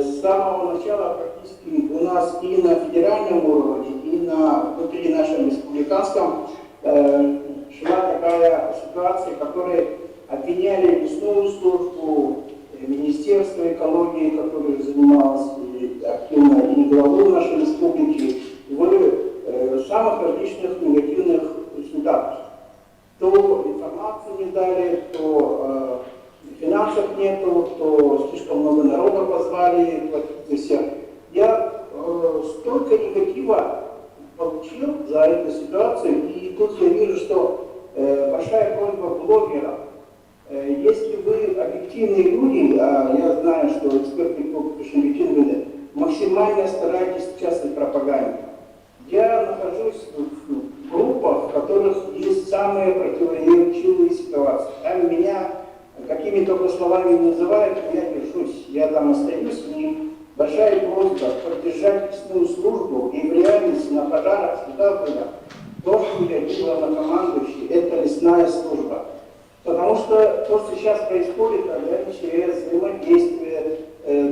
с самого начала практически у нас и на федеральном уровне, и внутри нашем республиканском шла такая ситуация, которая обвиняли лесную службу, Министерство экологии, которое занималось активно и главой нашей республики, в самых различных негативных результатах. То информацию не дали, то финансов нету, то слишком много народа позвали платить за всех. Я столько негатива получил за эту ситуацию, и тут я вижу, что большая просьба блогерам. Если вы объективные люди, а я знаю, что экспертный клуб очень объективный, максимально старайтесь участвовать в пропаганде. Я нахожусь в группах, в которых есть самые противоречивые ситуации. Там меня какими только словами не называют, я держусь, я там остаюсь, и большая просьба поддержать лесную службу и в реальности на пожарах всегда было то, что я главнокомандующий, это лесная служба. Потому что то, что сейчас происходит, когда МЧС, взаимодействие,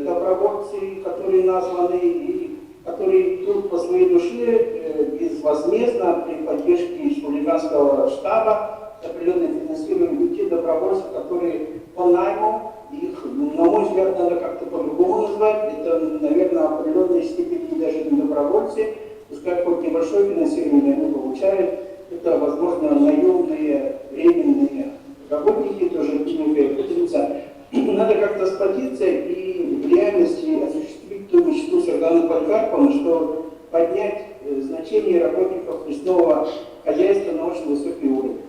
добровольцы, которые названы и которые идут по своей душе безвозмездно при поддержке республиканского штаба, определенным финансированием, и те добровольцы, которые по найму, их, на мой взгляд, надо как-то по-другому назвать, это, наверное, в определенной степени даже не добровольцы, пускай хоть небольшое финансирование они получают, это, возможно, наемные, временные работники, тоже некая путаница. Надо как-то сплотиться и в реальности осуществить ту мечту Сергана Поликарповна, что поднять значение работников лесного хозяйства на очень высокий уровень.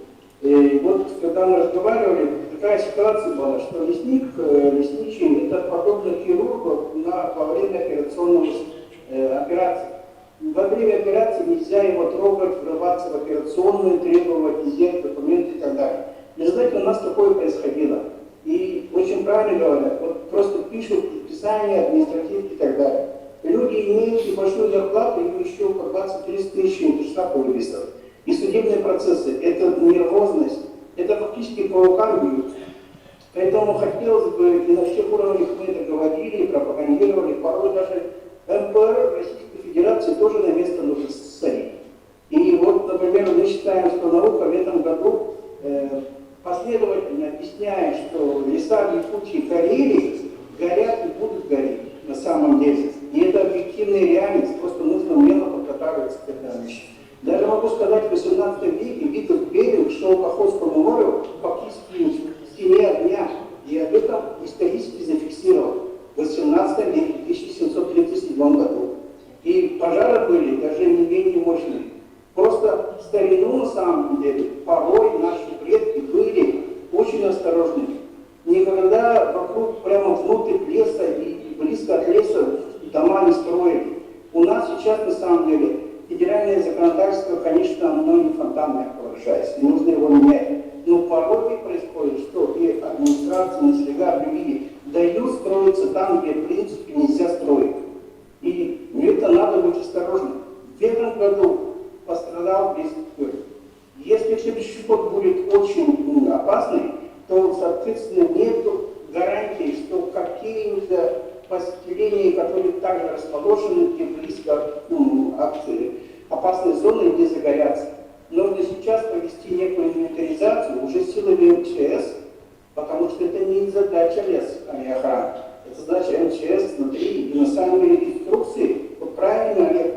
И вот когда мы разговаривали, такая ситуация была, что лесник, лесничий, это подобно хирургу во время операционного операции. Во время операции нельзя его трогать, врываться в операционную, требовать, изъять документы и так далее. В результате у нас такое происходило. И очень правильно говорят, вот просто пишут предписания, административки и так далее. Люди имеют небольшую зарплату, им еще по 20-30 тысяч штрафов выписывают. И судебные процессы, это нервозность, это фактически по рукам бьют. Поэтому хотелось бы, и на всех уровнях мы это говорили, пропагандировали, порой даже МПР Российской Федерации тоже на место нужно ссадить. И вот, например, мы считаем, что наука в этом году последовательно объясняет, что леса в Якутии горели, горят и будут гореть на самом деле. И это объективная реальность, просто нужно умело подготавливаться к этому вещи. Даже могу сказать, в 18 веке Витов Беринг шел по Охотскому морю фактически в стене огня, и об этом исторически зафиксировал в 18 веке, в 1737 году. И пожары были даже не менее мощные. Просто в старину, на самом деле, порой наши предки были очень осторожными. Никогда вокруг, прямо внутрь леса и близко от леса дома не строили. У нас сейчас, на самом деле, федеральное законодательство, конечно, оно не фонтанное, выражаясь, и нужно его менять. Но порой происходит, что и администрация на слегка объявили, дают строиться там, где, в принципе, нельзя строить. И это надо быть осторожным. В этом году пострадал весь город. Если следующий год будет очень опасный, то, соответственно, нет гарантии, что какие-то поселения, которые также расположены, где близко от опасной зоны, где загорятся. Нужно сейчас провести некую инвентаризацию уже силами МЧС, потому что это не задача лесохраны, это задача МЧС внутри. И на самом деле инструкции, вот правильно Олег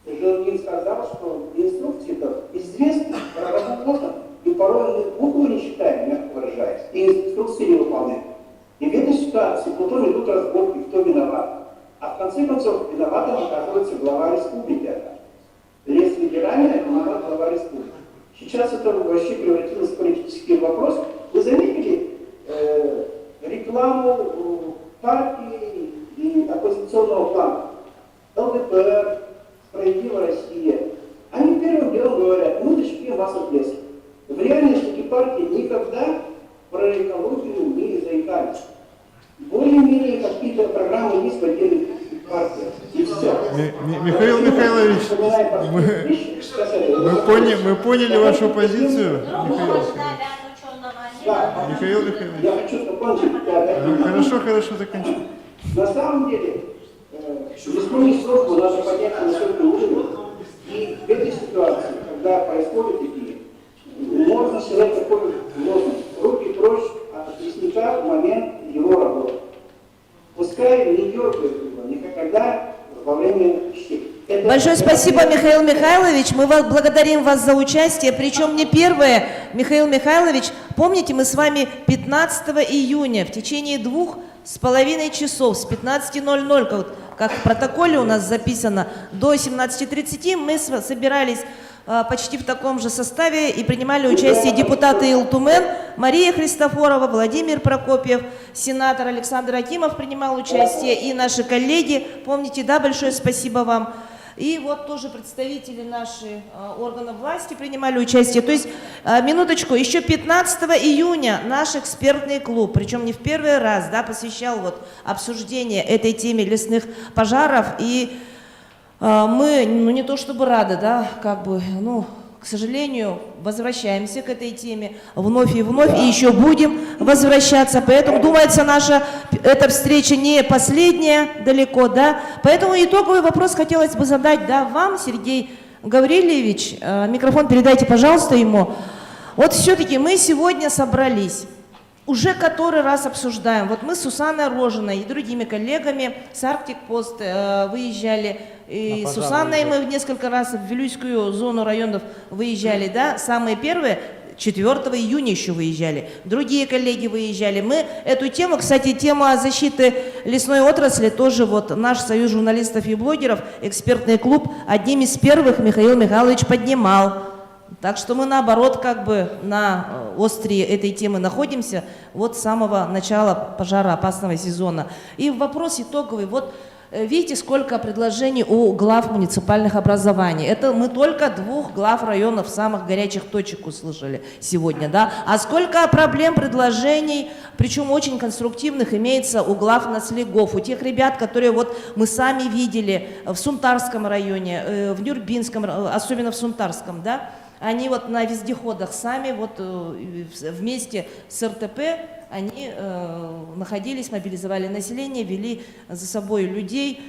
Желудин сказал, что инструкции-то известны, проработаны, и порой мы буквы не читаем, мягко выражаясь, и инструкции не выполняем. И в этой ситуации потом идут разборки, кто виноват. А в конце концов виноватым оказывается глава республики. Лес федеральный, а виноват глава республики. Сейчас это вообще превратилось в политический вопрос. Вы заметили рекламу партии и оппозиционного плана? ЛДПР, Справедливая Россия. Они первым делом говорят, мы защитим вас от леса. В реальности эти партии никогда про экологию не заикались. Более-менее какие-то программы есть в отдельных партиях. И все. Михаил Михайлович, мы поняли вашу позицию. Михаил Михайлович. Я хочу закончить. Хорошо, закончим. На самом деле, лесной срок надо поднять на высокий уровень. И в этой ситуации, когда происходят такие, можно сказать такой лозунг: руки прочь от лесника в момент его работы. Пускай не дергают его никогда во время щип. Большое спасибо, Михаил Михайлович. Мы благодарим вас за участие. Причем не первое, Михаил Михайлович. Помните, мы с вами 15 июня в течение 2,5 часов с 15:00, как в протоколе у нас записано, до 17:30 мы собирались почти в таком же составе и принимали участие депутаты Илтумен, Мария Христофорова, Владимир Прокопьев, сенатор Александр Акимов принимал участие и наши коллеги. Помните, да, большое спасибо вам. И вот тоже представители наших органов власти принимали участие. То есть, минуточку, еще 15 июня наш экспертный клуб, причем не в первый раз, да, посвящал вот обсуждение этой теме лесных пожаров. И мы, ну не то чтобы рады, да, как бы, ну, к сожалению, возвращаемся к этой теме вновь и вновь, и еще будем возвращаться. Поэтому, думается, наша эта встреча не последняя далеко, да. Поэтому итоговый вопрос хотелось бы задать, да, вам, Сергей Гаврилевич. Микрофон передайте, пожалуйста, ему. Вот все-таки мы сегодня собрались. Уже который раз обсуждаем. Вот мы с Сусанной Рожиной и другими коллегами с Арктик Пост выезжали. И с Сусанной мы несколько раз в Вилюйскую зону районов выезжали, да, самые первые. 4 июня еще выезжали, другие коллеги выезжали. Мы эту тему, кстати, тема защиты лесной отрасли, тоже вот наш союз журналистов и блогеров, экспертный клуб, одним из первых Михаил Михайлович поднимал. Так что мы, наоборот, как бы на острие этой темы находимся вот с самого начала пожароопасного сезона. И вопрос итоговый. Вот видите, сколько предложений у глав муниципальных образований. Это мы только 2 глав районов самых горячих точек услышали сегодня, да? А сколько проблем, предложений, причем очень конструктивных, имеется у глав наслегов, у тех ребят, которые вот мы сами видели в Сунтарском районе, в Нюрбинском, особенно в Сунтарском, да? Они вот на вездеходах сами, вот вместе с РТП, они находились, мобилизовали население, вели за собой людей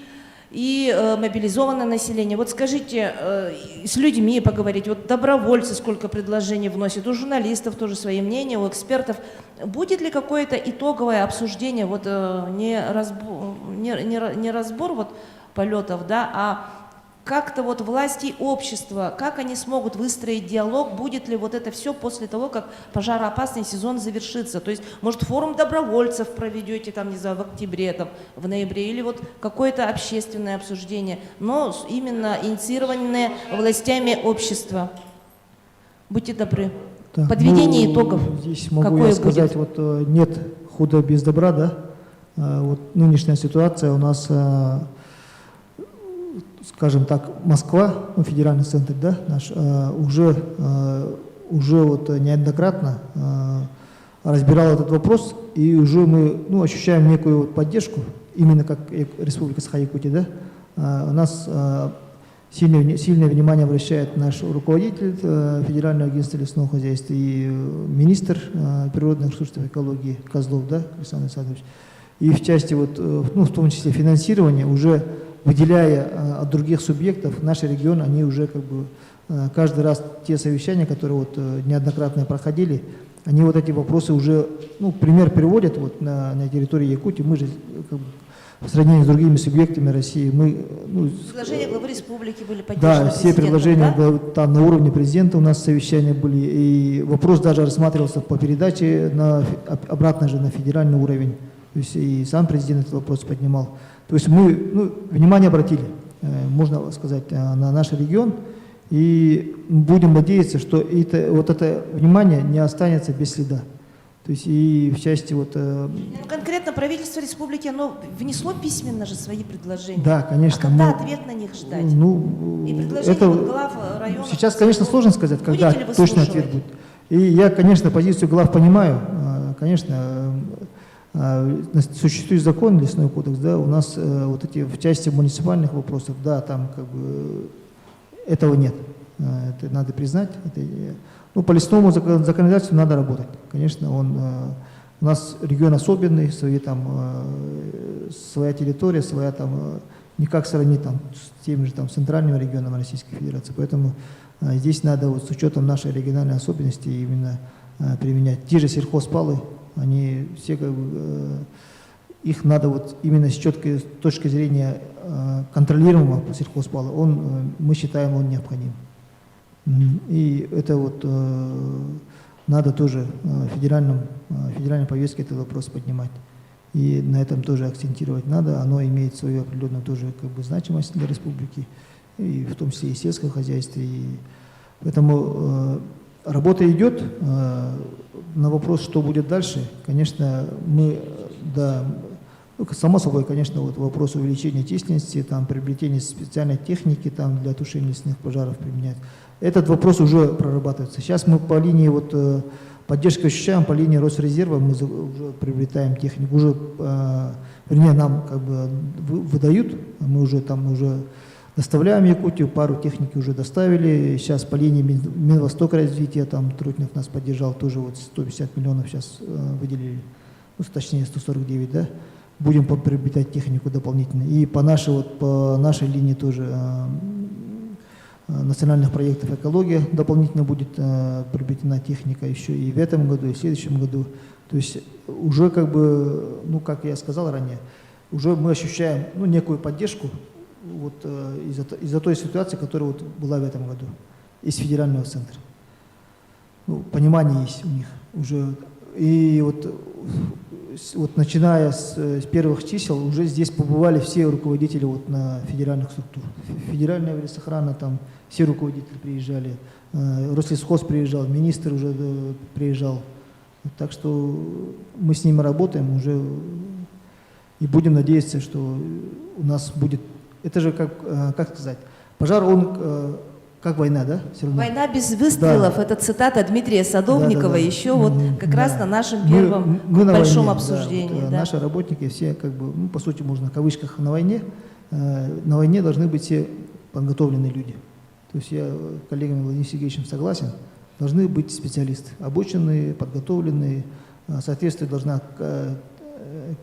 и мобилизованное население. Вот скажите, с людьми поговорить, вот добровольцы сколько предложений вносят, у журналистов тоже свои мнения, у экспертов. Будет ли какое-то итоговое обсуждение, вот не разбор вот полетов, да, а как-то вот власти и общество, как они смогут выстроить диалог, будет ли вот это все после того, как пожароопасный сезон завершится? То есть, может, форум добровольцев проведете, там, не знаю, в октябре, там, в ноябре, или вот какое-то общественное обсуждение, но именно инициированное властями общества. Будьте добры. Да. Подведение итогов. Здесь могу какое я сказать, будет? вот нет худа без добра, да. Вот нынешняя ситуация у нас, скажем так, Москва, федеральный центр, да, наш, уже вот неоднократно разбирал этот вопрос, и уже мы ощущаем некую вот поддержку, именно как Республика Саха-Якутия, да. У нас сильное внимание обращает наш руководитель Федерального агентства лесного хозяйства и министр природных ресурсов и экологии Козлов, да, Александр Александрович. И в части, вот, в том числе финансирования, уже выделяя от других субъектов, наш регион, они уже как бы каждый раз те совещания, которые вот неоднократно проходили, они вот эти вопросы уже, пример приводят вот на территории Якутии. Мы же как бы, в сравнении с другими субъектами России, мы... Предложения главы республики были поддержаны. Да, все предложения, да? Там на уровне президента у нас совещания были, и вопрос даже рассматривался по передаче обратно же на федеральный уровень. То есть и сам президент этот вопрос поднимал. То есть мы внимание обратили, можно сказать, на наш регион, и будем надеяться, что вот это внимание не останется без следа. То есть и в части вот... Конкретно правительство республики, оно внесло письменно же свои предложения. Да, конечно. А когда ответ на них ждать? И предложение глав районов... Сейчас, конечно, сложно сказать, когда точно ответ будет. И я, конечно, позицию глав понимаю. Конечно, существует закон, лесной кодекс, да, у нас вот эти в части муниципальных вопросов, да, там как бы этого нет. Это надо признать. По лесному законодательству надо работать. Конечно, У нас регион особенный, свои, там, своя территория, своя там, никак сравнить там, с теми же там, центральным регионом Российской Федерации. Поэтому здесь надо вот, с учетом нашей региональной особенности именно применять. Те же сельхозпалы, они все как бы, их надо вот именно с четкой точки зрения контролируемого сельхозпала, мы считаем, он необходим. И это вот надо тоже федеральной повестке этот вопрос поднимать. И на этом тоже акцентировать надо. Оно имеет свою определенную тоже как бы значимость для республики, и в том числе и сельское хозяйство. И поэтому работа идет. На вопрос, что будет дальше, конечно, само собой, конечно, вот вопрос увеличения численности, там, приобретения специальной техники там, для тушения лесных пожаров применять. Этот вопрос уже прорабатывается. Сейчас мы по линии поддержки ощущаем, по линии Росрезерва мы уже приобретаем технику. Вернее, нам как бы выдают, мы уже доставляем Якутию, пару техники уже доставили. Сейчас по линии Минвостока развития, там Трутнев нас поддержал, тоже вот 150 миллионов сейчас выделили, точнее 149, да. Будем приобретать технику дополнительно. И по нашей линии тоже национальных проектов экология дополнительно будет приобретена техника еще и в этом году, и в следующем году. То есть уже как бы, как я сказал ранее, уже мы ощущаем некую поддержку вот, из-за той ситуации, которая вот была в этом году из федерального центра. Понимание есть у них уже. И вот начиная с первых чисел уже здесь побывали все руководители вот на федеральных структурах. Федеральная лесохрана, там все руководители приезжали, Рослесхоз приезжал, министр уже приезжал. Так что мы с ними работаем уже и будем надеяться, что у нас будет... Это же, как сказать, пожар, он... Как война, да? Все равно. Война без выстрелов, да. Это цитата Дмитрия Садовникова, еще вот как раз на нашем первом большом обсуждении. Да, наши работники все, как бы, по сути, можно в кавычках на войне должны быть все подготовленные люди. То есть я с коллегами Владимиром Сергеевичем согласен, должны быть специалисты, обученные, подготовленные, соответствовать должна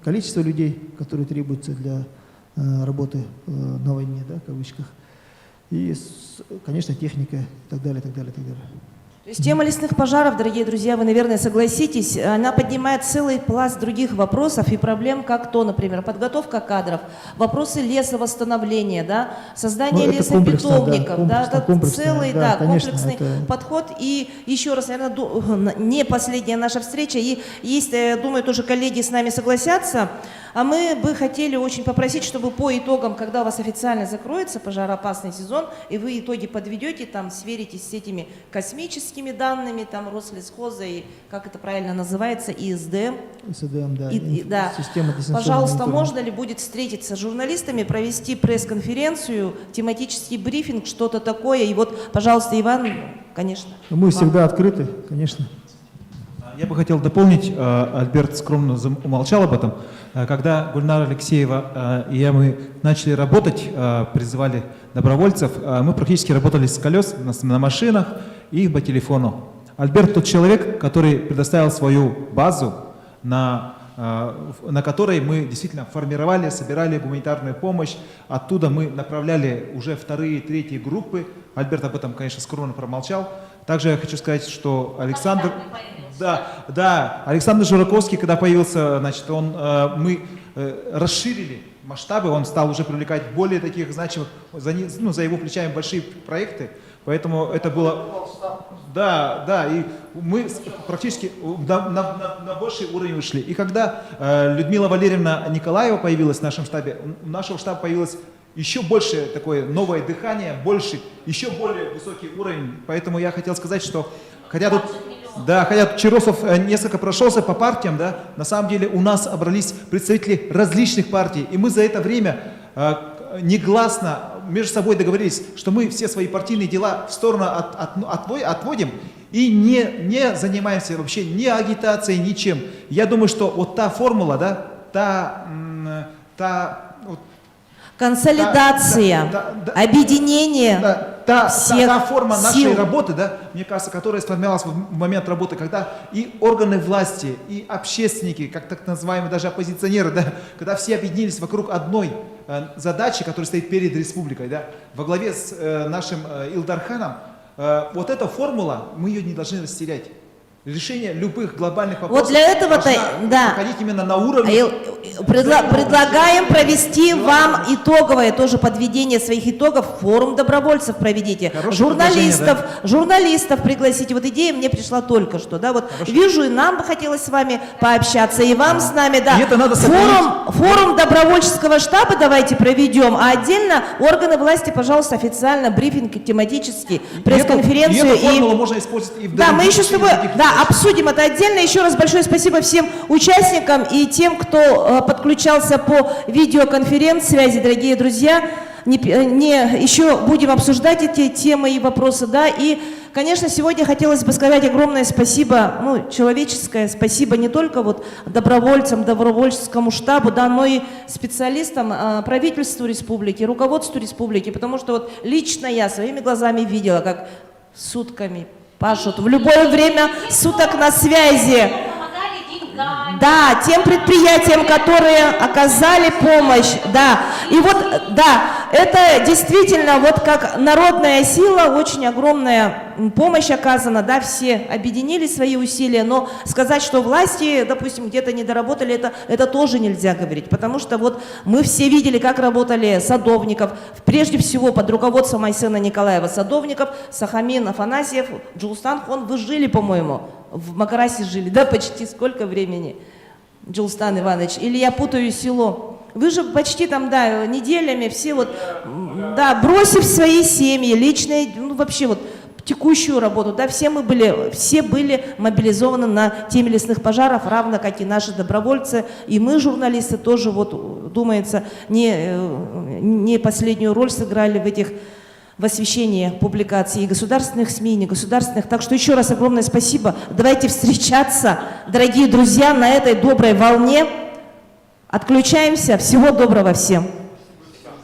количество людей, которые требуются для работы на войне, да, в кавычках. И, конечно, техника и так далее, и так далее, и так далее. То есть тема лесных пожаров, дорогие друзья, вы, наверное, согласитесь, она поднимает целый пласт других вопросов и проблем, как то, например, подготовка кадров, вопросы лесовосстановления, да, создание лесопитомников, целый комплексный подход. И еще раз, наверное, не последняя наша встреча, и есть, я думаю, тоже коллеги с нами согласятся, а мы бы хотели очень попросить, чтобы по итогам, когда у вас официально закроется пожароопасный сезон, и вы итоги подведете, там, сверитесь с этими космическими данными, там, Рослесхоза и, как это правильно называется, ИСДМ. ИСДМ, да. Да. Пожалуйста, можно ли будет встретиться с журналистами, провести пресс-конференцию, тематический брифинг, что-то такое? И вот, пожалуйста, Иван, конечно. Мы всегда открыты, конечно. Я бы хотел дополнить, Альберт скромно умолчал об этом. Когда Гульнара Алексеева и мы начали работать, призывали добровольцев, мы практически работали с колес на машинах и по телефону. Альберт тот человек, который предоставил свою базу, на которой мы действительно формировали, собирали гуманитарную помощь. Оттуда мы направляли уже вторые, третьи группы. Альберт об этом, конечно, скромно промолчал. Также я хочу сказать, что Александр... Да, Александр Жураковский, когда появился, значит, мы расширили масштабы, он стал уже привлекать более таких значимых, за его плечами большие проекты, поэтому это было... Да, и мы практически на больший уровень вышли. И когда Людмила Валерьевна Николаева появилась в нашем штабе, у нашего штаба появилось еще больше такое новое дыхание, еще более высокий уровень. Поэтому я хотел сказать, что хотя тут Чиросов несколько прошелся по партиям, да, на самом деле у нас собрались представители различных партий, и мы за это время негласно между собой договорились, что мы все свои партийные дела в сторону отводим и не занимаемся вообще ни агитацией, ничем. Я думаю, что вот та формула, да, консолидация, объединение. та всех форма нашей сил. работы, да, мне кажется, которая сформировалась в момент работы, когда и органы власти, и общественники, как так называемые даже оппозиционеры, да, когда все объединились вокруг одной задачи, которая стоит перед республикой, да, во главе с нашим Илдарханом, вот эта формула, мы ее не должны растерять. Решение любых глобальных вопросов Вот для этого-то, да, проходить именно на уровне. Предлагаем провести вам итоговое тоже подведение своих итогов. Форум добровольцев проведите. Журналистов пригласите. Вот идея мне пришла только что. Да, вот вижу, и нам бы хотелось с вами пообщаться, и вам с нами. Да. И это надо Форум добровольческого штаба давайте проведем, а отдельно органы власти, пожалуйста, официально, брифинг тематический, пресс-конференцию. И эту формулу можно использовать и в Да, мы еще с тобой обсудим это отдельно. Еще раз большое спасибо всем участникам и тем, кто подключался по видеоконференц-связи, дорогие друзья. Еще будем обсуждать эти темы и вопросы, да. И, конечно, сегодня хотелось бы сказать огромное спасибо, человеческое спасибо не только вот добровольцам, добровольческому штабу, да, но и специалистам, правительству республики, руководству республики, потому что вот лично я своими глазами видела, как сутками пашут в любое время суток на связи. Да, тем предприятиям, которые оказали помощь, да. И вот, да, это действительно вот как народная сила, очень огромная помощь оказана, да, все объединили свои усилия, но сказать, что власти, допустим, где-то не доработали, это тоже нельзя говорить, потому что вот мы все видели, как работали Садовников, прежде всего под руководством Айсена Николаева Садовников, Сахамин Афанасьев, Джулстан Хон, вы жили, по-моему, в Макарасе жили, да, почти сколько времени, Джулстан Иванович, или я путаю село? Вы же почти там, да, неделями все вот, да, бросив свои семьи, личные, вообще вот текущую работу, да, все были мобилизованы на теме лесных пожаров, равно как и наши добровольцы, и мы, журналисты, тоже вот, думается, не последнюю роль сыграли в освещении публикаций и государственных СМИ, и негосударственных. Так что еще раз огромное спасибо. Давайте встречаться, дорогие друзья, на этой доброй волне. Отключаемся. Всего доброго всем.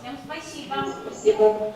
Всем спасибо. Спасибо.